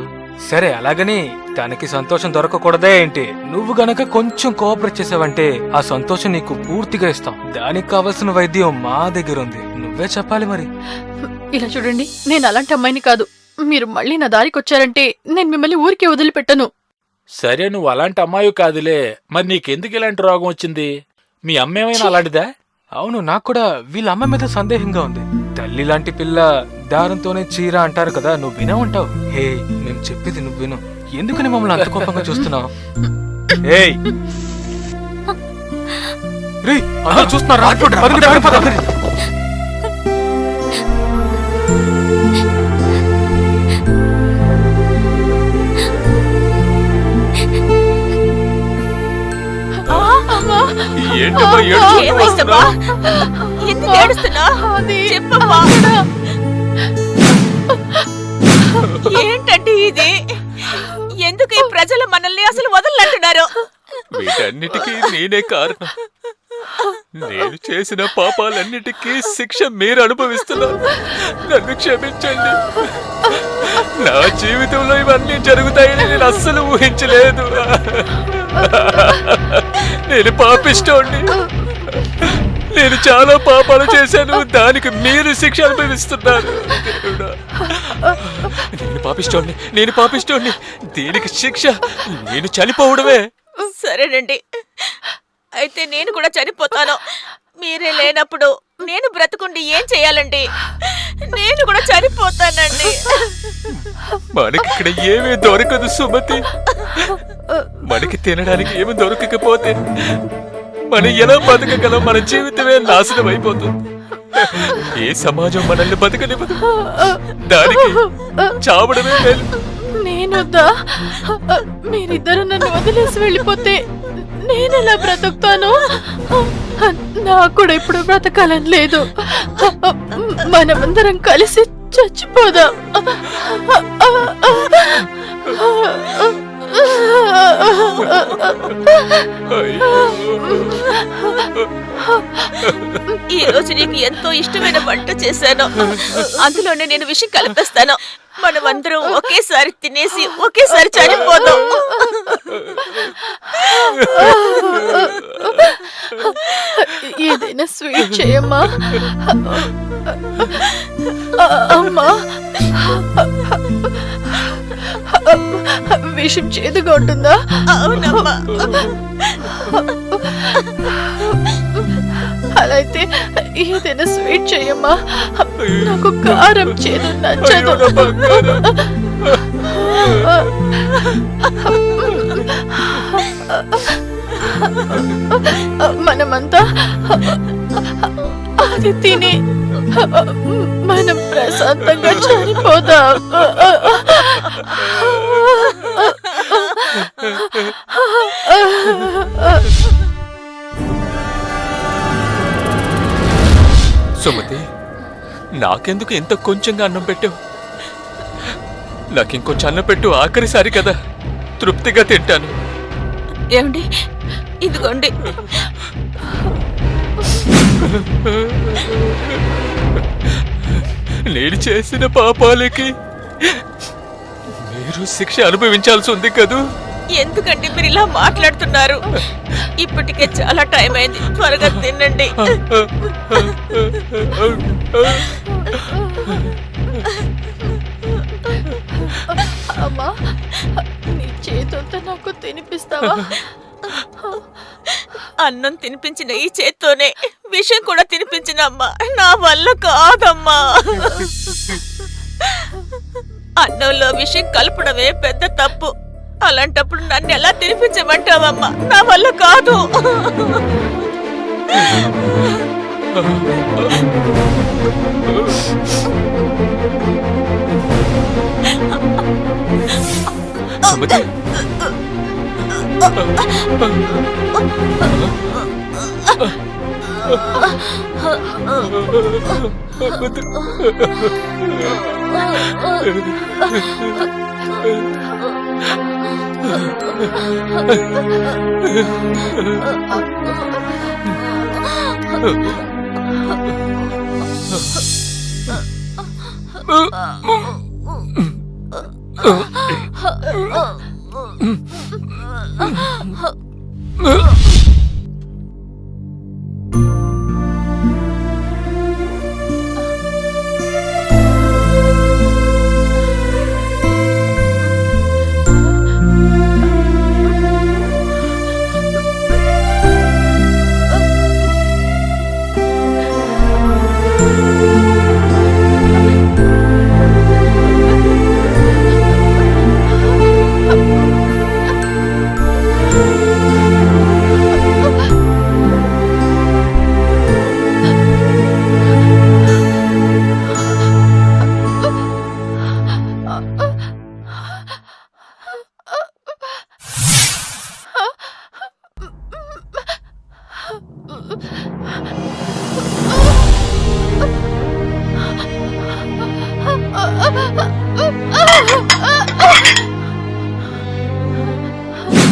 సరే అలాగని తనకి సంతోషం దొరకకూడదే ఏంటి? నువ్వు గనక కొంచెం కోఆపరేట్ చేసావంటే ఆ సంతోషం నీకు పూర్తిగా ఇస్తాం. దానికి కావలసిన వైద్యం మా దగ్గర ఉంది, నువ్వే చెప్పాలి మరి. ఇలా చూడండి, నేను అలాంటి అమ్మాయిని కాదు. మీరు మళ్ళీ నా దారికి వచ్చారంటే నేను మిమ్మల్ని ఊరికే వదిలిపెట్టను. సరే, నువ్వు అలాంటి అమ్మాయి కాదులే. మరి నీకెందుకు ఇలాంటి రోగం వచ్చింది? మీ అమ్మేమైనా అలాంటిదా? అవును, నాకు కూడా వీళ్ళ అమ్మ మీద సందేహంగా ఉంది. తల్లి లాంటి పిల్ల దారంతోనే చీర అంటారు కదా, నువ్వు వినే ఉంటావు. హే, మేము చెప్పేది నువ్వు విను. ఎందుకని మమ్మల్ని అంత కోపంగా చూస్తున్నావు? ఏయ్ రేయ్, అందరూ చూస్తున్నారా? పదండి, పదండి, పదండి. ఏంటమ్మా ఏమైందమ్మా? ఎందుకు ఏడుస్తున్నావ్? చెప్పమ్మా. ఏంటంటే ఇది? ఎందుకు ఈ ప్రజలు మనల్ని అసలు వదలంటున్నారు? వీటన్నిటికీ నేనే కారణం. నేను చేసిన పాపాలన్నిటికీ శిక్ష మీరు అనుభవిస్తున్నారు. నన్ను క్షమించండి. నా జీవితంలో ఇవన్నీ జరుగుతాయని నేను అస్సలు ఊహించలేదు. నేను పాపిస్తోండి. నేను చాలా పాపాలు చేశాను, దానికి మీరు శిక్ష అనుభవిస్తున్నారు. నేను పాపిస్తోండి. దీనికి శిక్ష నేను చనిపోవడమే. సరేనండి, అయితే నేను కూడా చనిపోతాను. మీరే లేనప్పుడు నేను బ్రతుకుండి ఏం చేయాలండి? నేను కూడా చనిపోతానండి. మనకి ఇక్కడ ఏమీ దొరకదు సుమతి. మనకి తినడానికి ఏమి దొరకకపోతే మనం ఎలా బతకగలం? మన జీవితమే నాశనం అయిపోతుంది. ఏ సమాజం మనల్ని బతకనివ్వదు. దానికి చావడమే మేలు. నేనొద్దా? మీరిద్దరు నన్ను వదిలేసి వెళ్ళిపోతే నేనెలా బ్రతుకుతాను? నాకు కూడా ఇప్పుడు బ్రతకాలని లేదు. మనమందరం కలిసి చచ్చిపోదాం. ఈ రోజు నీకు ఎంతో ఇష్టమైన వంట చేశాను, అందులోనే నేను విషయం కలిపేస్తాను. మనమందరం ఒకేసారి తినేసి ఒకేసారి చనిపోదాం. ఏదైనా స్వీట్ చేయమ్మా. అమ్మా, విషం చేదుగా ఉంటుందా? అవునమ్మా. అలా అయితే ఏదైనా స్వీట్ చేయమ్మా. నాకు కారం చేదు నచ్చదు. మనమంతా అది తిని మనం ప్రశాంతంగా చనిపోదాం. సుమతి, నాకెందుకు ఎంత కొంచెంగా అన్నం పెట్టావు? నాకింకొంచెం అన్నం పెట్టు, ఆఖరిసారి కదా, తృప్తిగా తింటాను. ఏమండి, ఇదిగోండి. నేను చేసిన పాపాలకి మీరు శిక్ష అనుభవించాల్సి ఉంది కదూ? ఎందుకంటే మీరు ఇలా మాట్లాడుతున్నారు? ఇప్పటికే చాలా టైం అయింది, త్వరగా తినండి. అమ్మా, నీ చేతులతో నాకు తినిపిస్తావా? అన్నం తినిపించిన ఈ చేత్తోనే విషం కూడా తినిపించిన అమ్మా, నా వల్ల కాదమ్మా. అన్నంలో విషం కలపడమే పెద్ద తప్పు. అలాంటప్పుడు నన్ను ఎలా తినిపించమంటావమ్మా? నా వల్ల కాదు. సుమతి,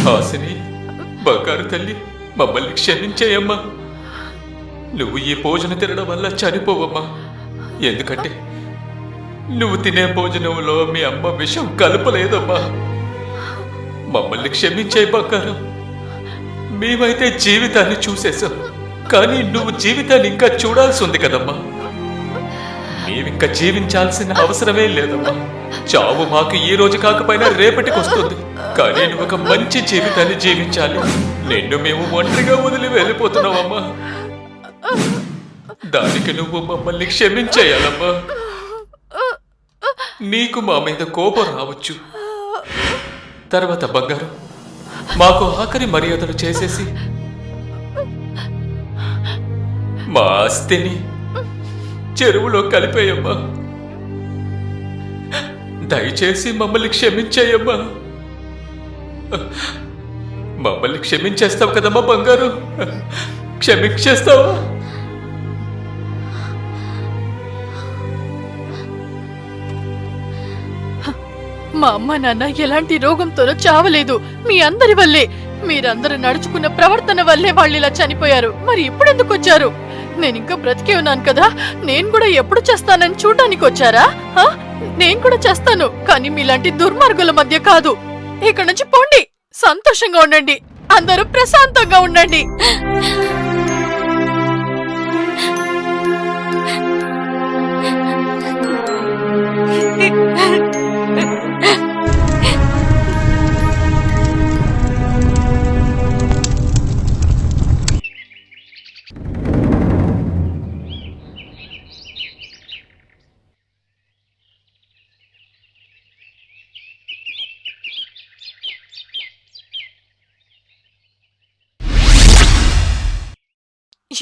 హాసిని, బంగారు తల్లి, మమ్మల్ని క్షమించేయమ్మా. నువ్వు ఈ భోజనం తినడం వల్ల చనిపోవమ్మా. ఎందుకంటే నువ్వు తినే భోజనంలో మీ అమ్మ విషం కలపలేదమ్మా. మమ్మల్ని క్షమించే బంగారం. మేమైతే జీవితాన్ని చూసేశాం, కానీ నువ్వు జీవితాన్ని ఇంకా చూడాల్సి ఉంది కదమ్మా. మేమింకా జీవించాల్సిన అవసరమే లేదమ్మా. చావు మాకు ఈ రోజు కాకపోయినా రేపటికి వస్తుంది, కానీ నువ్వు ఒక మంచి జీవితాన్ని జీవించాలి. నిన్ను మేము ఒంటరిగా వదిలి వెళ్ళిపోతున్నావమ్మా. దానికి నువ్వు మమ్మల్ని క్షమించేయాలమ్మా. నీకు మా మీద కోపం రావచ్చు, తర్వాత బంగారం మాకు ఆఖరి మర్యాదలు చేసేసి మా ఆస్తిని చెరువులో కలిపేయమ్మా. దయచేసి మమ్మల్ని క్షమించేయమ్మా. మమ్మల్ని క్షమించేస్తావు కదమ్మా బంగారు? క్షమించేస్తావా? మా అమ్మ నాన్న ఎలాంటి రోగంతోనూ చావలేదు. మీ అందరి వల్లే, మీరందరూ నడుచుకున్న ప్రవర్తన వల్లే వాళ్ళు ఇలా చనిపోయారు. మరి ఇప్పుడెందుకు వచ్చారు? నేను ఇంకా బ్రతికే ఉన్నాను కదా, నేను కూడా ఎప్పుడు చేస్తానని చూడడానికి వచ్చారా? నేను కూడా చేస్తాను, కానీ మీలాంటి దుర్మార్గుల మధ్య కాదు. ఇక్కడ నుంచి పోండి, సంతోషంగా ఉండండి, అందరూ ప్రశాంతంగా ఉండండి.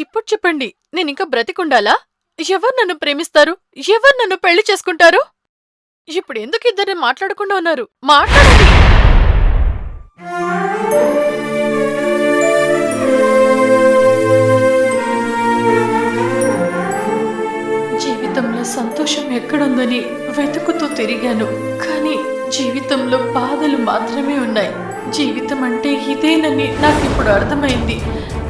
ఇప్పుడు చెప్పండి, నేను ఇంకా బ్రతికుండాలా? ఎవరు నన్ను ప్రేమిస్తారు? ఎవరు నన్ను పెళ్లి చేసుకుంటారు? ఇప్పుడు ఎందుకు ఇద్దరు మాట్లాడకుండా ఉన్నారు? మాట్లాడండి. జీవితంలో సంతోషం ఎక్కడుందని వెతుకుతూ తిరిగాను, కానీ జీవితంలో బాధలు మాత్రమే ఉన్నాయి. జీవితం అంటే ఇదేనని నాకిప్పుడు అర్థమైంది.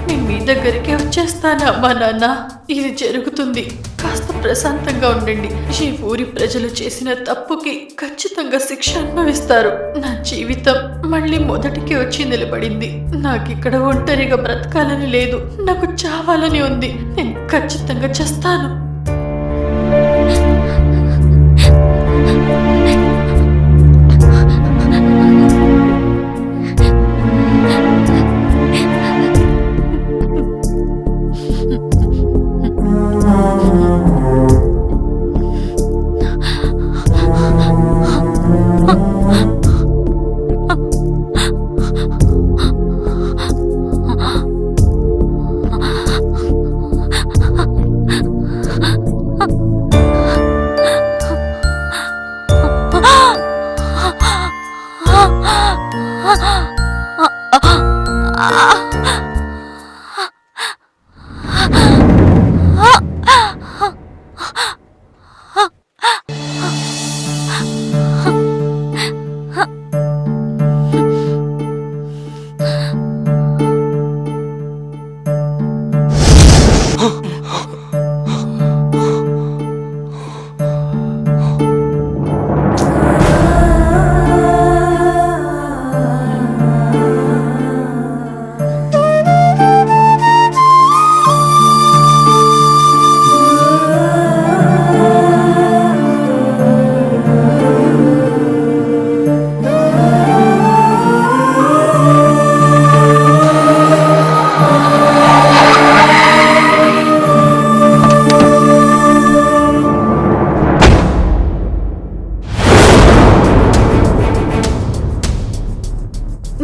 నేను మీ దగ్గరికి వచ్చేస్తానా అమ్మా నాన్న? ఇది జరుగుతుంది, కాస్త ప్రశాంతంగా ఉండండి. ఈ ఊరి ప్రజలు చేసిన తప్పుకి ఖచ్చితంగా శిక్ష అనుభవిస్తారు. నా జీవితం మళ్ళీ మొదటికి వచ్చి నిలబడింది. నాకిక్కడ ఒంటరిగా బ్రతకాలని లేదు, నాకు చావాలని ఉంది. నేను ఖచ్చితంగా చేస్తాను.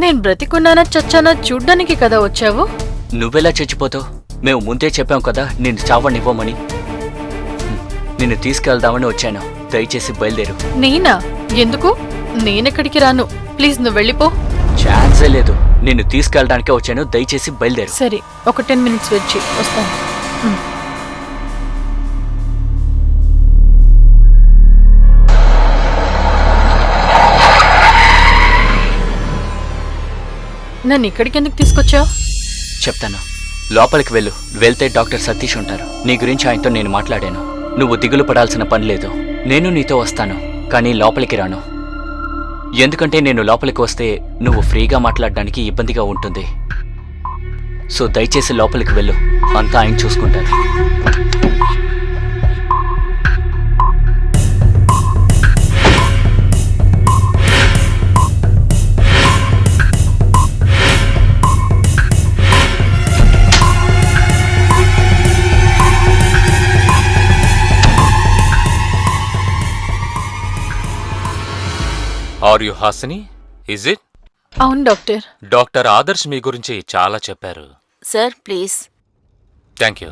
నేను బ్రతికున్నానా చచ్చానా చూడ్డానికి కదా వచ్చావు? నువ్వెలా చచ్చిపోతావు? మేము ముందే చెప్పాం కదా నిన్ను చావనివ్వమని. నిన్ను తీసుకెళ్దామని వచ్చాను. దయచేసి బయలుదేరు. నేనా? ఎందుకు? నేనెక్కడికి రాను. ప్లీజ్ నువ్వు వెళ్ళిపో. ఛాన్సే లేదు. నిన్ను తీసుకెళ్ళడానికే వచ్చాను. దయచేసి బయలుదేరు. సరే, ఒక 10 minutes వెయిట్ చేయి, వస్తాను. నన్ను ఇక్కడికి ఎందుకు తీసుకొచ్చావు? చెప్తాను. లోపలికి వెళ్తే డాక్టర్ సతీష్ ఉంటారు. నీ గురించి ఆయనతో నేను మాట్లాడాను. నువ్వు దిగులు పడాల్సిన పని లేదు. నేను నీతో వస్తాను, కానీ లోపలికి రాను. ఎందుకంటే నేను లోపలికి వస్తే నువ్వు ఫ్రీగా మాట్లాడడానికి ఇబ్బందిగా ఉంటుంది. సో దయచేసి లోపలికి వెళ్ళు. అంతా ఆయన చూసుకుంటారు. Are you Hasini? Is it? అవును డాక్టర్. డాక్టర్ ఆదర్శ్ మీ గురించి చాలా చెప్పారు. Sir please. Thank you.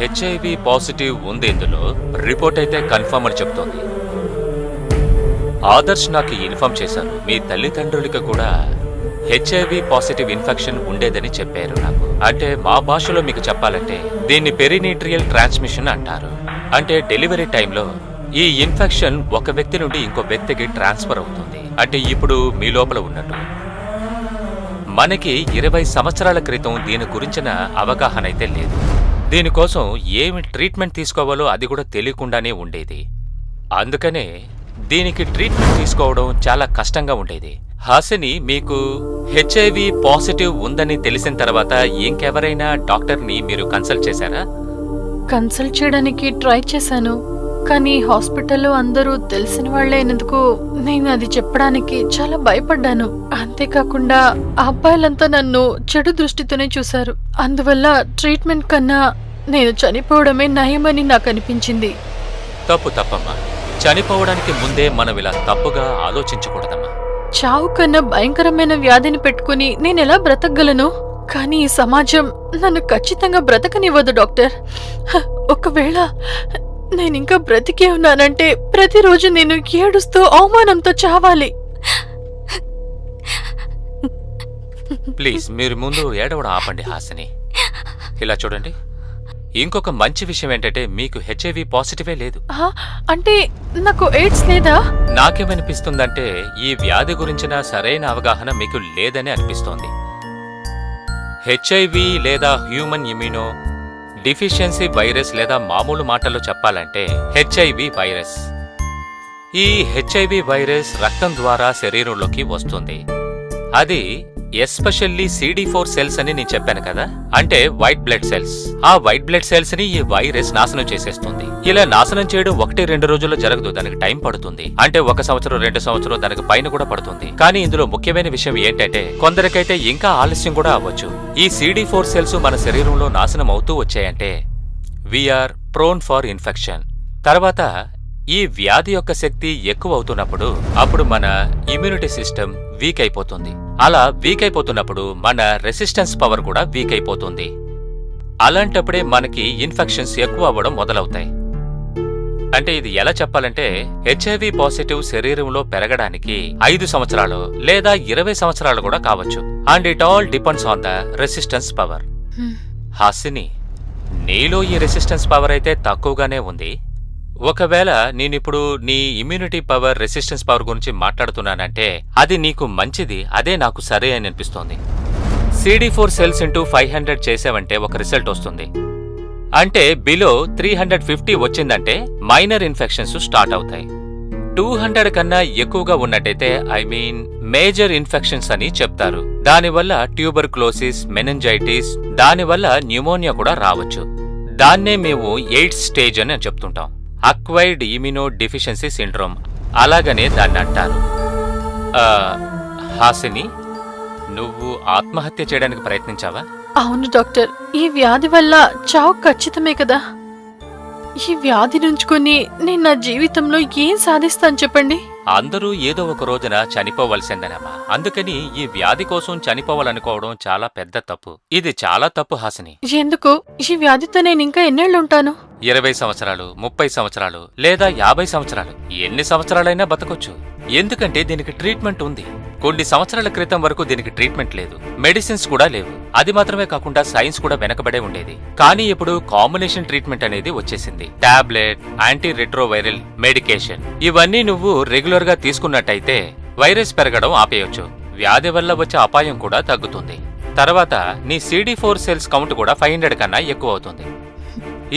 HIV positive ఉంది. ఇందులో రిపోర్ట్ అయితే కన్ఫర్మ్ అని చెప్తోంది. ఆదర్శ్ నాకు ఇన్ఫార్మ్ చేశారు. మీ తల్లిదండ్రులకి కూడా హెచ్ఐవి పాజిటివ్ ఇన్ఫెక్షన్ ఉండేదని చెప్పారు నాకు. అంటే మా భాషలో మీకు చెప్పాలంటే దీన్ని పెరినీట్రియల్ ట్రాన్స్మిషన్ అంటారు. అంటే డెలివరీ టైంలో ఈ ఇన్ఫెక్షన్ ఒక వ్యక్తి నుండి ఇంకో వ్యక్తికి ట్రాన్స్ఫర్ అవుతుంది. అంటే ఇప్పుడు మీ లోపల ఉన్నట్టు. మనకి 20 సంవత్సరాల క్రితం దీని గురించిన అవగాహన అయితే లేదు. దీనికోసం ఏమి ట్రీట్మెంట్ తీసుకోవాలో అది కూడా తెలియకుండానే ఉండేది. అందుకనే దీనికి ట్రీట్మెంట్ తీసుకోవడం చాలా కష్టంగా ఉండేది. హాసిని, మీకు హెచ్ఐవి పాజిటివ్ ఉందని తెలిసిన తర్వాత ఇంకెవరైనా డాక్టర్ని మీరు కన్సల్ట్ చేశారా? కన్సల్ట్ చేయడానికి ట్రై చేశాను, కానీ హాస్పిటల్లో అందరూ తెలిసిన వాళ్ళైనందుకు నేను అది చెప్పడానికి చాలా భయపడ్డాను. అంతేకాకుండా ఆ అబ్బాయిలంతా నన్ను చెడు దృష్టితోనే చూశారు. అందువల్ల ట్రీట్మెంట్ కన్నా నేను చనిపోవడమే నయమని నాకు అనిపించింది. తప్పమ్మా. చనిపోవడానికి ముందే మనం ఇలా తప్పుగా ఆలోచించకూడదమ్మా. చావు కన్నా భయంకరమైన వ్యాధిని పెట్టుకుని నేనెలా బ్రతకగలను? కానీ ఈ సమాజం నన్ను ఖచ్చితంగా బ్రతకనివ్వదు డాక్టర్. ఒకవేళ నేనింకా బ్రతికే ఉన్నానంటే ప్రతిరోజు నేను ఏడుస్తూ అవమానంతో చావాలి. ప్లీజ్ మీరు ముందు ఏడవడం ఆపండి హాసిని. ఇలా చూడండి, ఇంకొక మంచి విషయం ఏంటంటే మీకు హెచ్ఐవి పాజిటివే లేదు. అంటే నాకు ఎయిడ్స్ లేదా? నాకేమనిపిస్తుందంటే ఈ వ్యాధి గురించిన సరైన అవగాహన మీకు లేదని అనిపిస్తోంది. హెచ్ఐవి లేదా హ్యూమన్ ఇమ్యూనో డిఫిషియన్సీ వైరస్, లేదా మామూలు మాటల్లో చెప్పాలంటే హెచ్ఐవి వైరస్. ఈ హెచ్ఐవి వైరస్ రక్తం ద్వారా శరీరంలోకి వస్తుంది. అది ఎస్పెషల్లీ CD4 సెల్స్ అని నేను చెప్పాను కదా, అంటే వైట్ బ్లడ్ సెల్స్. ఆ వైట్ బ్లడ్ సెల్స్ ని ఈ వైరస్ నాశనం చేసేస్తుంది. ఇలా నాశనం చేయడం 1-2 రోజుల్లో జరగదు, దానికి టైం పడుతుంది. అంటే 1 సంవత్సరం 2 సంవత్సరం దానికి పైన కూడా పడుతుంది. కానీ ఇందులో ముఖ్యమైన విషయం ఏంటంటే కొందరికైతే ఇంకా ఆలస్యం కూడా అవ్వచ్చు. ఈ CD4 సెల్స్ మన శరీరంలో నాశనం అవుతూ వచ్చాయంటే వీఆర్ ప్రోన్ ఫర్ ఇన్ఫెక్షన్. తర్వాత ఈ వ్యాధి యొక్క శక్తి ఎక్కువ అవుతున్నప్పుడు అప్పుడు మన ఇమ్యూనిటీ సిస్టమ్ వీక్ అయిపోతుంది. అలా వీక్ అయిపోతున్నప్పుడు మన రెసిస్టెన్స్ పవర్ కూడా వీక్ అయిపోతుంది. అలాంటప్పుడే మనకి ఇన్ఫెక్షన్స్ ఎక్కువ అవ్వడం మొదలవుతాయి. అంటే ఇది ఎలా చెప్పాలంటే హెచ్ఐవి పాజిటివ్ శరీరంలో పెరగడానికి 5 సంవత్సరాలు లేదా 20 సంవత్సరాలు కూడా కావచ్చు. And it all depends on the resistance power. Hasini, నీలో ఈ రెసిస్టెన్స్ పవర్ అయితే తక్కువగానే ఉంది. ఒకవేళ నేనిప్పుడు నీ ఇమ్యూనిటీ పవర్, రెసిస్టెన్స్ పవర్ గురించి మాట్లాడుతున్నానంటే అది నీకు మంచిది, అదే నాకు సరే అని అనిపిస్తోంది. CD4 సెల్స్ ఇంటూ 500 చేసావంటే ఒక రిజల్ట్ వస్తుంది. అంటే బిలో 350 వచ్చిందంటే మైనర్ ఇన్ఫెక్షన్స్ స్టార్ట్ అవుతాయి. 200 కన్నా ఎక్కువగా ఉన్నట్టయితే ఐ మీన్ మేజర్ ఇన్ఫెక్షన్స్ అని చెప్తారు. దానివల్ల ట్యూబర్క్లోసిస్, మెనింజైటిస్, దానివల్ల న్యూమోనియా కూడా రావచ్చు. దాన్నే మేము 8th స్టేజ్ అని చెప్తుంటాం. అక్వైర్డ్ ఇమ్యూనో డెఫిషియన్సీ సిండ్రోమ్ అలాగనే దాన్ని అంటారు. హాసిని, నువ్వు ఆత్మహత్య చేయడానికి ప్రయత్నించావా? అవును డాక్టర్, ఈ వ్యాధి వల్ల చావు ఖచ్చితమే కదా. ఈ వ్యాధి నుంచుకొని నేను నా జీవితంలో ఏం సాధిస్తాను చెప్పండి? అందరూ ఏదో ఒక రోజున చనిపోవలసిందేనమ్మా. అందుకని ఈ వ్యాధి కోసం చనిపోవాలనుకోవడం చాలా పెద్ద తప్పు. ఇది చాలా తప్పు హాసిని. ఎందుకు? ఈ వ్యాధితో నేను ఇంకా ఎన్నేళ్లుంటాను? 20 సంవత్సరాలు, 30 సంవత్సరాలు లేదా 50 సంవత్సరాలు, ఎన్ని సంవత్సరాలైనా బతకొచ్చు. ఎందుకంటే దీనికి ట్రీట్మెంట్ ఉంది. కొన్ని సంవత్సరాల క్రితం వరకు దీనికి ట్రీట్మెంట్ లేదు, మెడిసిన్స్ కూడా లేవు. అది మాత్రమే కాకుండా సైన్స్ కూడా వెనకబడే ఉండేది. కానీ ఇప్పుడు కాంబినేషన్ ట్రీట్మెంట్ అనేది వచ్చేసింది. టాబ్లెట్, యాంటీ రెట్రోవైరల్ మెడికేషన్, ఇవన్నీ నువ్వు రెగ్యులర్ గా తీసుకున్నట్టయితే వైరస్ పెరగడం ఆపేయొచ్చు. వ్యాధి వల్ల వచ్చే అపాయం కూడా తగ్గుతుంది. తర్వాత నీ CD4 సెల్స్ కౌంట్ కూడా 500 కన్నా ఎక్కువ అవుతుంది.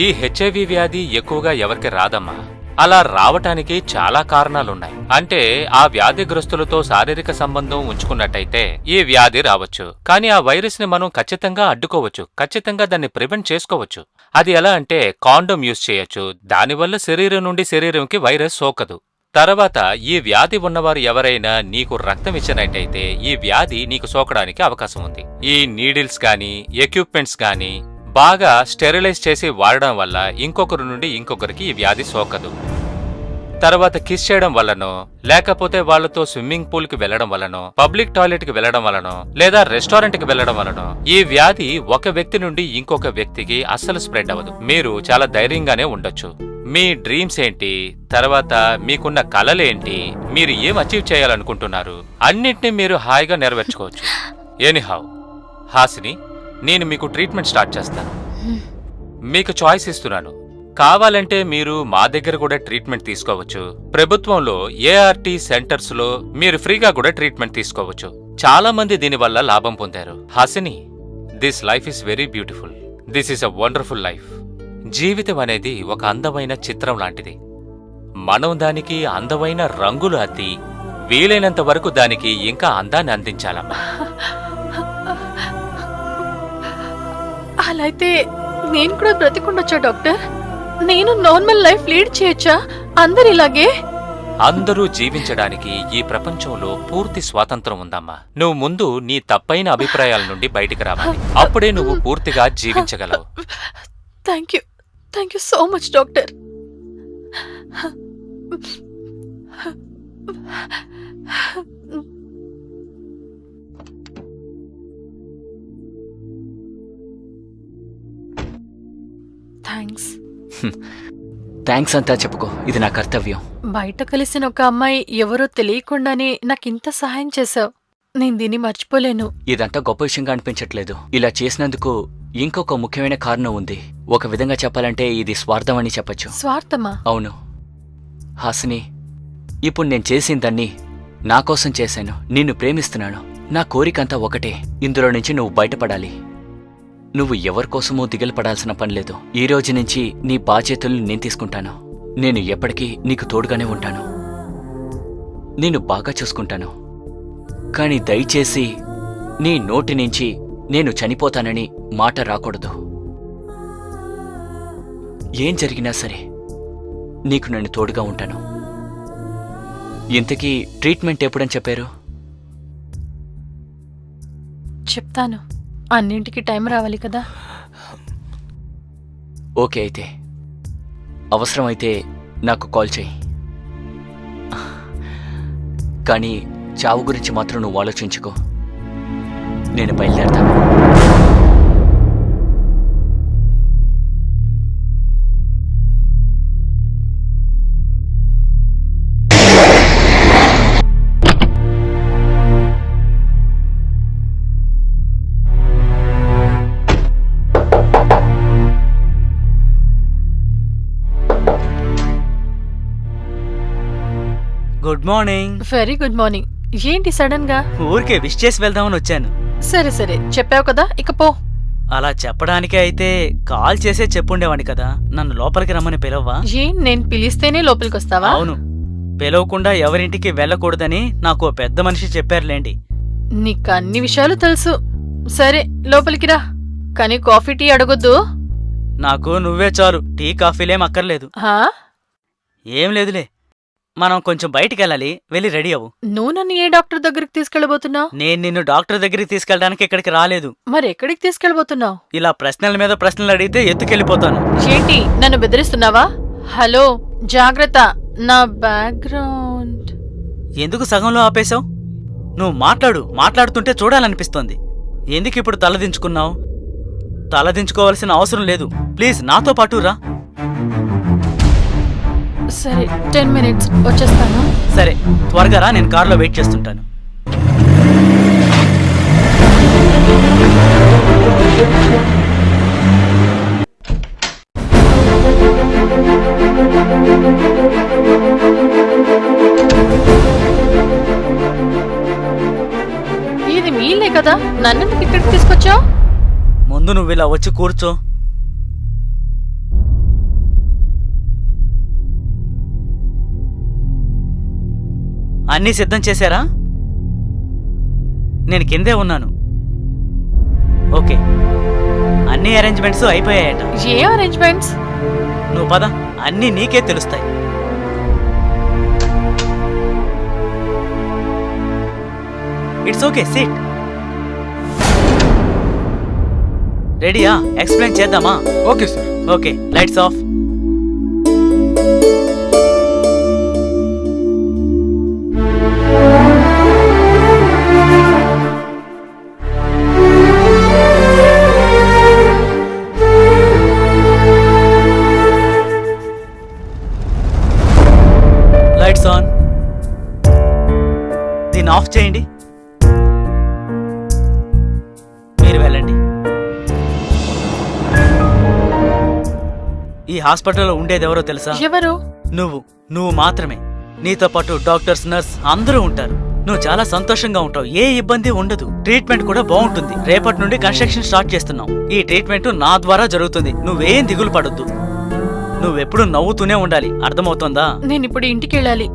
ఈ HIV వ్యాధి ఎక్కువగా ఎవరికి రాదమ్మా. అలా రావటానికి చాలా కారణాలున్నాయి. అంటే ఆ వ్యాధిగ్రస్తులతో శారీరక సంబంధం ఉంచుకున్నట్టయితే ఈ వ్యాధి రావచ్చు. కానీ ఆ వైరస్ ని మనం ఖచ్చితంగా అడ్డుకోవచ్చు, ఖచ్చితంగా దాన్ని ప్రివెంట్ చేసుకోవచ్చు. అది ఎలా అంటే కాండోమ్ యూజ్ చేయొచ్చు. దానివల్ల శరీరం నుండి శరీరంకి వైరస్ సోకదు. తర్వాత ఈ వ్యాధి ఉన్నవారు ఎవరైనా నీకు రక్తం ఇచ్చినట్టయితే ఈ వ్యాధి నీకు సోకడానికి అవకాశం ఉంది. ఈ నీడిల్స్ గాని, ఎక్విప్మెంట్స్ గాని బాగా స్టెరిలైజ్ చేసి వాడడం వల్ల ఇంకొకరి నుండి ఇంకొకరికి ఈ వ్యాధి సోకదు. తర్వాత కిస్ చేయడం వల్లనో, లేకపోతే వాళ్లతో స్విమ్మింగ్ పూల్ కి వెళ్లడం వల్లనో, పబ్లిక్ టాయిలెట్ కి వెళ్లడం వల్లనో, లేదా రెస్టారెంట్ కి వెళ్లడం వల్లనో ఈ వ్యాధి ఒక వ్యక్తి నుండి ఇంకొక వ్యక్తికి అస్సలు స్ప్రెడ్ అవ్వదు. మీరు చాలా ధైర్యంగానే ఉండొచ్చు. మీ డ్రీమ్స్ ఏంటి, తర్వాత మీకున్న కలలేంటి, మీరు ఏం అచీవ్ చేయాలనుకుంటున్నారు, అన్నింటినీ మీరు హాయిగా నెరవేర్చుకోవచ్చు. ఎనీహౌ హాసిని, నేను మీకు ట్రీట్మెంట్ స్టార్ట్ చేస్తాను. మీకు చాయిస్ ఇస్తున్నాను. కావాలంటే మీరు మా దగ్గర కూడా ట్రీట్మెంట్ తీసుకోవచ్చు. ప్రభుత్వంలో ART సెంటర్స్ లో మీరు ఫ్రీగా కూడా ట్రీట్మెంట్ తీసుకోవచ్చు. చాలా మంది దీనివల్ల లాభం పొందారు. Hasini, this life is very beautiful. This is a wonderful life. జీవితం అనేది ఒక అందమైన చిత్రం లాంటిది. మనం దానికి అందమైన రంగులు అద్ది వీలైనంత వరకు దానికి ఇంకా అందాన్ని అందించాలమ్మా. అలా అయితే నేను కూడా బ్రతికుండొచ్చా డాక్టర్? నేను నార్మల్ లైఫ్ లీడ్ చేయొచ్చా అందరిలాగే? అందరూ జీవించడానికి ఈ ప్రపంచంలో పూర్తి స్వాతంత్రం ఉందమ్మా. నువ్వు ముందు నీ తప్పైన అభిప్రాయాల నుండి బయటికి రావాలి. అప్పుడే నువ్వు పూర్తిగా జీవించగలవు. Thank you so much doctor. Thanks అంతా చెప్పుకో, ఇది నా కర్తవ్యం. బయట కలిసిన ఒక అమ్మాయి ఎవరో తెలియకుండానే నాకింత సహాయం చేశావు. నేను దీన్ని మర్చిపోలేను. ఇదంతా గొప్ప విషయంగా అనిపించట్లేదు. ఇలా చేసినందుకు ఇంకొక ముఖ్యమైన కారణం ఉంది. ఒక విధంగా చెప్పాలంటే ఇది స్వార్థం అని చెప్పచ్చు. స్వార్థమా? అవును హాసిని, ఇప్పుడు నేను చేసిందన్నీ నా కోసం చేశాను. నిన్ను ప్రేమిస్తున్నాను. నా కోరికంతా ఒకటే, ఇందులో నుంచి నువ్వు బయటపడాలి. నువ్వు ఎవరికోసమూ దిగులు పడాల్సిన పనిలేదు. ఈ రోజు నుంచి నీ బాధ్యతలు నేను తీసుకుంటాను. నేను ఎప్పటికీ నీకు తోడుగానే ఉంటాను. నేను బాగా చూసుకుంటాను. కానీ దయచేసి నీ నోటి నుంచి నేను చనిపోతానని మాట రాకూడదు. ఏం జరిగినా సరే నీకు నేను తోడుగా ఉంటాను. ఇంతకీ ట్రీట్మెంట్ ఎప్పుడని చెప్పారు? చెప్తాను. అన్నింటికి టైం రావాలి కదా. ఓకే, అయితే అవసరమైతే నాకు కాల్ చేయి. కానీ చావు గురించి మాత్రం నువ్వు ఆలోచించుకో. నేను బయలుదేరతాను. Good morning. Very good morning. ఏంటి సడన్ గా? ఊరికే విష్ చేసి వెళ్దామని వచ్చాను. సరే చెప్పావు కదా, ఇక పో. అలా చెప్పడానికే అయితే కాల్ చేసే చెప్పుండేవాడిని కదా. నన్ను లోపలికి రమ్మని పిలవ్వా? నేను పిలిస్తేనే లోపలికి వస్తావా? అవును. పిలవకుండా ఎవరింటికి వెళ్ళకూడదని నాకు ఓ పెద్ద మనిషి చెప్పారులేండి. నీకు అన్ని విషయాలు తెలుసు. సరే లోపలికి రా, కానీ కాఫీ టీ అడగొద్దు. నాకు నువ్వే చాలు, టీ కాఫీలేం అక్కర్లేదు. హా? ఏం లేదులే, మనం కొంచెం బయటికెళ్ళాలి, వెళ్ళి రెడీ అవ్వు. నువ్వు నన్ను ఏ డాక్టర్ దగ్గరికి తీసుకెళ్ళబోతున్నావు? నేను నిన్ను డాక్టర్ దగ్గరికి తీసుకెళ్ళడానికి ఇక్కడికి రాలేదు. మరి ఎక్కడికి తీసుకెళ్ళబోతున్నావు? ఇలా ప్రశ్నల మీద ప్రశ్నలు అడిగితే ఎత్తుకెళ్ళిపోతాను. ఏంటి నన్ను బెదిరిస్తున్నావా? హలో, జాగ్రత్త, నా బ్యాక్గ్రౌండ్. ఎందుకు సగంలో ఆపేశావు? నువ్వు మాట్లాడుతుంటే చూడాలనిపిస్తోంది. ఎందుకు ఇప్పుడు తలదించుకున్నావు? తలదించుకోవాల్సిన అవసరం లేదు. ప్లీజ్ నాతో పాటు రా. సరే 10 minutes వచ్చేస్తాను. సరే త్వరగా రా, నేను కారులో వెయిట్ చేస్తుంటాను. ఇది మీ ఇల్లే కదా, నన్నెందుకు ఇక్కడికి తీసుకొచ్చావు? ముందు నువ్వు ఇలా వచ్చి కూర్చో. అన్నీ సిద్ధం చేశారా? నేను కిందే ఉన్నాను. ఓకే, అన్ని అరేంజ్మెంట్స్ అయిపోయాయట. ఏ అరేంజ్మెంట్స్? నువ్వు పద, అన్నీ నీకే తెలుస్తాయి. It's okay, SIT. రెడీయా? ఎక్స్ప్లెయిన్ చేద్దామా? Okay sir. Okay, lights off. Lights on. దీన్ని ఆఫ్ చేయండి. మీరు వెళ్ళండి. ఈ హాస్పిటల్లో ఉండేదెవరో తెలుసా? ఎవరు? నువ్వు మాత్రమే. నీతో పాటు డాక్టర్స్, నర్స్ అందరూ ఉంటారు. నువ్వు చాలా సంతోషంగా ఉంటావు, ఏ ఇబ్బంది ఉండదు. ట్రీట్మెంట్ కూడా బాగుంటుంది. రేపటి నుండి కన్స్ట్రక్షన్ స్టార్ట్ చేస్తున్నాం. ఈ ట్రీట్మెంట్ నా ద్వారా జరుగుతుంది. నువ్వేం దిగులు పడొద్దు. నువ్వెప్పుడు నవ్వుతూనే ఉండాలి, అర్థమవుతోందా? నేను ఇప్పుడు ఇంటికి వెళ్ళాలి.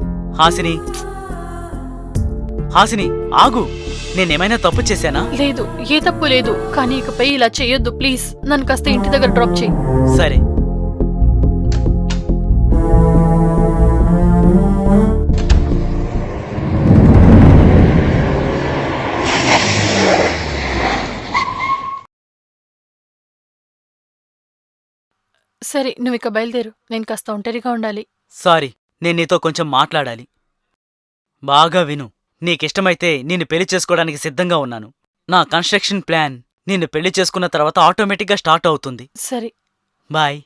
హాసిని ఆగు. నేనేమైనా తప్పు చేశానా? లేదు, ఏ తప్పు లేదు. కానీ ఇకపై ఇలా చేయొద్దు ప్లీజ్. నన్ను కాస్త ఇంటి దగ్గర డ్రాప్ చేయి. సరే. సరే నువ్వు ఇక బయలుదేరు. నేను కాస్త ఒంటరిగా ఉండాలి. సారీ, నేను నీతో కొంచెం మాట్లాడాలి. బాగా విను. నీకిష్టమైతే నిన్ను పెళ్లి చేసుకోవడానికి సిద్ధంగా ఉన్నాను. నా కన్స్ట్రక్షన్ ప్లాన్ నిన్ను పెళ్లి చేసుకున్న తర్వాత ఆటోమేటిక్గా స్టార్ట్ అవుతుంది. సరే బాయ్.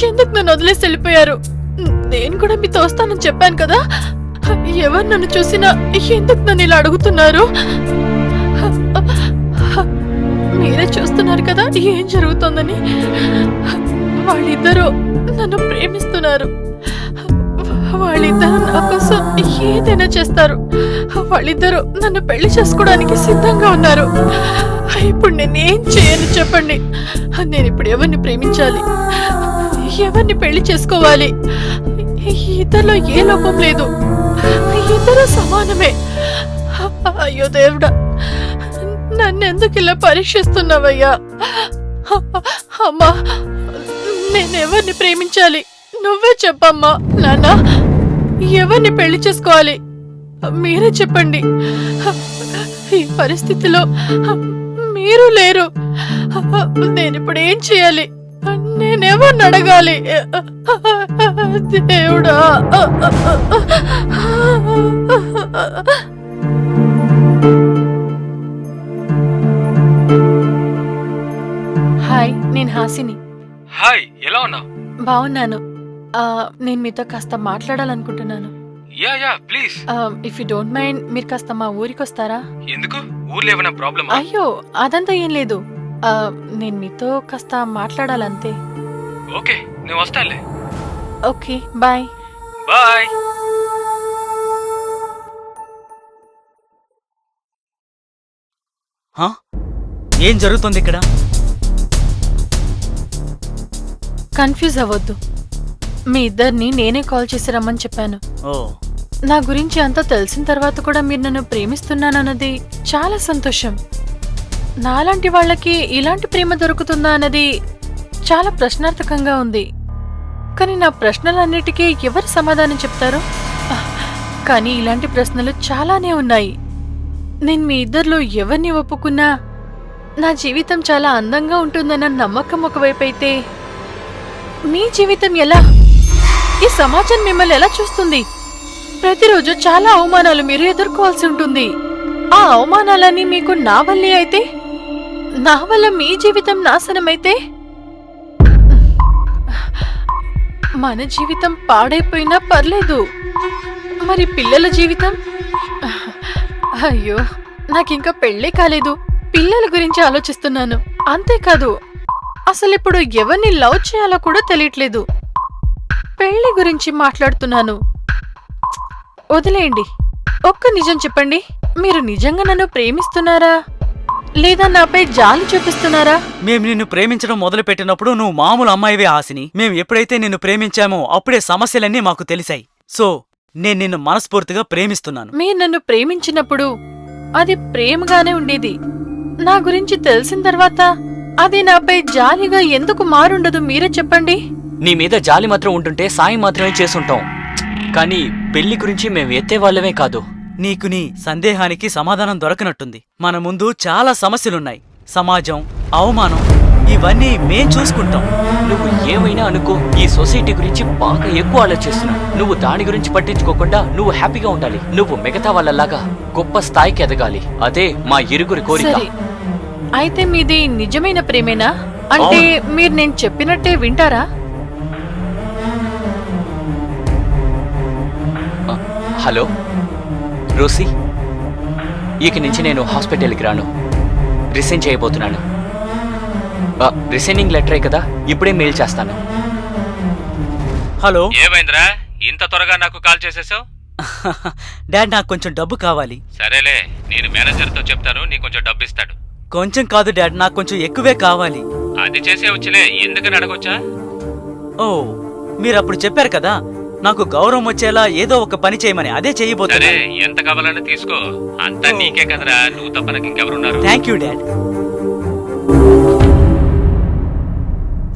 ఎందుకు నన్ను వదిలేసి వెళ్ళిపోయారు? నేను కూడా మీతో వస్తానని చెప్పాను కదా. ఎవరు నన్ను చూసినా ఎందుకు నన్ను ఇలా అడుగుతున్నారు? మీరే చూస్తున్నారు కదా ఏం జరుగుతోందని. వాళ్ళిద్దరూ నన్ను ప్రేమిస్తున్నారు. వాళ్ళిద్దరూ నా కోసం ఏదైనా చేస్తారు. వాళ్ళిద్దరూ నన్ను పెళ్లి చేసుకోవడానికి సిద్ధంగా ఉన్నారు. ఇప్పుడు నేనేం చేయను చెప్పండి? నేను ఇప్పుడు ఎవరిని ప్రేమించాలి, ఎవరిని పెళ్లి చేసుకోవాలి? ఇద్దరిలో ఏ లోపం లేదు, ఇద్దరు సమానమే. అయ్యో దేవుడా, నన్నెందుకు ఇలా పరీక్షిస్తున్నావయ్యా? అమ్మా, నేనెవరిని ప్రేమించాలి? నువ్వే చెప్పమ్మా. నాన్న, ఎవరిని పెళ్లి చేసుకోవాలి? మీరే చెప్పండి. ఈ పరిస్థితిలో మీరు లేరు. నేనిప్పుడు ఏం చేయాలి? నేనెవరిని అడగాలి? దేవుడా. హాయ్, నేను హాసిని. హాయ్, ఎలా ఉన్నావు? బాగున్నాను. నేను మీతో కాస్త మాట్లాడాలనుకుంటున్నాను. Yeah please. If you don't mind మీరు కాస్త మా ఊరికి వస్తారా? ఎందుకు? ఊర్లో ఏమైనా ప్రాబ్లమ్? అయ్యో అదంతా ఏం లేదు. నేను మీతో కాస్త మాట్లాడాలంతే. ఓకే, నేను వస్తానులే. Okay bye. బాయ్. హా? ఏం జరుగుతుంది ఇక్కడ? కన్ఫ్యూజ్ అవ్వద్దు. మీ ఇద్దరిని నేనే కాల్ చేసి రమ్మని చెప్పాను. ఓ, నా గురించి అంతా తెలిసిన తర్వాత కూడా మీరు నన్ను ప్రేమిస్తున్నానన్నది చాలా సంతోషం. నాలాంటి వాళ్ళకి ఇలాంటి ప్రేమ దొరుకుతుందా అన్నది చాలా ప్రశ్నార్థకంగా ఉంది. కానీ నా ప్రశ్నలన్నిటికీ ఎవరు సమాధానం చెప్తారు? కానీ ఇలాంటి ప్రశ్నలు చాలానే ఉన్నాయి. నేను మీ ఇద్దరిలో ఎవరిని ఒప్పుకున్నా నా జీవితం చాలా అందంగా ఉంటుందన్న నమ్మకం ఒకవైపు అయితే, మీ జీవితం ఎలా? ఈ సమాజం మిమ్మల్ని ఎలా చూస్తుంది? ప్రతిరోజు చాలా అవమానాలు మీరు ఎదుర్కోవాల్సి ఉంటుంది. ఆ అవమానాలన్నీ మీకు నా వల్లే అయితే, నా వల్ల మీ జీవితం నాశనమైతే, మన జీవితం పాడైపోయినా పర్లేదు, మరి పిల్లల జీవితం? అయ్యో, నాకింకా పెళ్ళే కాలేదు. పిల్లల గురించి ఆలోచిస్తున్నాను. అంతేకాదు అసలు ఇప్పుడు ఎవరిని లవ్ చేయాలో కూడా తెలియట్లేదు. పెళ్లి గురించి మాట్లాడుతున్నాను. వదిలేయండి. ఒక్క నిజం చెప్పండి, మీరు నిజంగా నన్ను ప్రేమిస్తున్నారా లేదా నాపై జాలి చూపిస్తున్నారా? మేము నిన్ను ప్రేమించడం మొదలు పెట్టినప్పుడు నువ్వు మామూలు అమ్మాయివే హాసిని. మేము ఎప్పుడైతే నిన్ను ప్రేమించామో అప్పుడే సమస్యలన్నీ మాకు తెలిసాయి. సో నేను నిన్ను మనస్ఫూర్తిగా ప్రేమిస్తున్నాను. మీరు నన్ను ప్రేమించినప్పుడు అది ప్రేమగానే ఉండేది. నా గురించి తెలిసిన తర్వాత అది నాపై జాలిగా ఎందుకు మారుండదు? మీరే చెప్పండి. నీ మీద జాలి మాత్రం ఉంటుంటే సాయం మాత్రమే చేసుంటాం. కానీ పెళ్లి గురించి మేము ఎత్తే వాళ్ళమే కాదు. నీకు నీ సందేహానికి సమాధానం దొరకనట్టుంది. మన ముందు చాలా సమస్యలున్నాయి. సమాజం, అవమానం, ఇవన్నీ మేం చూసుకుంటాం. నువ్వు ఏమైనా అనుకో, ఈ సొసైటీ గురించి బాగా ఎక్కువ ఆలోచిస్తున్నావు. నువ్వు దాని గురించి పట్టించుకోకుండా నువ్వు హ్యాపీగా ఉండాలి. నువ్వు మిగతా వాళ్ళలాగా గొప్ప స్థాయికి ఎదగాలి. అదే మా ఇరుగురి కోరిక. సరే, అయితే మీది నిజమైన ప్రేమేనా? అంటే మీరు నేను చెప్పినట్టే వింటారా? హలో రోసీ, ఇక నుంచి నేను హాస్పిటల్కి రాను. రిసైన్ చేయబోతున్నాను. రిసైనింగ్ లెటరే కదా, ఇప్పుడే మెయిల్ చేస్తాను. హలో. ఏమైందిరా ఇంత త్వరగా నాకు కాల్ చేసేసావు? డాడ్, నాకు కొంచెం డబ్బు కావాలి. సరేలే, నేను మేనేజర్తో చెప్తాను, నీ కొంచెం డబ్బు ఇస్తాడు. కొంచెం కాదు డాడ్, నాకు కొంచెం ఎక్కువే కావాలి. అది చేసే వచ్చలే, ఎందుకని అడగొచ్చా? ఓ, మీరు అప్పుడు చెప్పారు కదా నాకు గౌరవం వచ్చేలా ఏదో ఒక పని చేయమని. అదే చేయబోతున్నా. సరే, ఎంత కావాలన్నా తీసుకో. అంతా నీకే కదరా, నువ్వు తప్ప నాకు ఇంకెవరున్నారు? Thank you dad.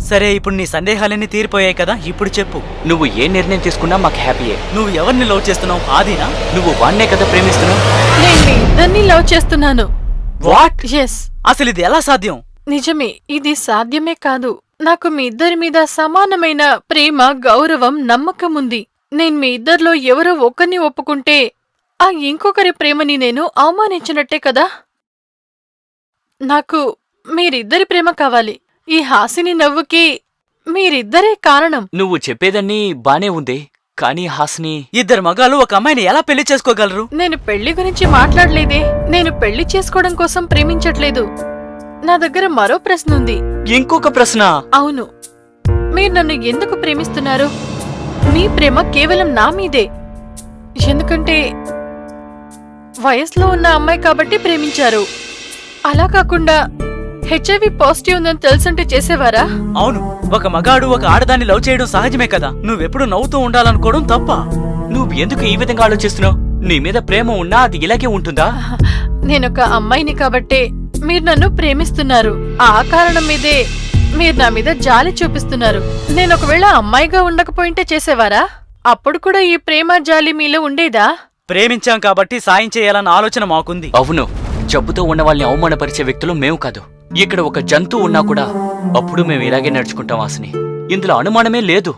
సరే, ఇప్పుడు నీ సందేహాలన్నీ తీరిపోయాయి కదా, ఇప్పుడు చెప్పు. నువ్వు ఏ నిర్ణయం తీసుకున్నా మాకు హ్యాపీయే. నువ్వు ఎవరిని లవ్ చేస్తున్నావు? ఆదినా? నువ్వు వాణ్ణే కదా ప్రేమిస్తున్నావు. నేను మీ ఇద్దరిని లవ్ చేస్తున్నాను. వాట్? ఎస్, అసలు ఇది ఎలా సాధ్యం? నిజమే. ఇది సాధ్యమే కాదు. నాకు మీ ఇద్దరి మీద సమానమైన ప్రేమ, గౌరవం, నమ్మకం ఉంది. నేను మీ ఇద్దరిలో ఎవరో ఒక్కరిని ఒప్పుకుంటే ఆ ఇంకొకరి ప్రేమని నేను అవమానించినట్టే కదా. నాకు మీరిద్దరి ప్రేమ కావాలి. ఈ హాసిని నవ్వుకి మీరిద్దరే కారణం. నువ్వు చెప్పేదన్నీ బానే ఉంది, కానీ హాసిని... ఇద్దరు మగాళ్ళు ఒక అమ్మాయిని ఎలా పెళ్లి చేసుకోగలరు? నేను పెళ్లి గురించి మాట్లాడలేదే. నేను పెళ్లి చేసుకోవడం కోసం ప్రేమించట్లేదు. నా దగ్గర మరో ప్రశ్న ఉంది. ఇంకొక ప్రశ్న? అవును. మీరు నన్ను ఎందుకు ప్రేమిస్తున్నారు? మీ ప్రేమ కేవలం నా మీదే. ఎందుకంటే వయసులో ఉన్న అమ్మాయి కాబట్టి ప్రేమించారు. అలా కాకుండా హెచ్ఐవి పాజిటివ్ ఉందని తెలుసుంటే చేసేవారా? అవును, ఒక మగాడు ఒక ఆడదాన్ని లవ్ చేయడం సహజమే కదా. నువ్వెప్పుడు నవ్వుతూ ఉండాలనుకోవడం తప్ప. నువ్వు ఎందుకు ఈ విధంగా ఆలోచిస్తున్నావు? నీ మీద ప్రేమ ఉన్నా అది ఇలాగే ఉంటుందా? నేనొక అమ్మాయిని కాబట్టే మీరు నన్ను ప్రేమిస్తున్నారు. ఆ కారణం మీదే మీరు నా మీద జాలి చూపిస్తున్నారు. నేను ఒకవేళ అమ్మాయిగా ఉండకపోయింటే చేసేవారా? అప్పుడు కూడా ఈ ప్రేమ జాలి మీలో ఉండేదా? ప్రేమించాం కాబట్టి సాయం చేయాలన్న ఆలోచన మాకుంది. అవును, జబ్బుతో ఉన్న వాళ్ళని అవమానపరిచే వ్యక్తులు మేము కాదు. ఇక్కడ ఒక జంతువు ఉన్నా కూడా అప్పుడు మేము ఇలాగే నడుచుకుంటాం హాసిని. ఇందులో అనుమానమే లేదు.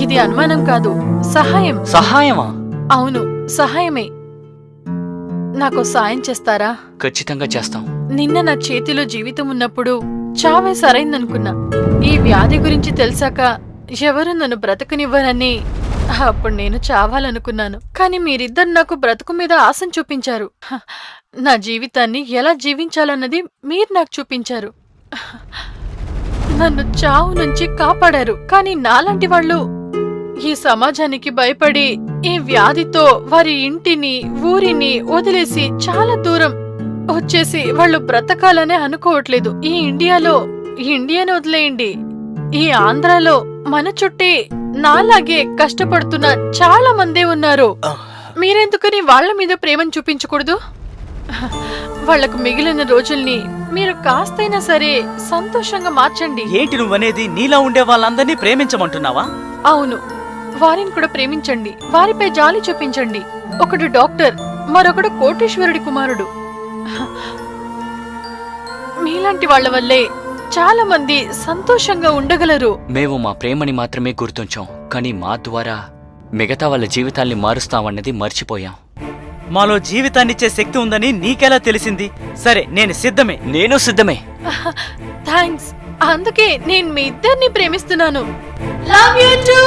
ఇది అనుమానం కాదు, సహాయం. సహాయమా? అవును, సహాయమే. నాకు సాయం చేస్తారా? ఖచ్చితంగా చేస్తాం. నిన్న నా చేతిలో జీవితం ఉన్నప్పుడు చావే సరైందనుకున్నా. ఈ వ్యాధి గురించి తెలిసాక ఎవరు నన్ను బ్రతకనివ్వరని అప్పుడు నేను చావాలనుకున్నాను. కానీ మీరిద్దరు నాకు బ్రతుకు మీద ఆశను చూపించారు. నా జీవితాన్ని ఎలా జీవించాలన్నది మీరు నాకు చూపించారు. నన్ను చావు నుంచి కాపాడారు. కానీ నాలాంటి వాళ్ళు ఈ సమాజానికి భయపడి ఈ వ్యాధితో వారి ఇంటిని ఊరిని వదిలేసి చాలా దూరం వచ్చేసి వాళ్ళు బ్రతకాలనే అనుకోవట్లేదు. ఈ ఇండియాను వదిలేయండి, ఈ ఆంధ్రాలో మన చుట్టే నాలాగే కష్టపడుతున్న చాలా మందే ఉన్నారు. మీరెందుకని వాళ్ళ మీద ప్రేమను చూపించకూడదు? వాళ్లకు మిగిలిన రోజుల్ని మీరు కాస్తైనా సరే సంతోషంగా మార్చండి. ఏంటి నువ్వనేది? నీలా ఉండే వాళ్ళందరినీ ప్రేమించమంటున్నావా? అవును, వారిని కూడా ప్రేమించండి. వారిపై జాలి చూపించండి. ఒకడు డాక్టర్, మరొకడు కోటీశ్వరుడి కుమారుడు. మీలాంటి వాళ్ల వల్లే చాలా మంది సంతోషంగా ఉండగలరు. మేము మా ప్రేమని మాత్రమే గుర్తుంచాం, కానీ మా ద్వారా మిగతా వాళ్ళ జీవితాల్ని మారుస్తామన్నది మర్చిపోయాం. మాలో జీవితాన్నిచ్చే శక్తి ఉందని నీకెలా తెలిసింది? సరే, నేను సిద్ధమే. నేను సిద్ధమే. థ్యాంక్స్. అందుకే నేను మీ ఇద్దరిని ప్రేమిస్తున్నాను. Love you two.